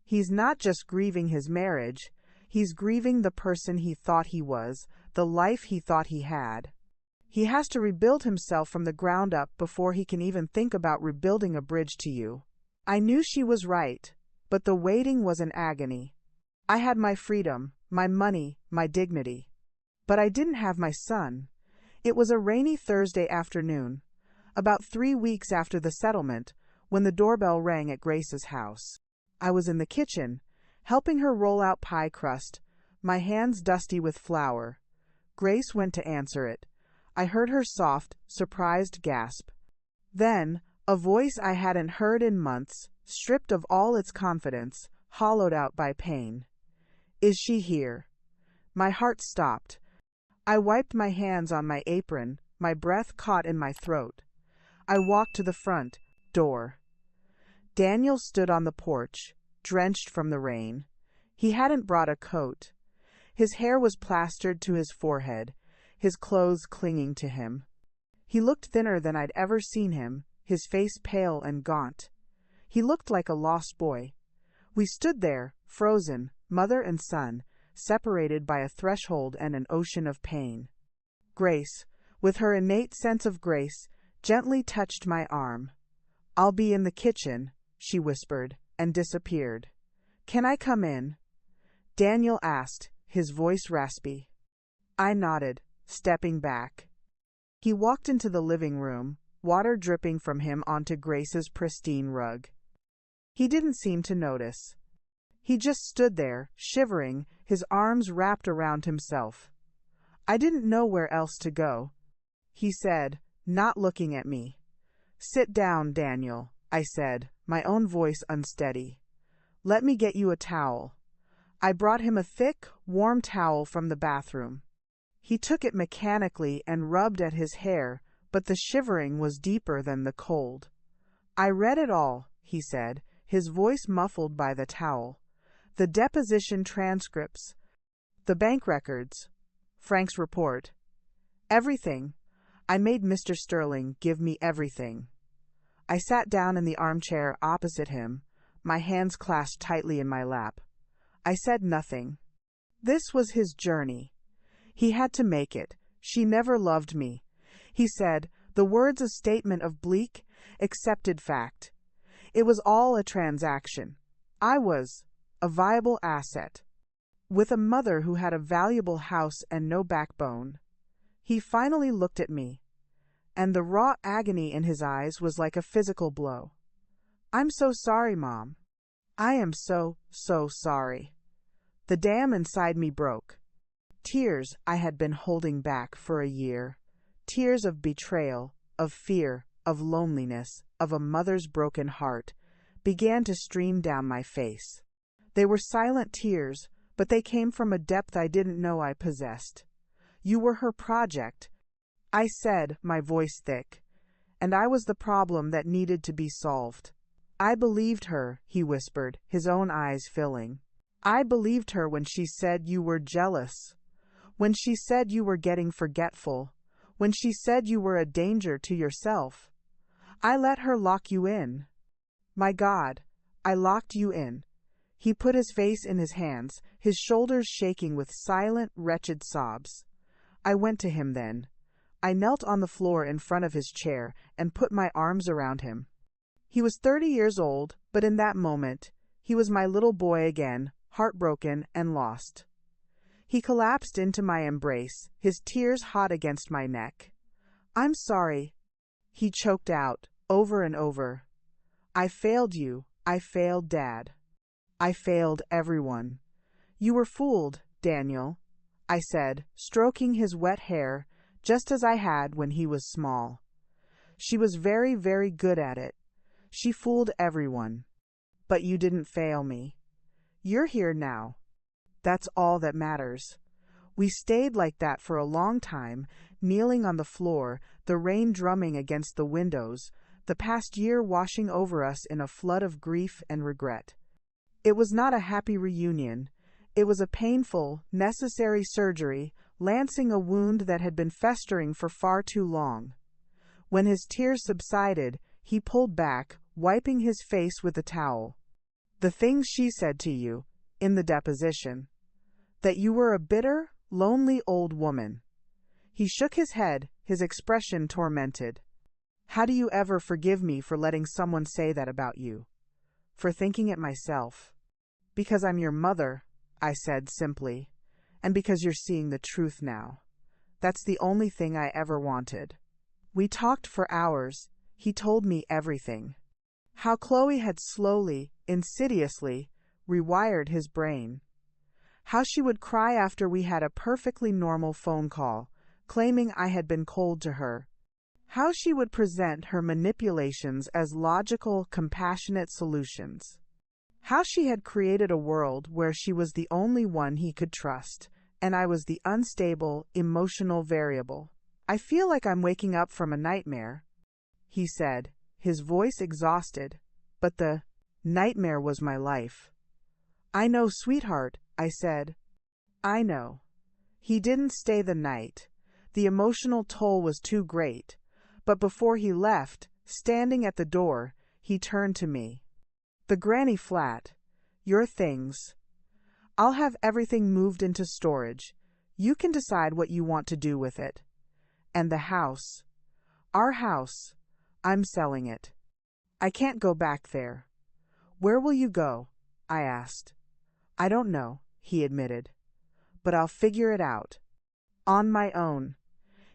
He's not just grieving his marriage, he's grieving the person he thought he was, the life he thought he had. He has to rebuild himself from the ground up before he can even think about rebuilding a bridge to you." I knew she was right, but the waiting was an agony. I had my freedom, my money, my dignity. But I didn't have my son. It was a rainy Thursday afternoon, about 3 weeks after the settlement, when the doorbell rang at Grace's house. I was in the kitchen, helping her roll out pie crust, my hands dusty with flour. Grace went to answer it. I heard her soft, surprised gasp. Then, a voice I hadn't heard in months, stripped of all its confidence, hollowed out by pain. "Is she here?" My heart stopped. I wiped my hands on my apron, my breath caught in my throat. I walked to the front door. Daniel stood on the porch, drenched from the rain. He hadn't brought a coat. His hair was plastered to his forehead, his clothes clinging to him. He looked thinner than I'd ever seen him, his face pale and gaunt. He looked like a lost boy. We stood there, frozen, mother and son, separated by a threshold and an ocean of pain. Grace, with her innate sense of grace, gently touched my arm. "I'll be in the kitchen," she whispered, and disappeared. "Can I come in?" Daniel asked, his voice raspy. I nodded, stepping back. He walked into the living room, water dripping from him onto Grace's pristine rug. He didn't seem to notice. He just stood there, shivering, his arms wrapped around himself. I didn't know where else to go. He said, not looking at me. "Sit down, Daniel," I said, my own voice unsteady. "Let me get you a towel." I brought him a thick, warm towel from the bathroom. He took it mechanically and rubbed at his hair, but the shivering was deeper than the cold. "I read it all," he said, his voice muffled by the towel. "The deposition transcripts, The bank records. Frank's report. Everything. I made Mr. Sterling give me everything. I sat down in the armchair opposite him, my hands clasped tightly in my lap. I said nothing. This was his journey. He had to make it. She never loved me. He said, the words a statement of bleak, accepted fact. It was all a transaction. I was a viable asset, with a mother who had a valuable house and no backbone. He finally looked at me, and the raw agony in his eyes was like a physical blow. I'm so sorry, Mom. I am so sorry. The dam inside me broke. Tears I had been holding back for a year. Tears of betrayal, of fear, of loneliness, of a mother's broken heart, began to stream down my face. They were silent tears, but they came from a depth I didn't know I possessed. You were her project, I said, my voice thick, and I was the problem that needed to be solved. I believed her, he whispered, his own eyes filling. I believed her when she said you were jealous, when she said you were getting forgetful, when she said you were a danger to yourself. I let her lock you in. My God, I locked you in. He put his face in his hands, his shoulders shaking with silent, wretched sobs. I went to him then. I knelt on the floor in front of his chair and put my arms around him. He was 30 years old, but in that moment, he was my little boy again, heartbroken and lost. He collapsed into my embrace, his tears hot against my neck. I'm sorry, he choked out, over and over. I failed you. I failed Dad. I failed everyone. You were fooled, Daniel, I said, stroking his wet hair, just as I had when he was small. She was very, very good at it. She fooled everyone. But you didn't fail me. You're here now. That's all that matters. We stayed like that for a long time, kneeling on the floor, the rain drumming against the windows, the past year washing over us in a flood of grief and regret. It was not a happy reunion. It was a painful, necessary surgery, lancing a wound that had been festering for far too long. When his tears subsided, he pulled back, wiping his face with a towel. The things she said to you, in the deposition. That you were a bitter, lonely old woman. He shook his head, his expression tormented. How do you ever forgive me for letting someone say that about you? For thinking it myself? Because I'm your mother, I said simply, and because you're seeing the truth now. That's the only thing I ever wanted. We talked for hours. He told me everything. How Chloe had slowly, insidiously, rewired his brain. How she would cry after we had a perfectly normal phone call, claiming I had been cold to her. How she would present her manipulations as logical, compassionate solutions. How she had created a world where she was the only one he could trust, and I was the unstable, emotional variable. I feel like I'm waking up from a nightmare, he said, his voice exhausted, but the nightmare was my life. I know, sweetheart, I said. I know. He didn't stay the night. The emotional toll was too great. But before he left, standing at the door, he turned to me. The granny flat. Your things. I'll have everything moved into storage. You can decide what you want to do with it. And the house. Our house. I'm selling it. I can't go back there. Where will you go? I asked. I don't know, he admitted. But I'll figure it out. On my own.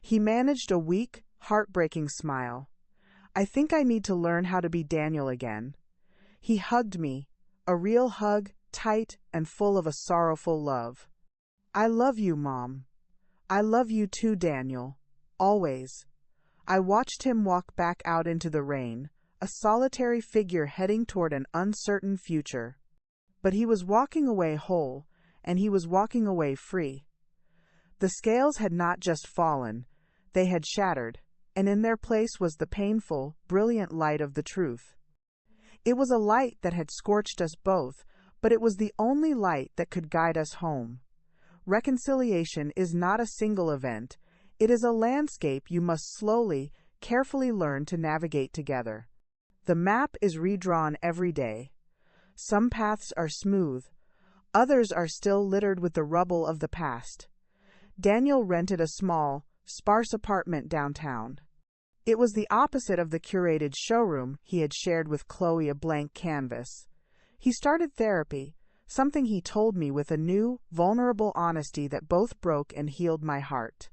He managed a weak, heartbreaking smile. I think I need to learn how to be Daniel again. He hugged me, a real hug, tight and full of a sorrowful love. I love you, Mom. I love you too, Daniel. Always. I watched him walk back out into the rain, a solitary figure heading toward an uncertain future. But he was walking away whole, and he was walking away free. The scales had not just fallen, they had shattered, and in their place was the painful, brilliant light of the truth. It was a light that had scorched us both, but it was the only light that could guide us home. Reconciliation is not a single event. It is a landscape you must slowly, carefully learn to navigate together. The map is redrawn every day. Some paths are smooth. Others are still littered with the rubble of the past. Daniel rented a small, sparse apartment downtown. It was the opposite of the curated showroom he had shared with Chloe, a blank canvas. He started therapy, something he told me with a new, vulnerable honesty that both broke and healed my heart.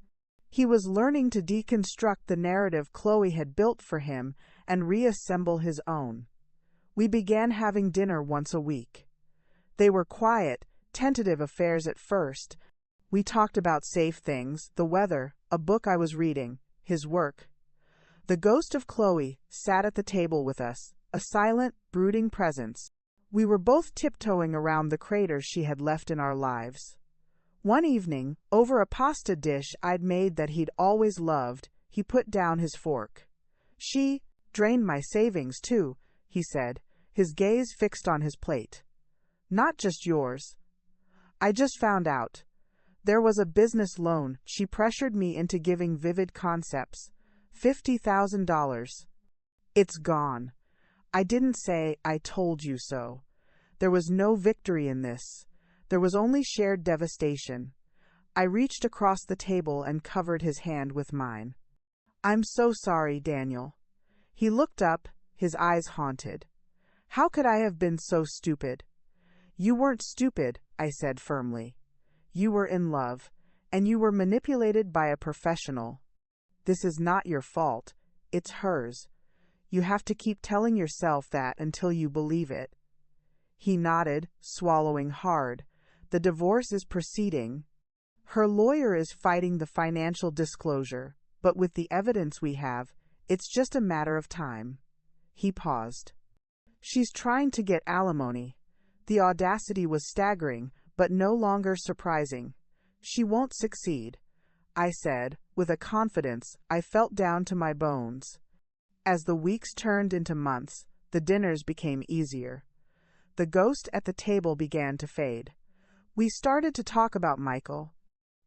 He was learning to deconstruct the narrative Chloe had built for him and reassemble his own. We began having dinner once a week. They were quiet, tentative affairs at first. We talked about safe things, the weather, a book I was reading, his work. The ghost of Chloe sat at the table with us, a silent, brooding presence. We were both tiptoeing around the craters she had left in our lives. One evening, over a pasta dish I'd made that he'd always loved, he put down his fork. "She drained my savings, too," he said, his gaze fixed on his plate. "Not just yours. I just found out. There was a business loan she pressured me into giving vivid concepts. $50,000. It's gone. I didn't say, 'I told you so.' There was no victory in this. There was only shared devastation." I reached across the table and covered his hand with mine. "I'm so sorry, Daniel." He looked up, his eyes haunted. "How could I have been so stupid?" "You weren't stupid," I said firmly. "You were in love, and you were manipulated by a professional. This is not your fault. It's hers. You have to keep telling yourself that until you believe it." He nodded, swallowing hard. "The divorce is proceeding. Her lawyer is fighting the financial disclosure, but with the evidence we have, it's just a matter of time." He paused. "She's trying to get alimony." The audacity was staggering, but no longer surprising. "She won't succeed," I said, with a confidence I felt down to my bones. As the weeks turned into months, the dinners became easier. The ghost at the table began to fade. We started to talk about Michael.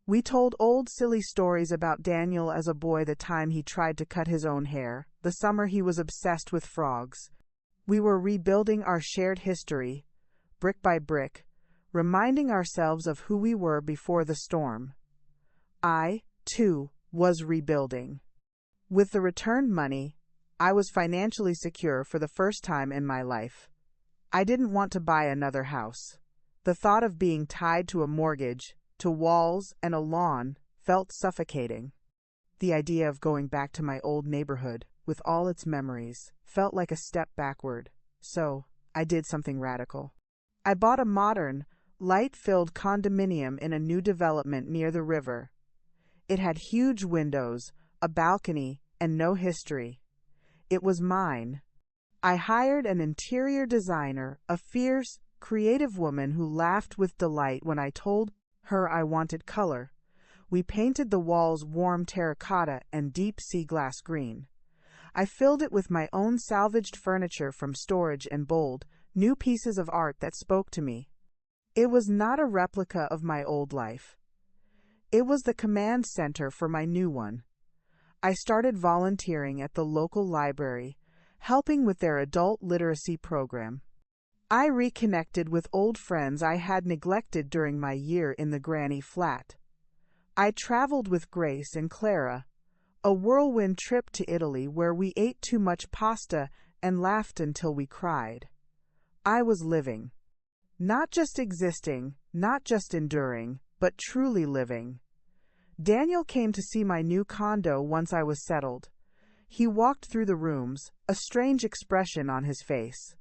We told old silly stories about Daniel as a boy, the time he tried to cut his own hair, the summer he was obsessed with frogs. We were rebuilding our shared history, brick by brick, reminding ourselves of who we were before the storm. I, too, was rebuilding. With the returned money, I was financially secure for the first time in my life. I didn't want to buy another house. The thought of being tied to a mortgage, to walls and a lawn, felt suffocating. The idea of going back to my old neighborhood, with all its memories, felt like a step backward. So, I did something radical. I bought a modern, light-filled condominium in a new development near the river. It had huge windows, a balcony, and no history. It was mine. I hired an interior designer, a fierce, creative woman who laughed with delight when I told her I wanted color. We painted the walls warm terracotta and deep sea glass green. I filled it with my own salvaged furniture from storage and bold, new pieces of art that spoke to me. It was not a replica of my old life. It was the command center for my new one. I started volunteering at the local library, helping with their adult literacy program. I reconnected with old friends I had neglected during my year in the granny flat. I traveled with Grace and Clara, a whirlwind trip to Italy where we ate too much pasta and laughed until we cried. I was living. Not just existing, not just enduring, but truly living. Daniel came to see my new condo once I was settled. He walked through the rooms, a strange expression on his face.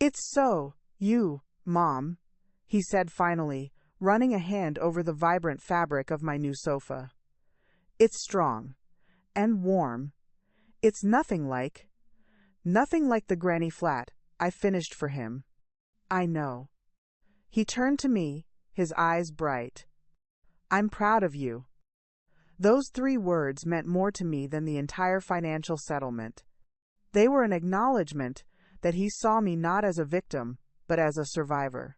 "It's so, you, Mom," he said finally, running a hand over the vibrant fabric of my new sofa. "It's strong. And warm. It's nothing like the granny flat I finished for him." "I know." He turned to me, his eyes bright. "I'm proud of you." Those 3 words meant more to me than the entire financial settlement. They were an acknowledgement that he saw me not as a victim, but as a survivor.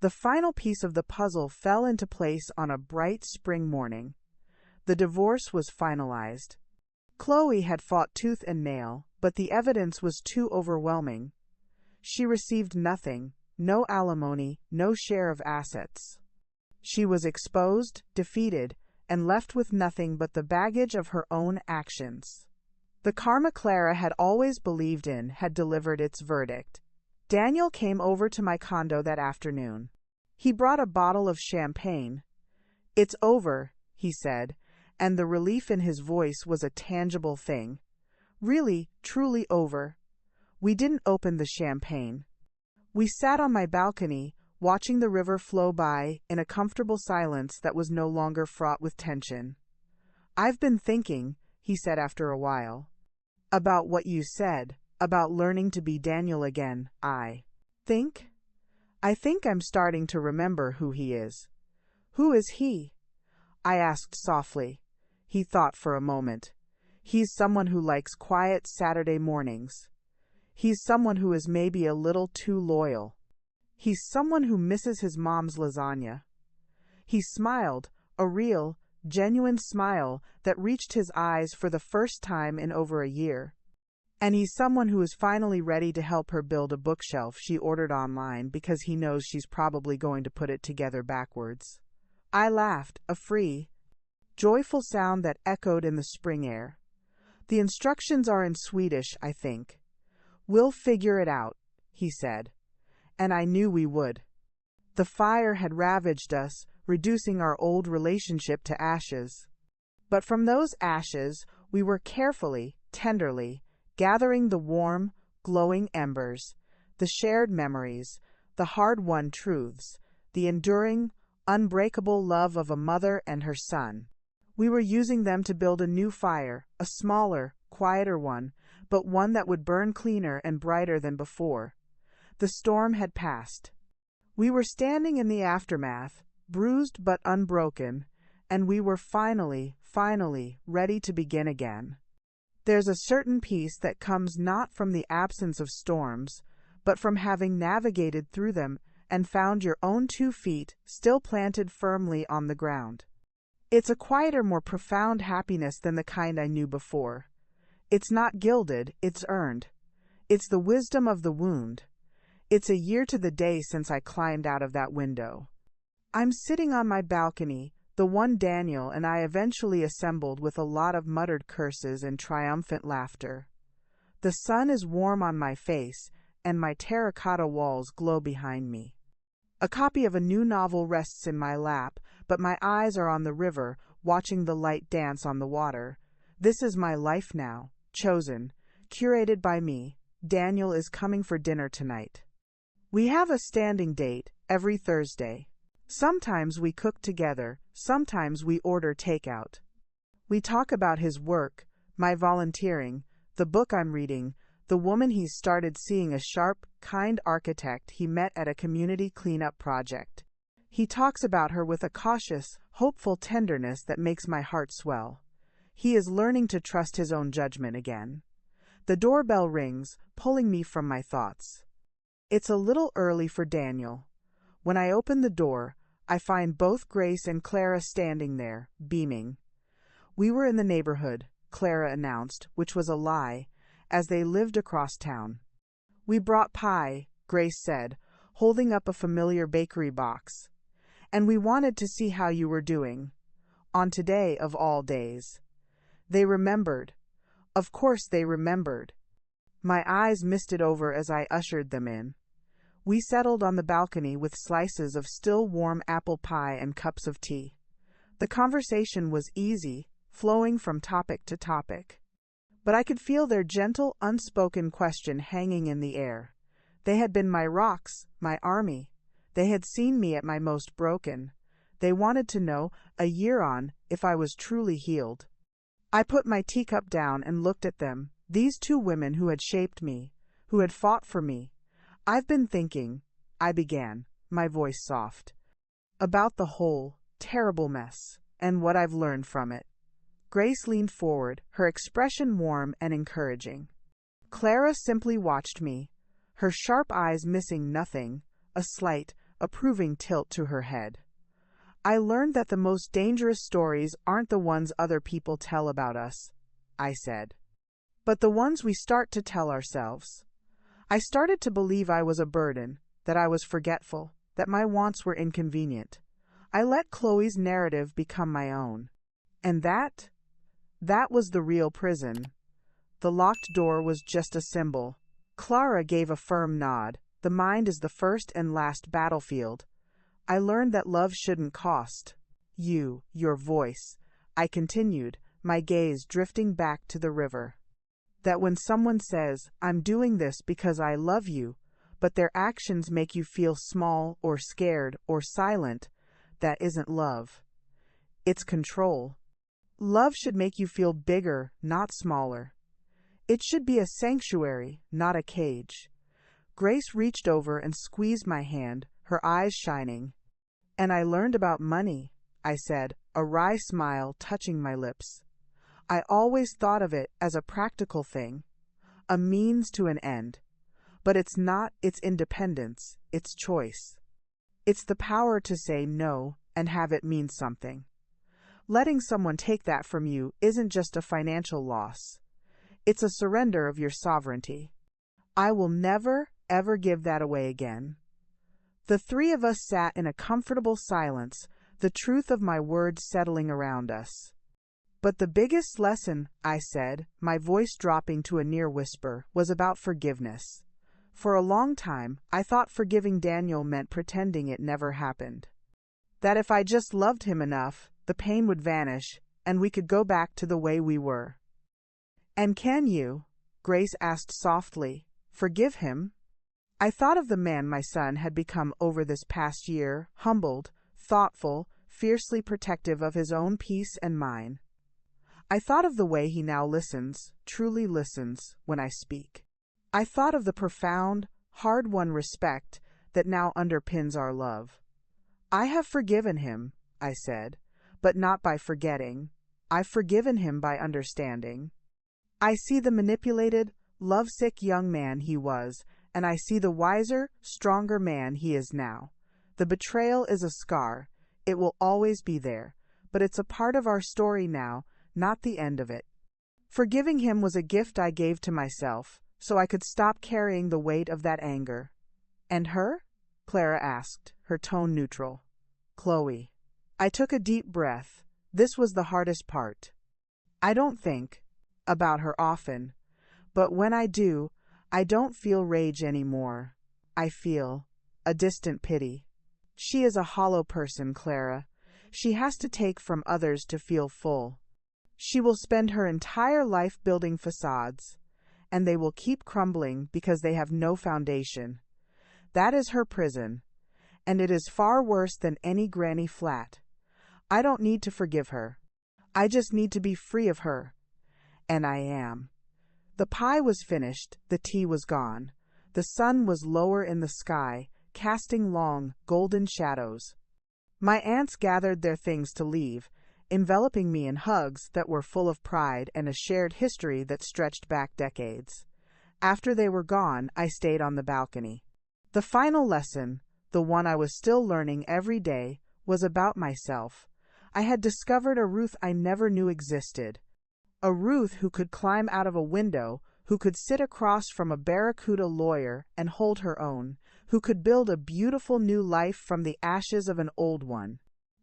The final piece of the puzzle fell into place on a bright spring morning. The divorce was finalized. Chloe had fought tooth and nail, but the evidence was too overwhelming. She received nothing, no alimony, no share of assets. She was exposed, defeated, and left with nothing but the baggage of her own actions. The karma Clara had always believed in had delivered its verdict. Daniel came over to my condo that afternoon. He brought a bottle of champagne. "It's over," he said, and the relief in his voice was a tangible thing. Really, truly over. We didn't open the champagne. We sat on my balcony, watching the river flow by in a comfortable silence that was no longer fraught with tension. "I've been thinking," he said after a while, "about what you said, about learning to be Daniel again. I think I'm starting to remember who he is." "Who is he?" I asked softly. He thought for a moment. "He's someone who likes quiet Saturday mornings. He's someone who is maybe a little too loyal. He's someone who misses his mom's lasagna." He smiled, a real, genuine smile that reached his eyes for the first time in over a year. "And he's someone who is finally ready to help her build a bookshelf she ordered online because he knows she's probably going to put it together backwards." I laughed, a free, joyful sound that echoed in the spring air. "The instructions are in Swedish, I think." "We'll figure it out," he said. And I knew we would. The fire had ravaged us, reducing our old relationship to ashes. But from those ashes, we were carefully, tenderly, gathering the warm, glowing embers, the shared memories, the hard-won truths, the enduring, unbreakable love of a mother and her son. We were using them to build a new fire, a smaller, quieter one, but one that would burn cleaner and brighter than before. The storm had passed. We were standing in the aftermath, bruised but unbroken, and we were finally ready to begin again. There's a certain peace that comes not from the absence of storms, but from having navigated through them and found your own 2 feet still planted firmly on the ground. It's a quieter, more profound happiness than the kind I knew before. It's not gilded, it's earned. It's the wisdom of the wound. It's a year to the day since I climbed out of that window. I'm sitting on my balcony, the one Daniel and I eventually assembled with a lot of muttered curses and triumphant laughter. The sun is warm on my face, and my terracotta walls glow behind me. A copy of a new novel rests in my lap, but my eyes are on the river, watching the light dance on the water. This is my life now, chosen, curated by me. Daniel is coming for dinner tonight. We have a standing date, every Thursday. Sometimes we cook together, sometimes we order takeout. We talk about his work, my volunteering, the book I'm reading, the woman he's started seeing, a sharp, kind architect he met at a community cleanup project. He talks about her with a cautious, hopeful tenderness that makes my heart swell. He is learning to trust his own judgment again. The doorbell rings, pulling me from my thoughts. It's a little early for Daniel. When I open the door, I find both Grace and Clara standing there, beaming. "We were in the neighborhood," Clara announced, which was a lie, as they lived across town. "We brought pie," Grace said, holding up a familiar bakery box. "And we wanted to see how you were doing. On today of all days." They remembered. Of course they remembered. My eyes misted over as I ushered them in. We settled on the balcony with slices of still warm apple pie and cups of tea. The conversation was easy, flowing from topic to topic. But I could feel their gentle, unspoken question hanging in the air. They had been my rocks, my army. They had seen me at my most broken. They wanted to know, a year on, if I was truly healed. I put my teacup down and looked at them, these 2 women who had shaped me, who had fought for me. "I've been thinking," I began, my voice soft, "about the whole, terrible mess, and what I've learned from it." Grace leaned forward, her expression warm and encouraging. Clara simply watched me, her sharp eyes missing nothing, a slight, approving tilt to her head. I learned that the most dangerous stories aren't the ones other people tell about us, I said, but the ones we start to tell ourselves. I started to believe I was a burden, that I was forgetful, that my wants were inconvenient. I let Chloe's narrative become my own. And that was the real prison. The locked door was just a symbol. Clara gave a firm nod. The mind is the first and last battlefield. I learned that love shouldn't cost. Your voice, I continued, my gaze drifting back to the river. That when someone says, I'm doing this because I love you, but their actions make you feel small or scared or silent, that isn't love. It's control. Love should make you feel bigger, not smaller. It should be a sanctuary, not a cage. Grace reached over and squeezed my hand, her eyes shining. And I learned about money, I said, a wry smile touching my lips. I always thought of it as a practical thing, a means to an end. But it's not its independence, it's choice. It's the power to say no and have it mean something. Letting someone take that from you isn't just a financial loss. It's a surrender of your sovereignty. I will never, ever give that away again. The three of us sat in a comfortable silence, the truth of my words settling around us. But the biggest lesson, I said, my voice dropping to a near whisper, was about forgiveness. For a long time, I thought forgiving Daniel meant pretending it never happened. That if I just loved him enough, the pain would vanish, and we could go back to the way we were. And can you, Grace asked softly, forgive him? I thought of the man my son had become over this past year, humbled, thoughtful, fiercely protective of his own peace and mine. I thought of the way he now listens, truly listens, when I speak. I thought of the profound, hard-won respect that now underpins our love. I have forgiven him, I said, but not by forgetting. I've forgiven him by understanding. I see the manipulated, lovesick young man he was, and I see the wiser, stronger man he is now. The betrayal is a scar. It will always be there, but it's a part of our story now, not the end of it. Forgiving him was a gift I gave to myself, so I could stop carrying the weight of that anger. And her? Clara asked, her tone neutral. Chloe. I took a deep breath. This was the hardest part. I don't think about her often, but when I do, I don't feel rage anymore. I feel a distant pity. She is a hollow person, Clara. She has to take from others to feel full. She will spend her entire life building facades, and they will keep crumbling because they have no foundation. That is her prison, and it is far worse than any granny flat. I don't need to forgive her. I just need to be free of her. And I am. The pie was finished, the tea was gone. The sun was lower in the sky, casting long, golden shadows. My aunts gathered their things to leave, enveloping me in hugs that were full of pride and a shared history that stretched back decades. After they were gone, I stayed on the balcony. The final lesson, the one I was still learning every day, was about myself. I had discovered a Ruth I never knew existed. A Ruth who could climb out of a window, who could sit across from a barracuda lawyer and hold her own, who could build a beautiful new life from the ashes of an old one.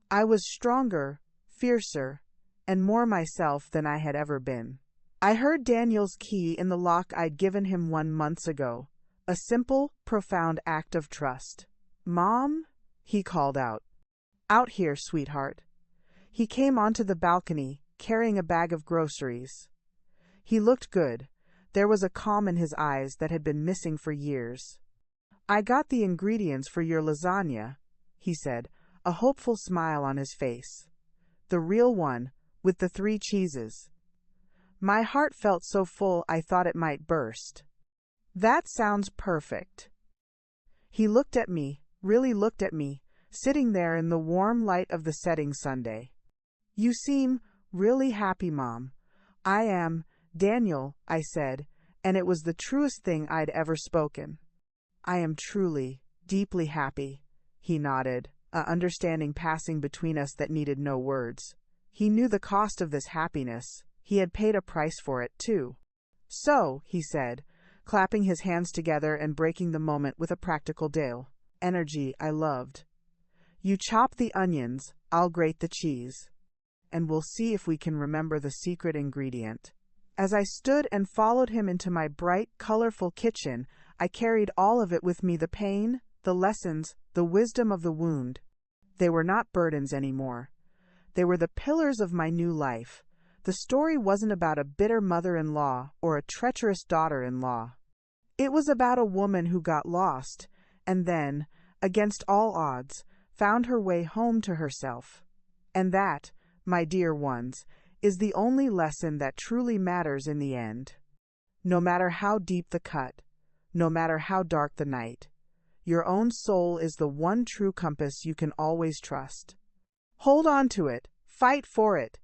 I was stronger, fiercer, and more myself than I had ever been. I heard Daniel's key in the lock I'd given him 1 month ago. A simple, profound act of trust. Mom? He called out. Out here, sweetheart. He came onto the balcony, carrying a bag of groceries. He looked good. There was a calm in his eyes that had been missing for years. I got the ingredients for your lasagna, he said, a hopeful smile on his face. The real one, with the 3 cheeses. My heart felt so full I thought it might burst. That sounds perfect. He looked at me, really looked at me, sitting there in the warm light of the setting Sunday. You seem really happy, Mom. I am, Daniel, I said, and it was the truest thing I'd ever spoken. I am truly, deeply happy, he nodded, a understanding passing between us that needed no words. He knew the cost of this happiness. He had paid a price for it, too. So, he said, clapping his hands together and breaking the moment with a practical Dale energy I loved. You chop the onions, I'll grate the cheese, and we'll see if we can remember the secret ingredient. As I stood and followed him into my bright, colorful kitchen, I carried all of it with me, the pain, the lessons, the wisdom of the wound. They were not burdens anymore. They were the pillars of my new life. The story wasn't about a bitter mother-in-law or a treacherous daughter-in-law. It was about a woman who got lost, and then, against all odds, found her way home to herself. And that, my dear ones, is the only lesson that truly matters in the end. No matter how deep the cut, no matter how dark the night, your own soul is the one true compass you can always trust. Hold on to it, fight for it,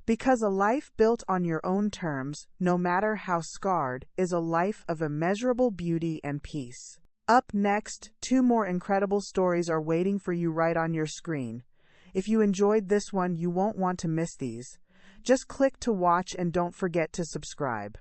because a life built on your own terms, no matter how scarred, is a life of immeasurable beauty and peace. Up next, 2 more incredible stories are waiting for you right on your screen. If you enjoyed this one, you won't want to miss these. Just click to watch and don't forget to subscribe.